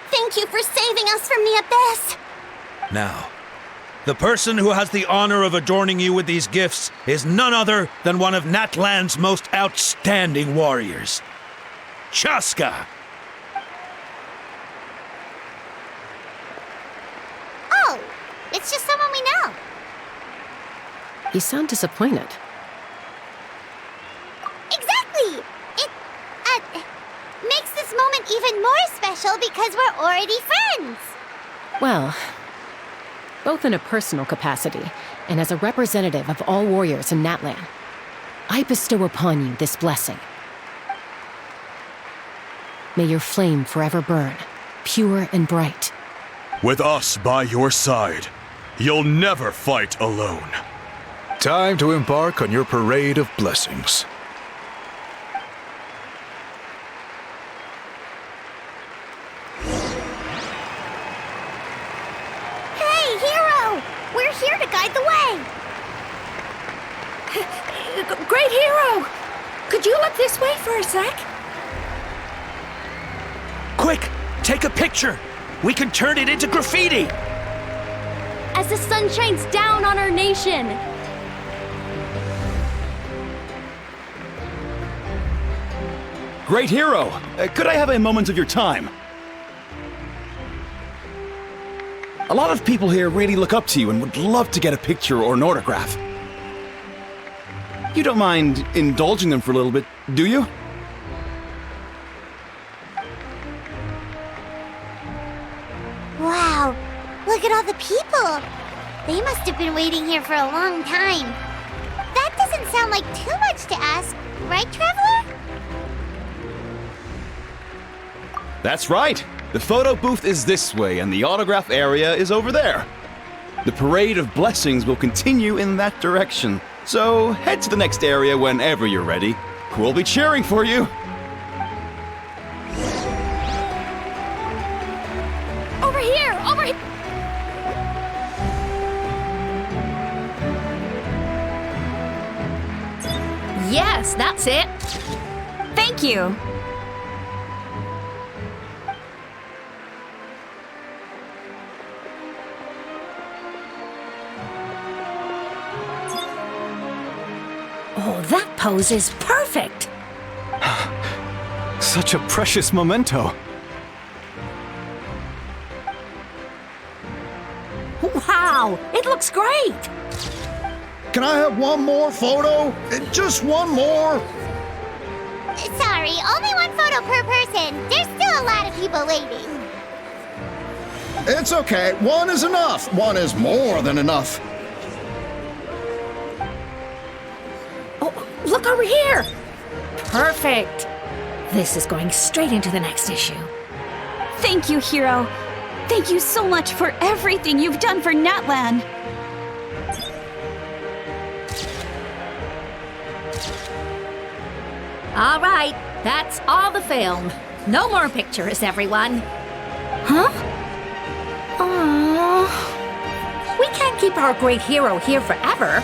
Thank you for saving us from the abyss. Now, the person who has the honor of adorning you with these gifts is none other than one of Natlan's most outstanding warriors, Chaska. Oh, it's just someone we know. You sound disappointed. Exactly! It, makes this moment even more special because we're already friends. Well, both in a personal capacity and as a representative of all warriors in Natlan, I bestow upon you this blessing. May your flame forever burn, pure and bright. With us by your side, you'll never fight alone. Time to embark on your parade of blessings. Hey, hero! We're here to guide the way. Great hero! Could you look this way for a sec? Quick, take a picture. We can turn it into graffiti. As the sun shines down on our nation. Great hero! Could I have a moment of your time? A lot of people here really look up to you and would love to get a picture or an autograph. You don't mind indulging them for a little bit, do you? Wow, look at all the people. They must have been waiting here for a long time. That doesn't sound like too much to ask, right, Traveler? That's right. The photo booth is this way and the autograph area is over there. The parade of blessings will continue in that direction. So head to the next area whenever you're ready. We'll be cheering for you. Over here! Over here! Yes, that's it. Thank you. Oh, that pose is perfect. Such a precious memento. Wow, it looks great. Can I have one more photo? Just one more. Sorry, only one photo per person. There's still a lot of people waiting. It's okay. One is enough. One is more than enough. Oh, look over here. Perfect. This is going straight into the next issue. Thank you, hero. Thank you so much for everything you've done for Natlan. All right, that's all the film. No more pictures, everyone. Huh? Aww. We can't keep our great hero here forever.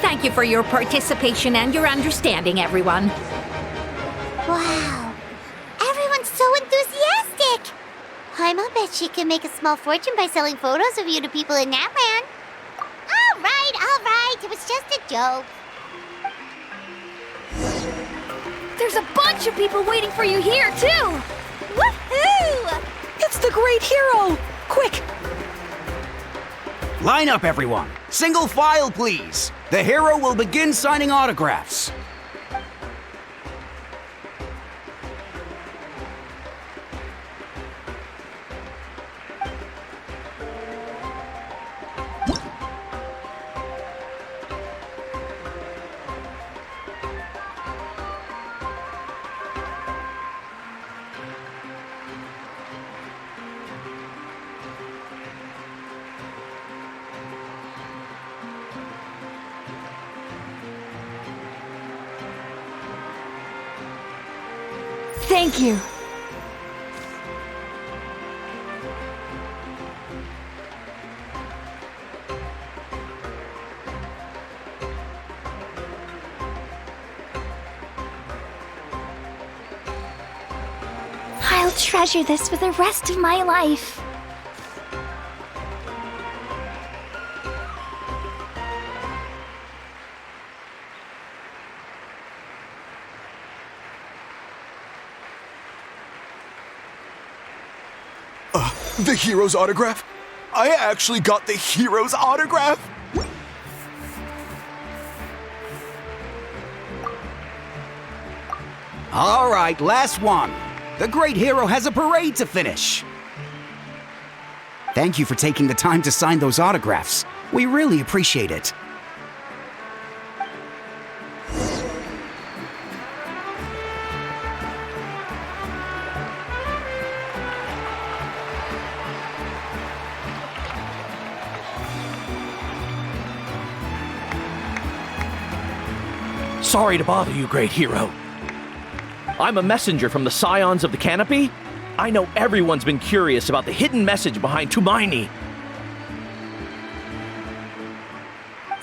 Thank you for your participation and your understanding, everyone. Wow, everyone's so enthusiastic. Paimon bet she can make a small fortune by selling photos of you to people in Natlan. All right, it was just a joke. There's a bunch of people waiting for you here, too! Woohoo! It's the great hero! Quick! Line up, everyone. Single file, please. The hero will begin signing autographs. Thank you. I'll treasure this for the rest of my life. The hero's autograph? I actually got the hero's autograph? All right, last one. The great hero has a parade to finish. Thank you for taking the time to sign those autographs. We really appreciate it. Sorry to bother you, great hero. I'm a messenger from the Scions of the Canopy. I know everyone's been curious about the hidden message behind Tumaini.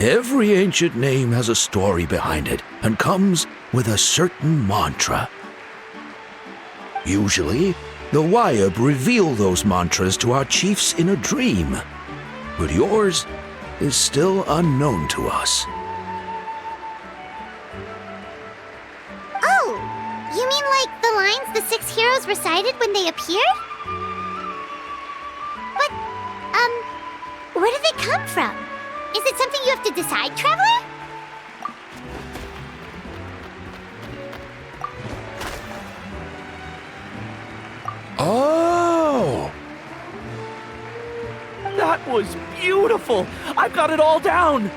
Every ancient name has a story behind it and comes with a certain mantra. Usually, the Wayab reveal those mantras to our chiefs in a dream, but yours is still unknown to us. You mean like the lines the 6 heroes recited when they appeared? But, where do they come from? Is it something you have to decide, Traveler? Oh! That was beautiful! I've got it all down!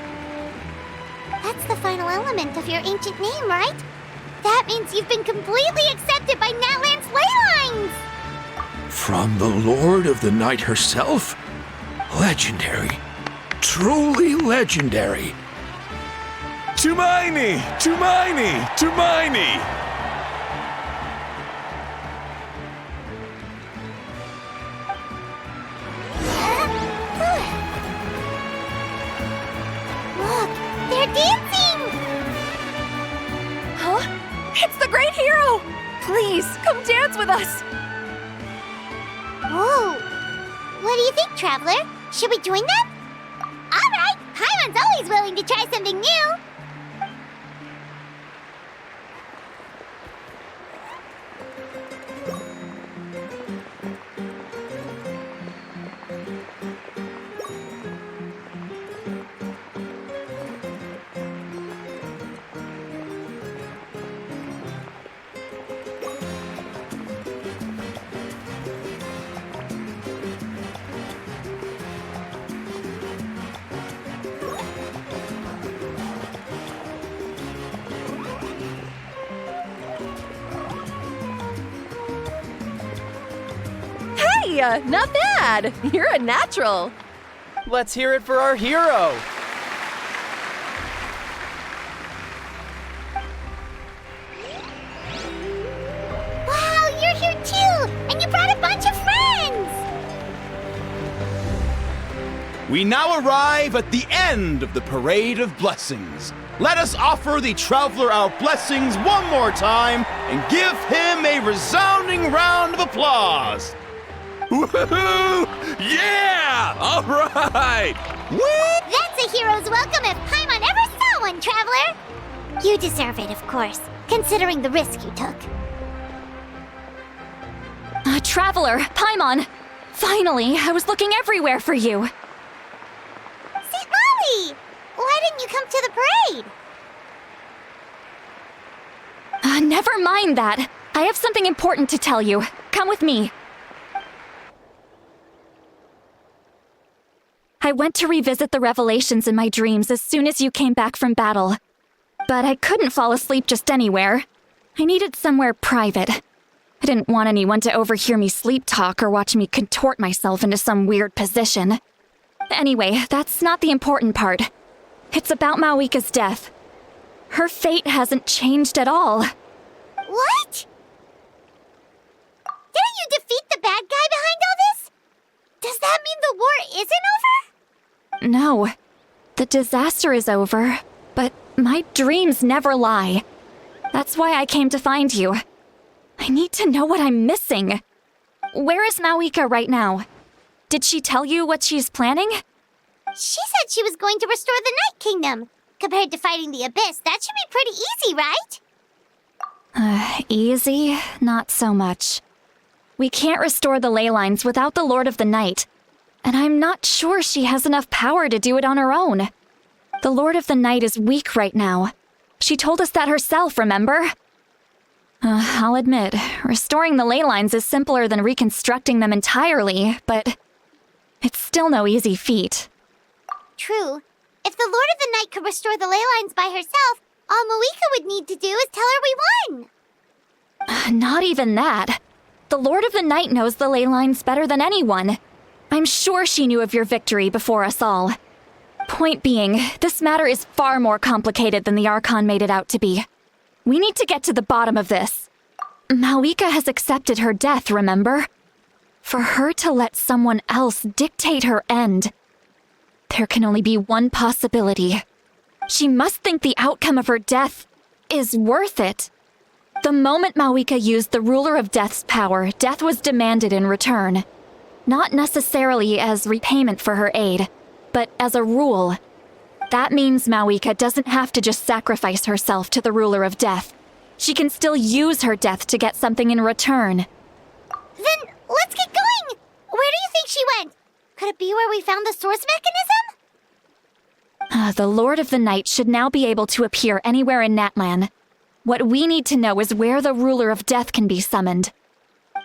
That's the final element of your ancient name, right? That means you've been completely accepted by Natlan's ley lines! From the Lord of the Night herself? Legendary. Truly legendary. Tumaini! Tumaini! Tumaini! Look, they're dancing! Huh? It's the great hero! Please, come dance with us! Whoa! What do you think, Traveler? Should we join them? Alright! Paimon's always willing to try something new! Hey, not bad. You're a natural. Let's hear it for our hero. Wow, you're here too! And you brought a bunch of friends! We now arrive at the end of the Parade of Blessings. Let us offer the Traveler our blessings one more time and give him a resounding round of applause. Woohoo! Yeah! All right! Woo! That's a hero's welcome if Paimon ever saw one, Traveler! You deserve it, of course, considering the risk you took. Traveler, Paimon! Finally, I was looking everywhere for you! St. Molly! Why didn't you come to the parade? Never mind that. I have something important to tell you. Come with me. I went to revisit the revelations in my dreams as soon as you came back from battle. But I couldn't fall asleep just anywhere. I needed somewhere private. I didn't want anyone to overhear me sleep talk or watch me contort myself into some weird position. Anyway, that's not the important part. It's about Mavuika's death. Her fate hasn't changed at all. What? Didn't you defeat the bad guy behind all this? Does that mean the war isn't over? No. The disaster is over, but my dreams never lie. That's why I came to find you. I need to know what I'm missing. Where is Mavuika right now? Did she tell you what she's planning? She said she was going to restore the Night Kingdom. Compared to fighting the Abyss, that should be pretty easy, right? Easy? Not so much. We can't restore the ley lines without the Lord of the Night, and I'm not sure she has enough power to do it on her own. The Lord of the Night is weak right now. She told us that herself, remember? I'll admit, restoring the ley lines is simpler than reconstructing them entirely, but it's still no easy feat. True. If the Lord of the Night could restore the ley lines by herself, all Mavuika would need to do is tell her we won. Not even that. The Lord of the Night knows the ley lines better than anyone. I'm sure she knew of your victory before us all. Point being, this matter is far more complicated than the Archon made it out to be. We need to get to the bottom of this. Mavuika has accepted her death, remember? For her to let someone else dictate her end, there can only be one possibility. She must think the outcome of her death is worth it. The moment Mavuika used the Ruler of Death's power, death was demanded in return. Not necessarily as repayment for her aid, but as a rule. That means Mavuika doesn't have to just sacrifice herself to the Ruler of Death. She can still use her death to get something in return. Then let's get going! Where do you think she went? Could it be where we found the source mechanism? The Lord of the Night should now be able to appear anywhere in Natlan. What we need to know is where the Ruler of Death can be summoned.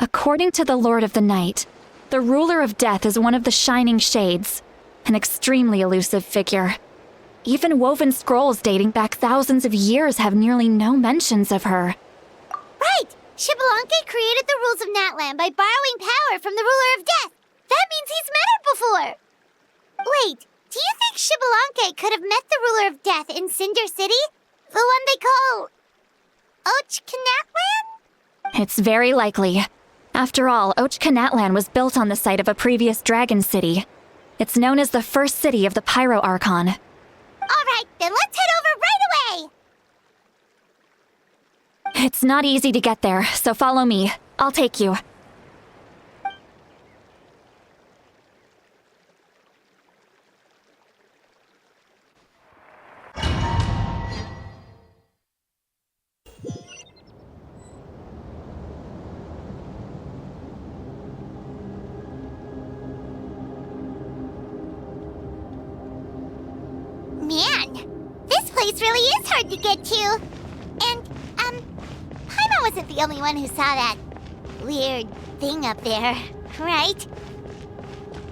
According to the Lord of the Night, the Ruler of Death is one of the Shining Shades, an extremely elusive figure. Even woven scrolls dating back thousands of years have nearly no mentions of her. Right! Xilonen created the rules of Natlan by borrowing power from the Ruler of Death. That means he's met her before! Wait, do you think Xilonen could have met the Ruler of Death in Cinder City? The one they call... Natlan? It's very likely. After all, Natlan was built on the site of a previous dragon city. It's known as the first city of the Pyro Archon. Alright, then let's head over right away! It's not easy to get there, so follow me. I'll take you. Man, this place really is hard to get to. And, Paimon wasn't the only one who saw that weird thing up there, right?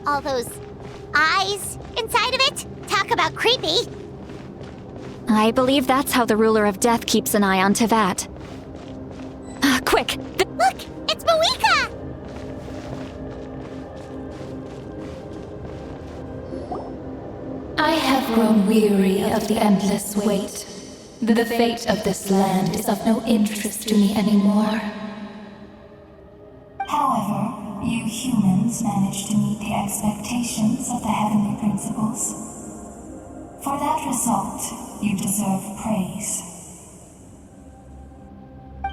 All those eyes inside of it? Talk about creepy. I believe that's how the Ruler of Death keeps an eye on Tevat. Quick! Look! It's Mavuika! I have grown weary of the endless wait. The fate of this land is of no interest to me anymore. However, you humans managed to meet the expectations of the heavenly principles. For that result, you deserve praise.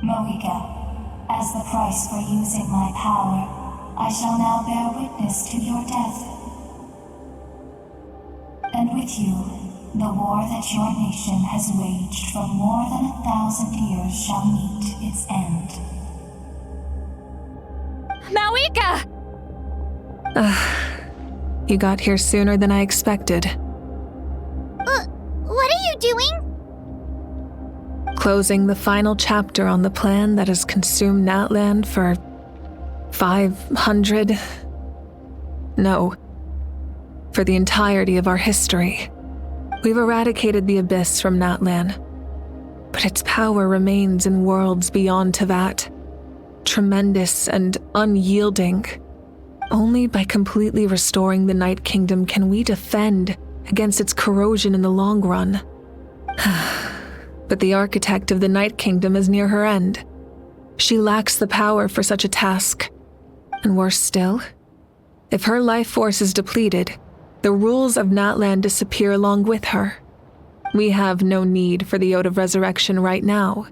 Mavuika, as the price for using my power, I shall now bear witness to your death. And with you, the war that your nation has waged for more than 1,000 years shall meet its end. Mavuika! You got here sooner than I expected. What are you doing? Closing the final chapter on the plan that has consumed Natlan for 500... No. For the entirety of our history. We've eradicated the Abyss from Natlan, but its power remains in worlds beyond Tevat. Tremendous and unyielding. Only by completely restoring the Night Kingdom can we defend against its corrosion in the long run. But the architect of the Night Kingdom is near her end. She lacks the power for such a task. And worse still, if her life force is depleted, the rules of Natlan disappear along with her. We have no need for the Ode of Resurrection right now,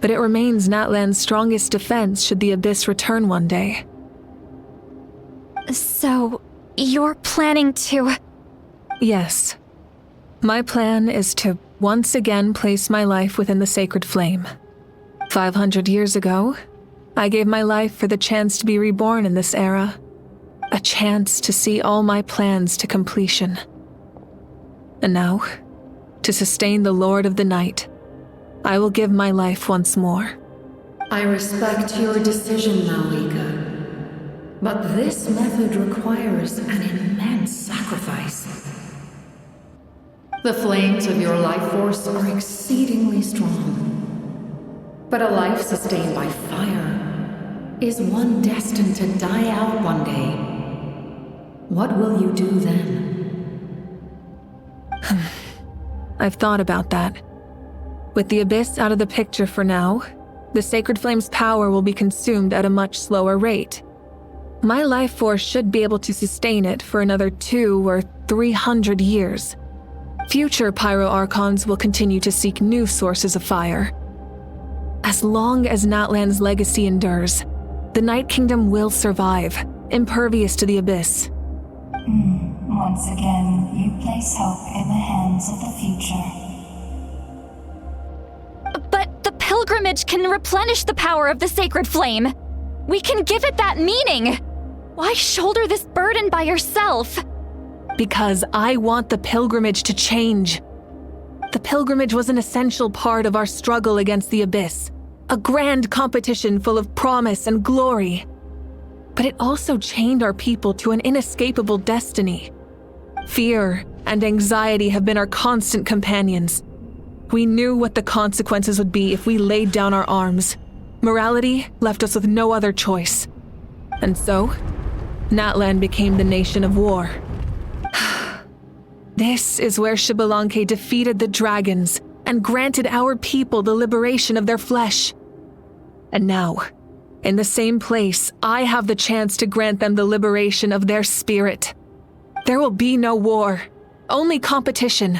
but it remains Natlan's strongest defense should the Abyss return one day. So, you're planning to... Yes. My plan is to once again place my life within the sacred flame. 500 years ago, I gave my life for the chance to be reborn in this era. A chance to see all my plans to completion. And now, to sustain the Lord of the Night, I will give my life once more. I respect your decision, Mavuika. But this method requires an immense sacrifice. The flames of your life force are exceedingly strong. But a life sustained by fire is one destined to die out one day. What will you do then? I've thought about that. With the Abyss out of the picture for now, the Sacred Flame's power will be consumed at a much slower rate. My life force should be able to sustain it for another 200 or 300 years. Future Pyro Archons will continue to seek new sources of fire. As long as Natlan's legacy endures, the Night Kingdom will survive, impervious to the Abyss. Once again, you place hope in the hands of the future. But the pilgrimage can replenish the power of the sacred flame. We can give it that meaning. Why shoulder this burden by yourself? Because I want the pilgrimage to change. The pilgrimage was an essential part of our struggle against the Abyss, a grand competition full of promise and glory. But it also chained our people to an inescapable destiny. Fear and anxiety have been our constant companions. We knew what the consequences would be if we laid down our arms. Morality left us with no other choice. And so, Natlan became the nation of war. This is where Xbalanque defeated the dragons and granted our people the liberation of their flesh. And now, in the same place, I have the chance to grant them the liberation of their spirit. There will be no war, only competition,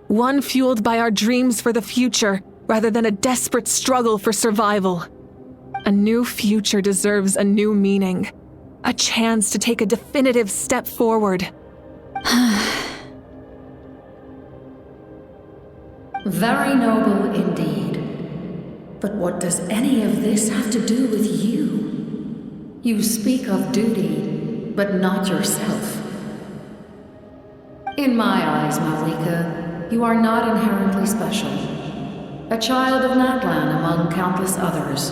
one fueled by our dreams for the future rather than a desperate struggle for survival. A new future deserves a new meaning, a chance to take a definitive step forward. Very noble indeed. But what does any of this have to do with you? You speak of duty, but not yourself. In my eyes, Mavuika, you are not inherently special. A child of Natlan among countless others.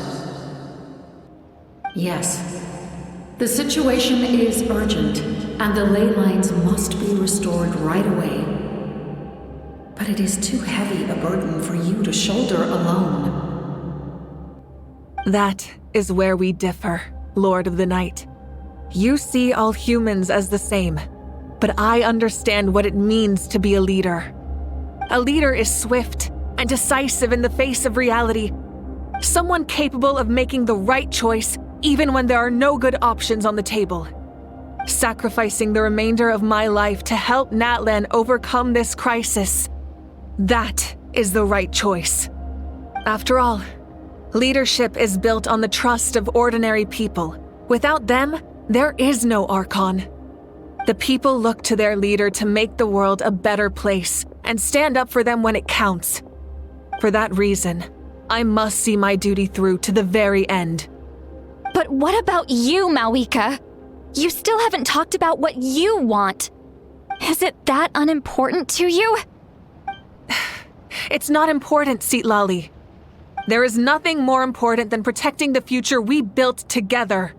Yes, the situation is urgent, and the ley lines must be restored right away. But it is too heavy a burden for you to shoulder alone. That is where we differ, Lord of the Night. You see all humans as the same, but I understand what it means to be a leader. A leader is swift and decisive in the face of reality. Someone capable of making the right choice even when there are no good options on the table. Sacrificing the remainder of my life to help Natlan overcome this crisis. That is the right choice. After all, leadership is built on the trust of ordinary people. Without them, There is no Archon. The people look to their leader to make the world a better place and stand up for them when it counts. For that reason, I must see my duty through to the very end. But what about you, Mavuika? You still haven't talked about what you want. Is it that unimportant to you? It's not important, Citlali. There is nothing more important than protecting the future we built together.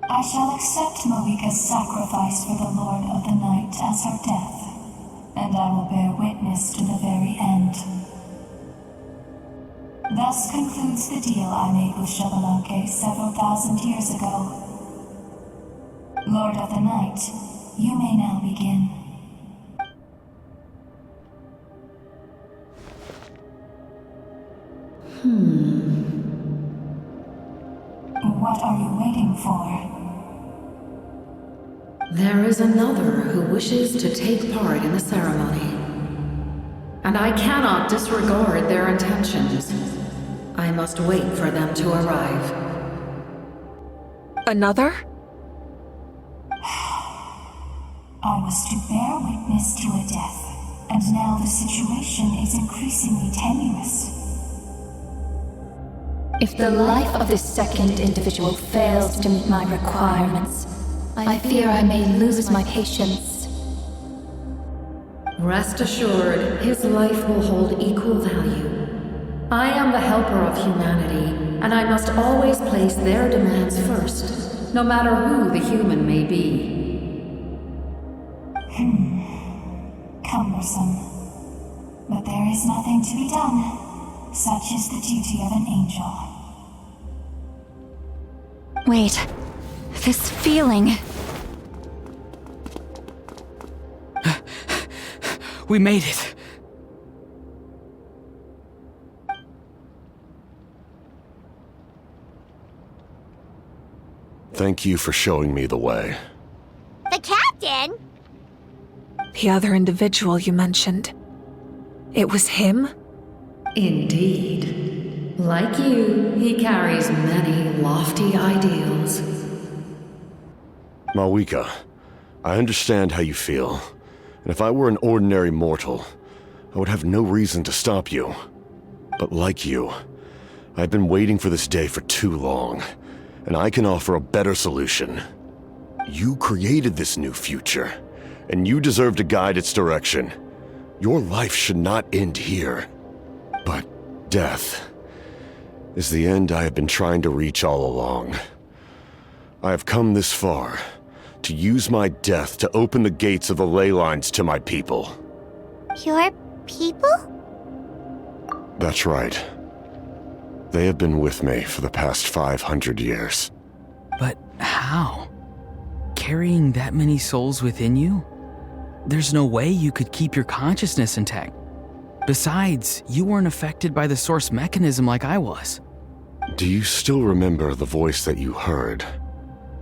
I shall accept Mavuika's sacrifice for the Lord of the Night as her death, and I will bear witness to the very end. Thus concludes the deal I made with Xilonenke several thousand years ago. Lord of the Night, you may now begin. What are you waiting for? There is another who wishes to take part in the ceremony. And I cannot disregard their intentions. I must wait for them to arrive. Another? I was to bear witness to a death, and now the situation is increasingly tenuous. If the life of this second individual fails to meet my requirements, I fear I may lose my patience. Rest assured, his life will hold equal value. I am the helper of humanity, and I must always place their demands first, no matter who the human may be. Cumbersome. But there is nothing to be done. Such is the duty of an angel. Wait, this feeling. We made it. Thank you for showing me the way. The captain? The other individual you mentioned. It was him? Indeed. Like you, he carries many lofty ideals. Mavuika, I understand how you feel, and if I were an ordinary mortal, I would have no reason to stop you. But like you, I've been waiting for this day for too long, and I can offer a better solution. You created this new future, and you deserve to guide its direction. Your life should not end here. But death is the end I have been trying to reach all along. I have come this far to use my death to open the gates of the ley lines to my people. Your people? That's right. They have been with me for the past 500 years. But how? Carrying that many souls within you? There's no way you could keep your consciousness intact. Besides, you weren't affected by the source mechanism like I was. Do you still remember the voice that you heard?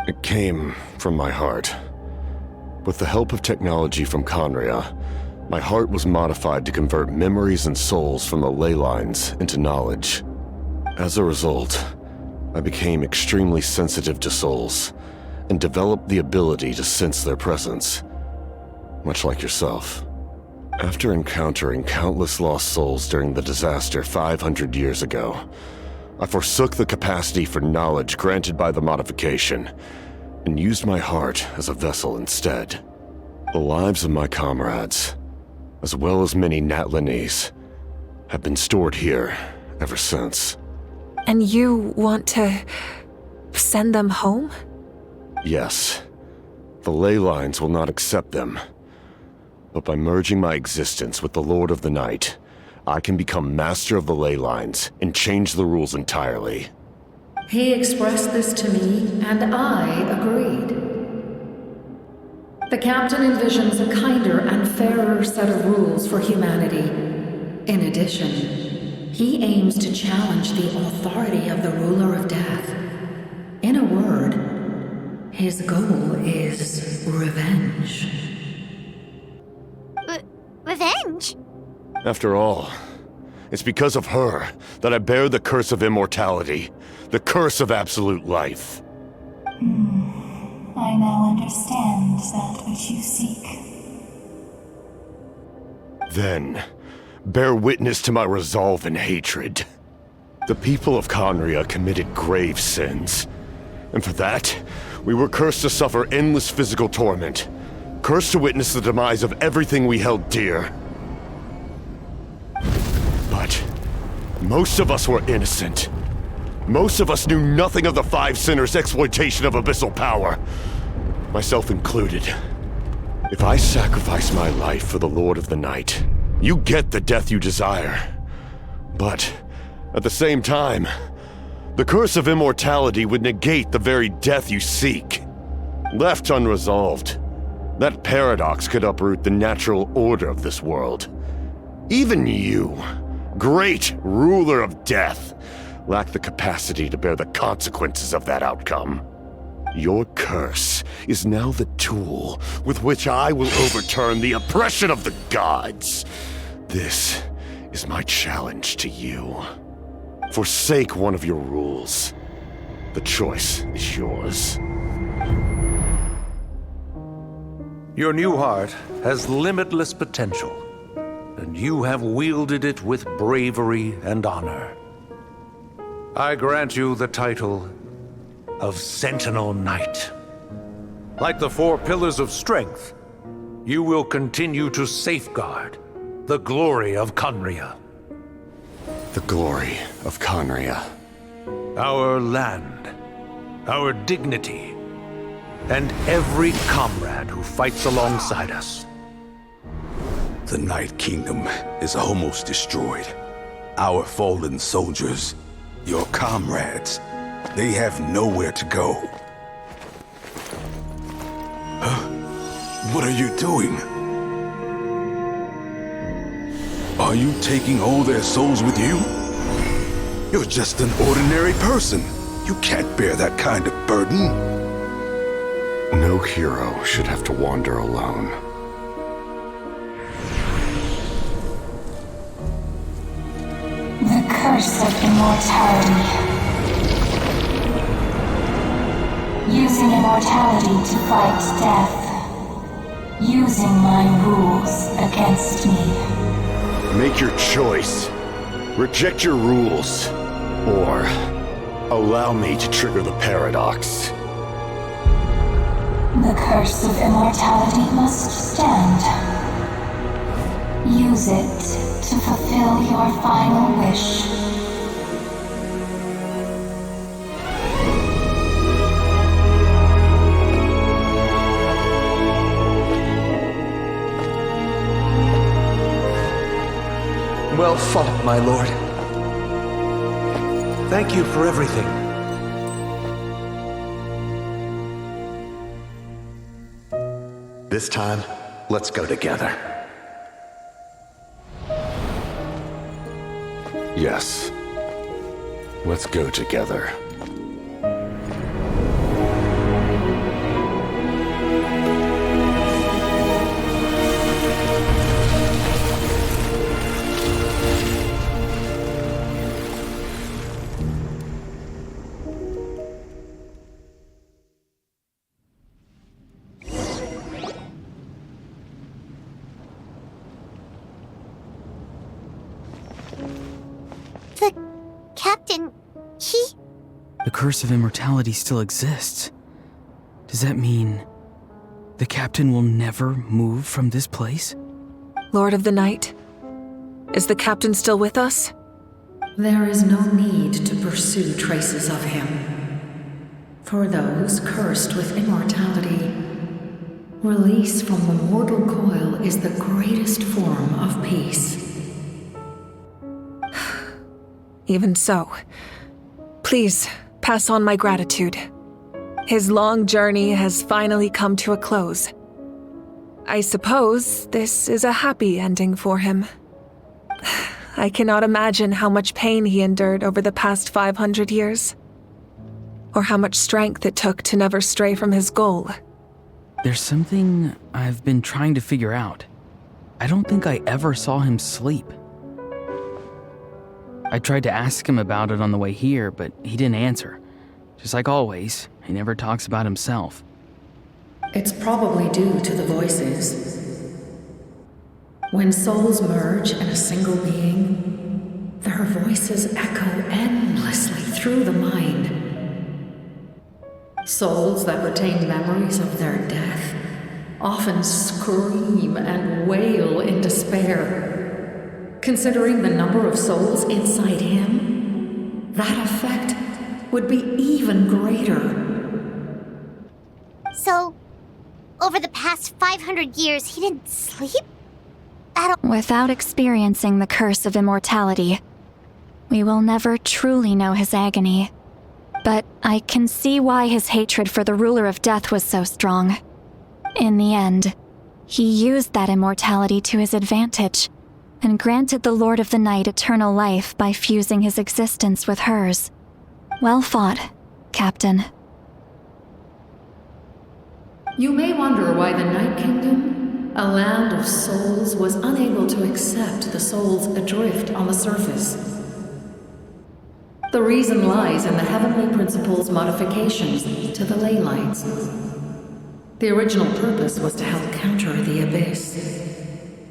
It came from my heart. With the help of technology from Conria, my heart was modified to convert memories and souls from the ley lines into knowledge. As a result, I became extremely sensitive to souls and developed the ability to sense their presence, much like yourself. After encountering countless lost souls during the disaster 500 years ago, I forsook the capacity for knowledge granted by the modification and used my heart as a vessel instead. The lives of my comrades, as well as many Natlanese, have been stored here ever since. And you want to send them home? Yes. The ley lines will not accept them. But by merging my existence with the Lord of the Night, I can become master of the ley lines and change the rules entirely. He expressed this to me, and I agreed. The captain envisions a kinder and fairer set of rules for humanity. In addition, he aims to challenge the authority of the ruler of death. In a word, his goal is revenge. Revenge? After all, it's because of her that I bear the curse of immortality, the curse of absolute life. I now understand that which you seek. Then, bear witness to my resolve and hatred. The people of Conria committed grave sins, and for that, we were cursed to suffer endless physical torment, cursed to witness the demise of everything we held dear. But most of us were innocent. Most of us knew nothing of the Five Sinners' exploitation of abyssal power, myself included. If I sacrifice my life for the Lord of the Night, you get the death you desire. But at the same time, the curse of immortality would negate the very death you seek. Left unresolved, that paradox could uproot the natural order of this world. Even you, great ruler of death, lack the capacity to bear the consequences of that outcome. Your curse is now the tool with which I will overturn the oppression of the gods. This is my challenge to you. Forsake one of your rules. The choice is yours. Your new heart has limitless potential, and you have wielded it with bravery and honor. I grant you the title of Sentinel Knight. Like the four pillars of strength, you will continue to safeguard the glory of Conria. The glory of Conria. Our land, our dignity, and every comrade who fights alongside us. The Night Kingdom is almost destroyed. Our fallen soldiers, your comrades, they have nowhere to go. What are you doing? Are you taking all their souls with you? You're just an ordinary person. You can't bear that kind of burden. No hero should have to wander alone. The curse of immortality. Using immortality to fight death. Using my rules against me. Make your choice. Reject your rules. Or allow me to trigger the paradox. The curse of immortality must stand. Use it to fulfill your final wish. Well fought, my lord. Thank you for everything. This time, let's go together. Yes. Let's go together. The curse of immortality still exists. Does that mean the captain will never move from this place? Lord of the Night, is the captain still with us? There is no need to pursue traces of him. For those cursed with immortality, release from the mortal coil is the greatest form of peace. Even so, please pass on my gratitude. His long journey has finally come to a close. I suppose this is a happy ending for him. I cannot imagine how much pain he endured over the past 500 years. Or how much strength it took to never stray from his goal. There's something I've been trying to figure out. I don't think I ever saw him sleep. I tried to ask him about it on the way here, but he didn't answer. Just like always, he never talks about himself. It's probably due to the voices. When souls merge in a single being, their voices echo endlessly through the mind. Souls that retain memories of their death often scream and wail in despair. Considering the number of souls inside him, that effect would be even greater. So, over the past 500 years, he didn't sleep? Without experiencing the curse of immortality, we will never truly know his agony. But I can see why his hatred for the ruler of death was so strong. In the end, he used that immortality to his advantage, and granted the Lord of the Night eternal life by fusing his existence with hers. Well fought, Captain. You may wonder why the Night Kingdom, a land of souls, was unable to accept the souls adrift on the surface. The reason lies in the Heavenly Principle's modifications to the ley lines. The original purpose was to help counter the Abyss,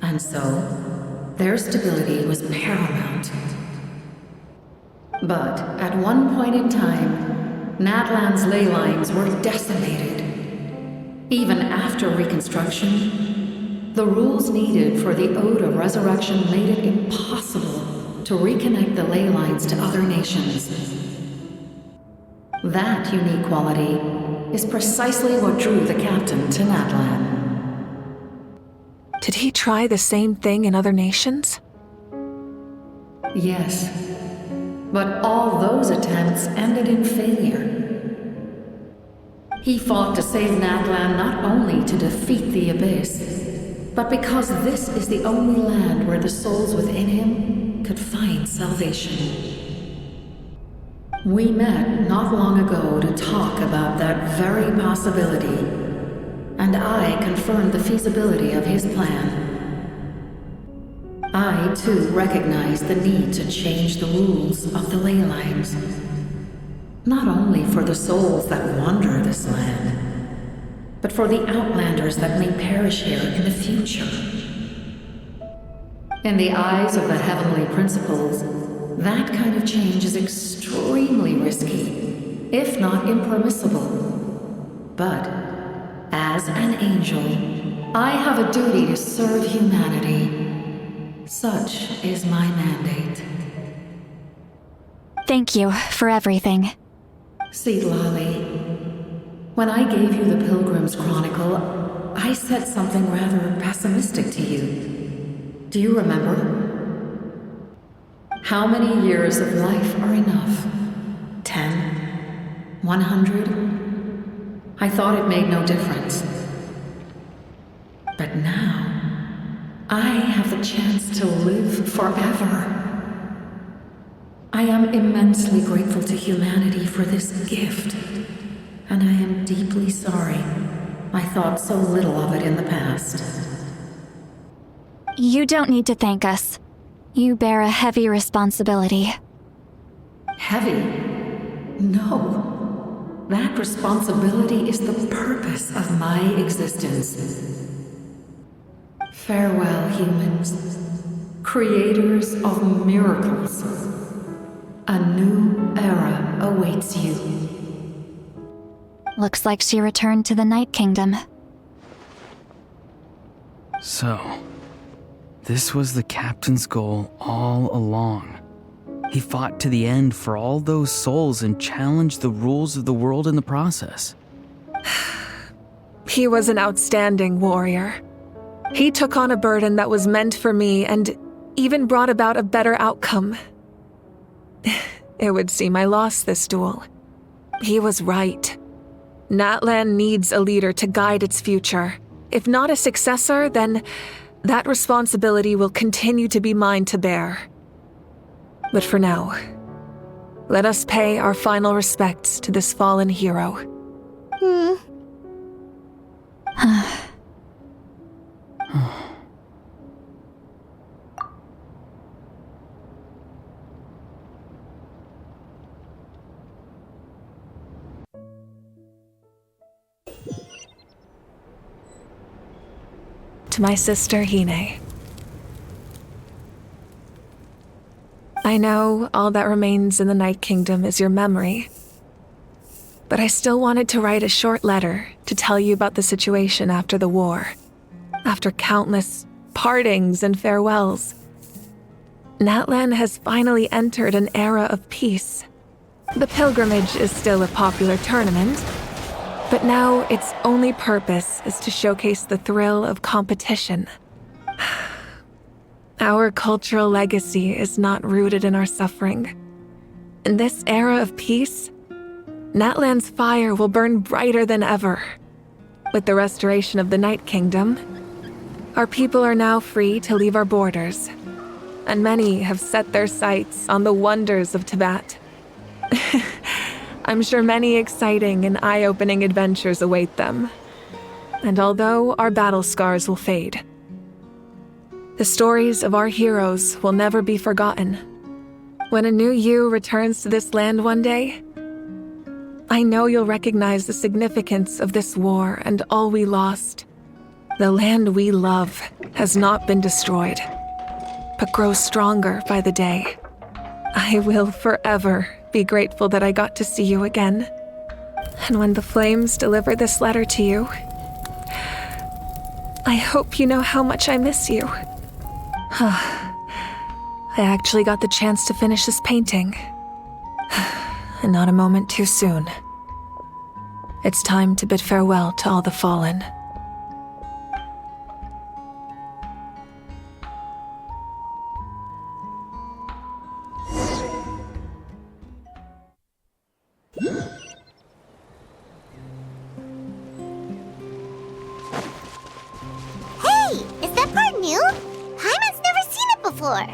and so their stability was paramount. But at one point in time, Natlan's ley lines were decimated. Even after reconstruction, the rules needed for the Ode of Resurrection made it impossible to reconnect the ley lines to other nations. That unique quality is precisely what drew the captain to Natlan. Did he try the same thing in other nations? Yes, but all those attempts ended in failure. He fought to save Natlan not only to defeat the Abyss, but because this is the only land where the souls within him could find salvation. We met not long ago to talk about that very possibility, and I confirmed the feasibility of his plan. I, too, recognized the need to change the rules of the ley lines. Not only for the souls that wander this land, but for the outlanders that may perish here in the future. In the eyes of the Heavenly Principles, that kind of change is extremely risky, if not impermissible. But, as an angel, I have a duty to serve humanity. Such is my mandate. Thank you for everything. See, Lolly, when I gave you the Pilgrim's Chronicle, I said something rather pessimistic to you. Do you remember? How many years of life are enough? 10? 100? I thought it made no difference. But now, I have the chance to live forever. I am immensely grateful to humanity for this gift, and I am deeply sorry I thought so little of it in the past. You don't need to thank us. You bear a heavy responsibility. Heavy? No. That responsibility is the purpose of my existence. Farewell, humans, creators of miracles. A new era awaits you. Looks like she returned to the Night Kingdom. So, this was the captain's goal all along. He fought to the end for all those souls and challenged the rules of the world in the process. He was an outstanding warrior. He took on a burden that was meant for me and even brought about a better outcome. It would seem I lost this duel. He was right. Natlan needs a leader to guide its future. If not a successor, then that responsibility will continue to be mine to bear. But for now, let us pay our final respects to this fallen hero. To my sister Hine. I know all that remains in the Night Kingdom is your memory, but I still wanted to write a short letter to tell you about the situation after the war. After countless partings and farewells, Natlan has finally entered an era of peace. The pilgrimage is still a popular tournament, but now its only purpose is to showcase the thrill of competition. Our cultural legacy is not rooted in our suffering. In this era of peace, Natlan's fire will burn brighter than ever. With the restoration of the Night Kingdom, our people are now free to leave our borders, and many have set their sights on the wonders of Tibet. I'm sure many exciting and eye-opening adventures await them. And although our battle scars will fade, the stories of our heroes will never be forgotten. When a new you returns to this land one day, I know you'll recognize the significance of this war and all we lost. The land we love has not been destroyed, but grows stronger by the day. I will forever be grateful that I got to see you again. And when the flames deliver this letter to you, I hope you know how much I miss you. I actually got the chance to finish this painting. And not a moment too soon. It's time to bid farewell to all the fallen. Hey, is that part new? Hyman's never seen it before.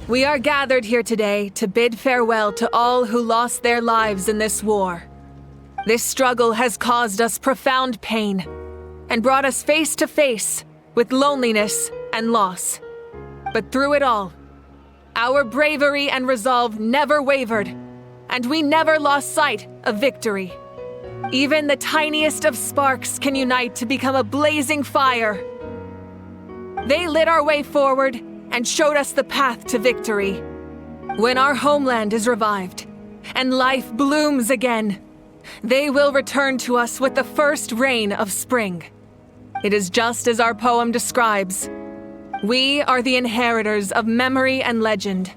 We are gathered here today to bid farewell to all who lost their lives in this war. This struggle has caused us profound pain and brought us face to face with loneliness and loss. But through it all, our bravery and resolve never wavered, and we never lost sight of victory. Even the tiniest of sparks can unite to become a blazing fire. They lit our way forward and showed us the path to victory. When our homeland is revived and life blooms again, they will return to us with the first rain of spring. It is just as our poem describes. We are the inheritors of memory and legend.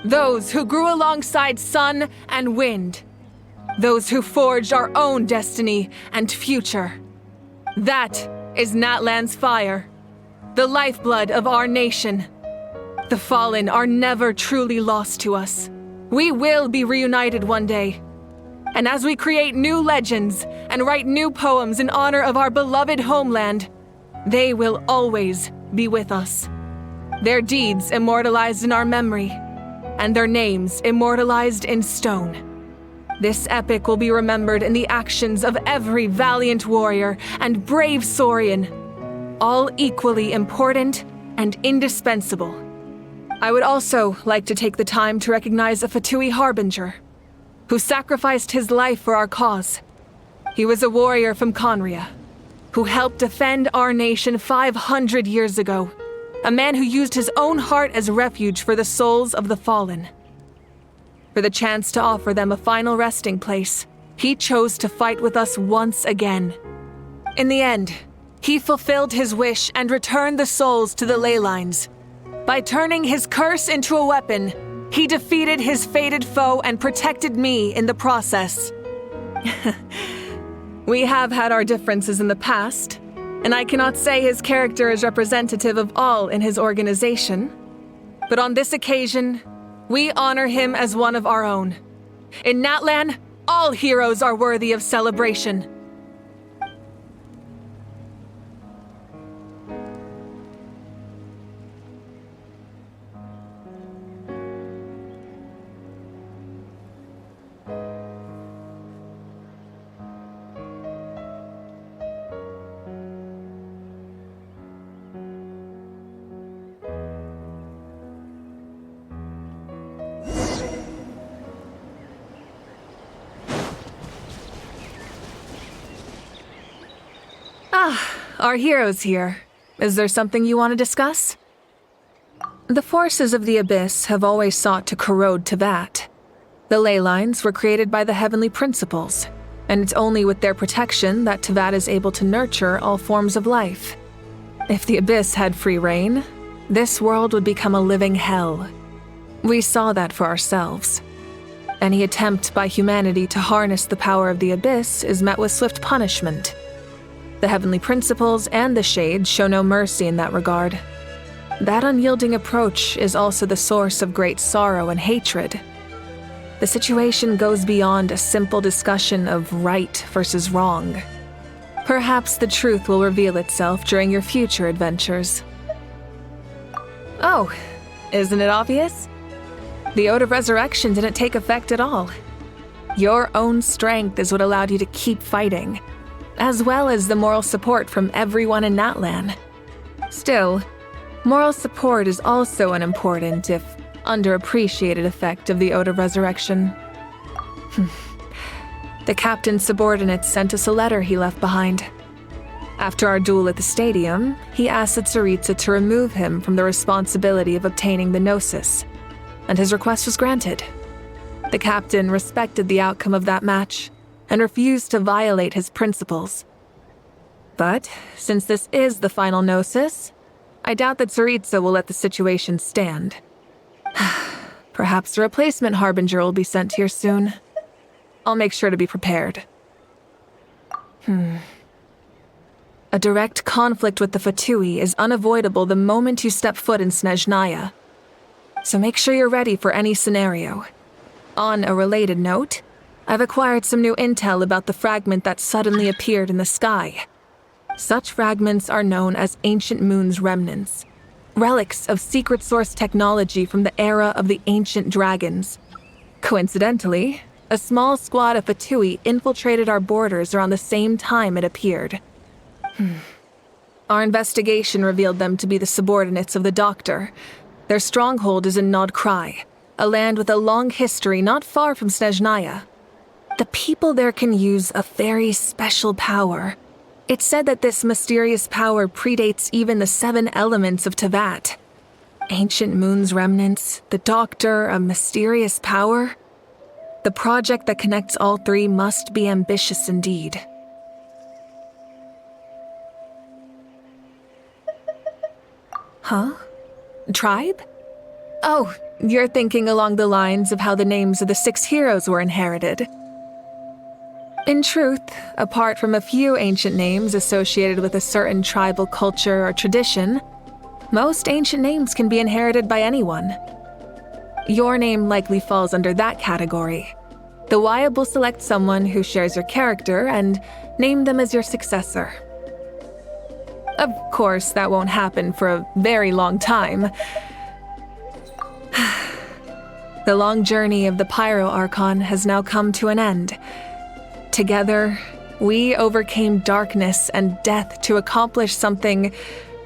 Those who grew alongside sun and wind. Those who forged our own destiny and future. That is Natlan's fire, the lifeblood of our nation. The fallen are never truly lost to us. We will be reunited one day. And as we create new legends and write new poems in honor of our beloved homeland, they will always be with us. Their deeds immortalized in our memory, and their names immortalized in stone. This epic will be remembered in the actions of every valiant warrior and brave Saurian, all equally important and indispensable. I would also like to take the time to recognize a Fatui harbinger, who sacrificed his life for our cause. He was a warrior from Conria, who helped defend our nation 500 years ago, a man who used his own heart as refuge for the souls of the fallen. For the chance to offer them a final resting place, he chose to fight with us once again. In the end, he fulfilled his wish and returned the souls to the ley lines. By turning his curse into a weapon, he defeated his fated foe and protected me in the process. We have had our differences in the past, and I cannot say his character is representative of all in his organization. But on this occasion, we honor him as one of our own. In Natlan, all heroes are worthy of celebration. Our hero's here. Is there something you want to discuss? The forces of the Abyss have always sought to corrode Teyvat. The ley lines were created by the Heavenly Principles, and it's only with their protection that Teyvat is able to nurture all forms of life. If the Abyss had free reign, this world would become a living hell. We saw that for ourselves. Any attempt by humanity to harness the power of the Abyss is met with swift punishment. The Heavenly Principles and the Shades show no mercy in that regard. That unyielding approach is also the source of great sorrow and hatred. The situation goes beyond a simple discussion of right versus wrong. Perhaps the truth will reveal itself during your future adventures. Oh, isn't it obvious? The Ode of Resurrection didn't take effect at all. Your own strength is what allowed you to keep fighting, as well as the moral support from everyone in Natlan. Still, moral support is also an important, if underappreciated, effect of the Ode of Resurrection. The captain's subordinates sent us a letter he left behind. After our duel at the stadium, he asked the Tsaritsa to remove him from the responsibility of obtaining the Gnosis, and his request was granted. The captain respected the outcome of that match and refused to violate his principles. But since this is the final Gnosis, I doubt that Tsaritsa will let the situation stand. Perhaps a replacement Harbinger will be sent here soon. I'll make sure to be prepared. A direct conflict with the Fatui is unavoidable the moment you step foot in Snezhnaya. So make sure you're ready for any scenario. On a related note, I've acquired some new intel about the fragment that suddenly appeared in the sky. Such fragments are known as Ancient Moon's remnants, relics of secret source technology from the era of the ancient dragons. Coincidentally, a small squad of Fatui infiltrated our borders around the same time it appeared. Our investigation revealed them to be the subordinates of the Doctor. Their stronghold is in Nod Krai, a land with a long history not far from Snezhnaya. The people there can use a very special power. It's said that this mysterious power predates even the 7 elements of Teyvat. Ancient Moon's remnants, the Doctor, a mysterious power. The project that connects all 3 must be ambitious indeed. Huh? Tribe? Oh, you're thinking along the lines of how the names of the 6 heroes were inherited. In truth, apart from a few ancient names associated with a certain tribal culture or tradition, most ancient names can be inherited by anyone. Your name likely falls under that category. The Wyab will select someone who shares your character and name them as your successor. Of course, that won't happen for a very long time. The long journey of the Pyro Archon has now come to an end. Together, we overcame darkness and death to accomplish something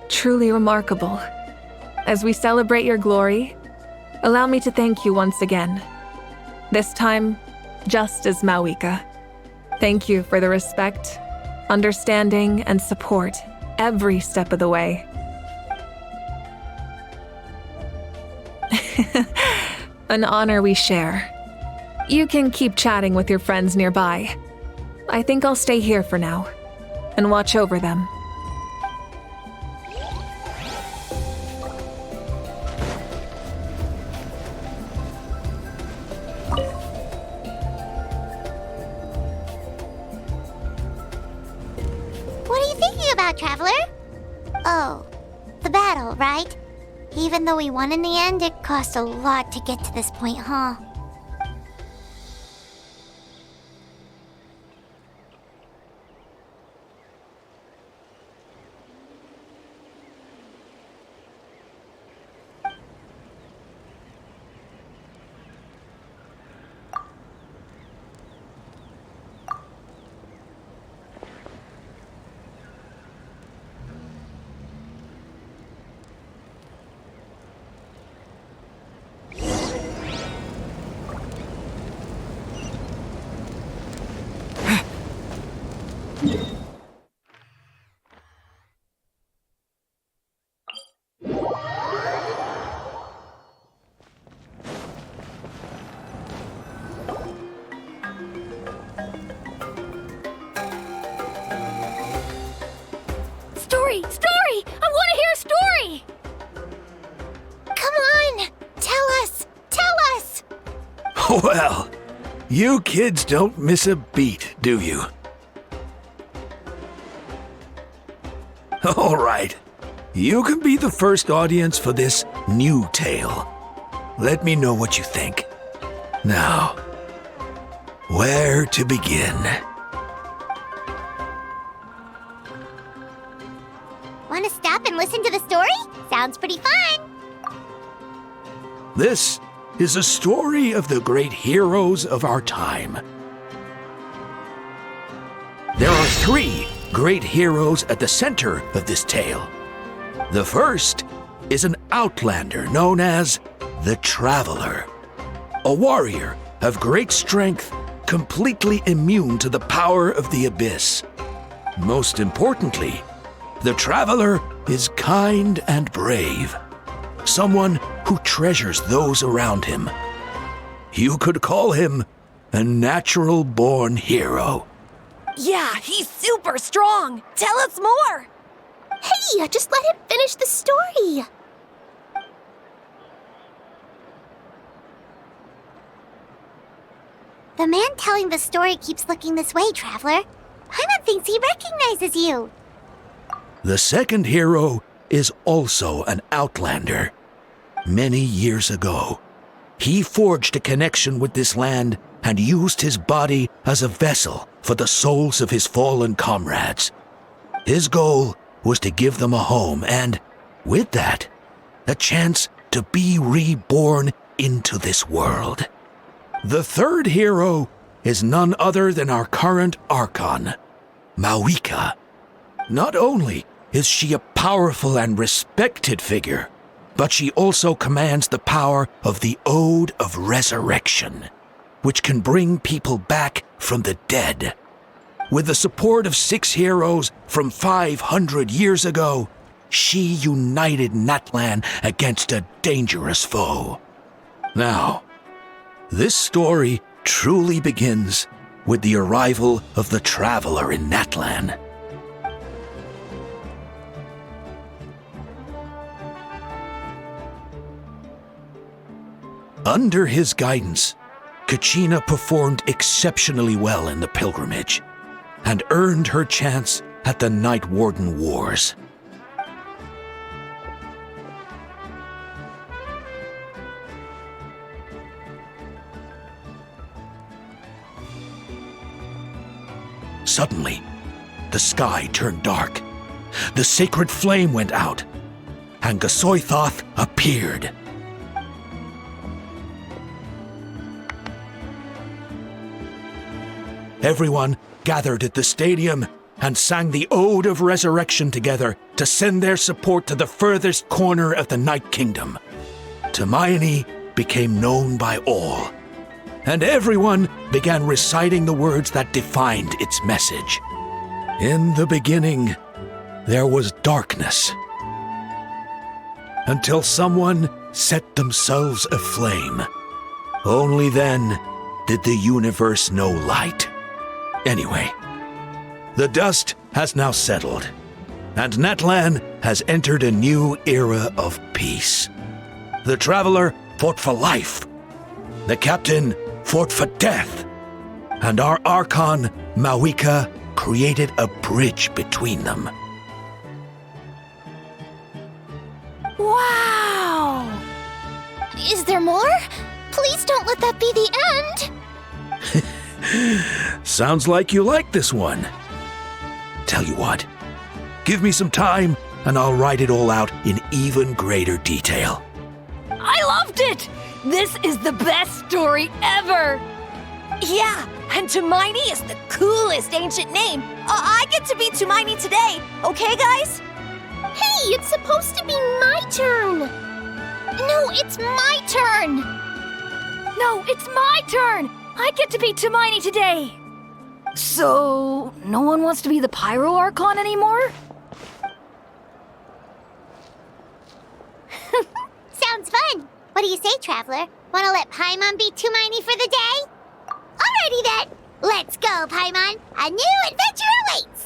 truly remarkable. As we celebrate your glory, allow me to thank you once again. This time, just as Mavuika. Thank you for the respect, understanding, and support every step of the way. An honor we share. You can keep chatting with your friends nearby. I think I'll stay here for now and watch over them. What are you thinking about, Traveler? Oh, the battle, right? Even though we won in the end, it cost a lot to get to this point, huh? Story! I want to hear a story! Come on! Tell us! Tell us! Well, you kids don't miss a beat, do you? All right. You can be the first audience for this new tale. Let me know what you think. Now, where to begin? Want to stop and listen to the story? Sounds pretty fun! This is a story of the great heroes of our time. There are 3 great heroes at the center of this tale. The first is an outlander known as the Traveler, a warrior of great strength, completely immune to the power of the abyss. Most importantly, the Traveler is kind and brave, someone who treasures those around him. You could call him a natural-born hero. Yeah, he's super strong! Tell us more! Hey, just let him finish the story! The man telling the story keeps looking this way, Traveler. Paimon thinks he recognizes you. The second hero is also an outlander. Many years ago, he forged a connection with this land and used his body as a vessel for the souls of his fallen comrades. His goal was to give them a home and, with that, a chance to be reborn into this world. The third hero is none other than our current archon, Mavuika. Not only is she a powerful and respected figure, but she also commands the power of the Ode of Resurrection, which can bring people back from the dead. With the support of 6 heroes from 500 years ago, she united Natlan against a dangerous foe. Now, this story truly begins with the arrival of the Traveler in Natlan. Under his guidance, Kachina performed exceptionally well in the pilgrimage and earned her chance at the Night Warden Wars. Suddenly, the sky turned dark, the sacred flame went out, and Gasoithoth appeared. Everyone gathered at the stadium and sang the Ode of Resurrection together to send their support to the furthest corner of the Night Kingdom. Hermione became known by all, and everyone began reciting the words that defined its message. In the beginning, there was darkness, until someone set themselves aflame. Only then did the universe know light. Anyway, the dust has now settled, and Natlan has entered a new era of peace. The Traveler fought for life, the Captain fought for death, and our Archon, Mavuika, created a bridge between them. Is there more? Please don't let that be the end. Sounds like you like this one. Tell you what, give me some time and I'll write it all out in even greater detail. I loved it! This is the best story ever! Yeah, and Tumaini is the coolest ancient name. I get to be Tumaini today, okay, guys? Hey, it's supposed to be my turn! No, it's my turn! No, it's my turn! I get to be Tumaini today! So, no one wants to be the Pyro Archon anymore? Sounds fun! What do you say, Traveler? Wanna let Paimon be Tumaini for the day? Alrighty then! Let's go, Paimon! A new adventure awaits!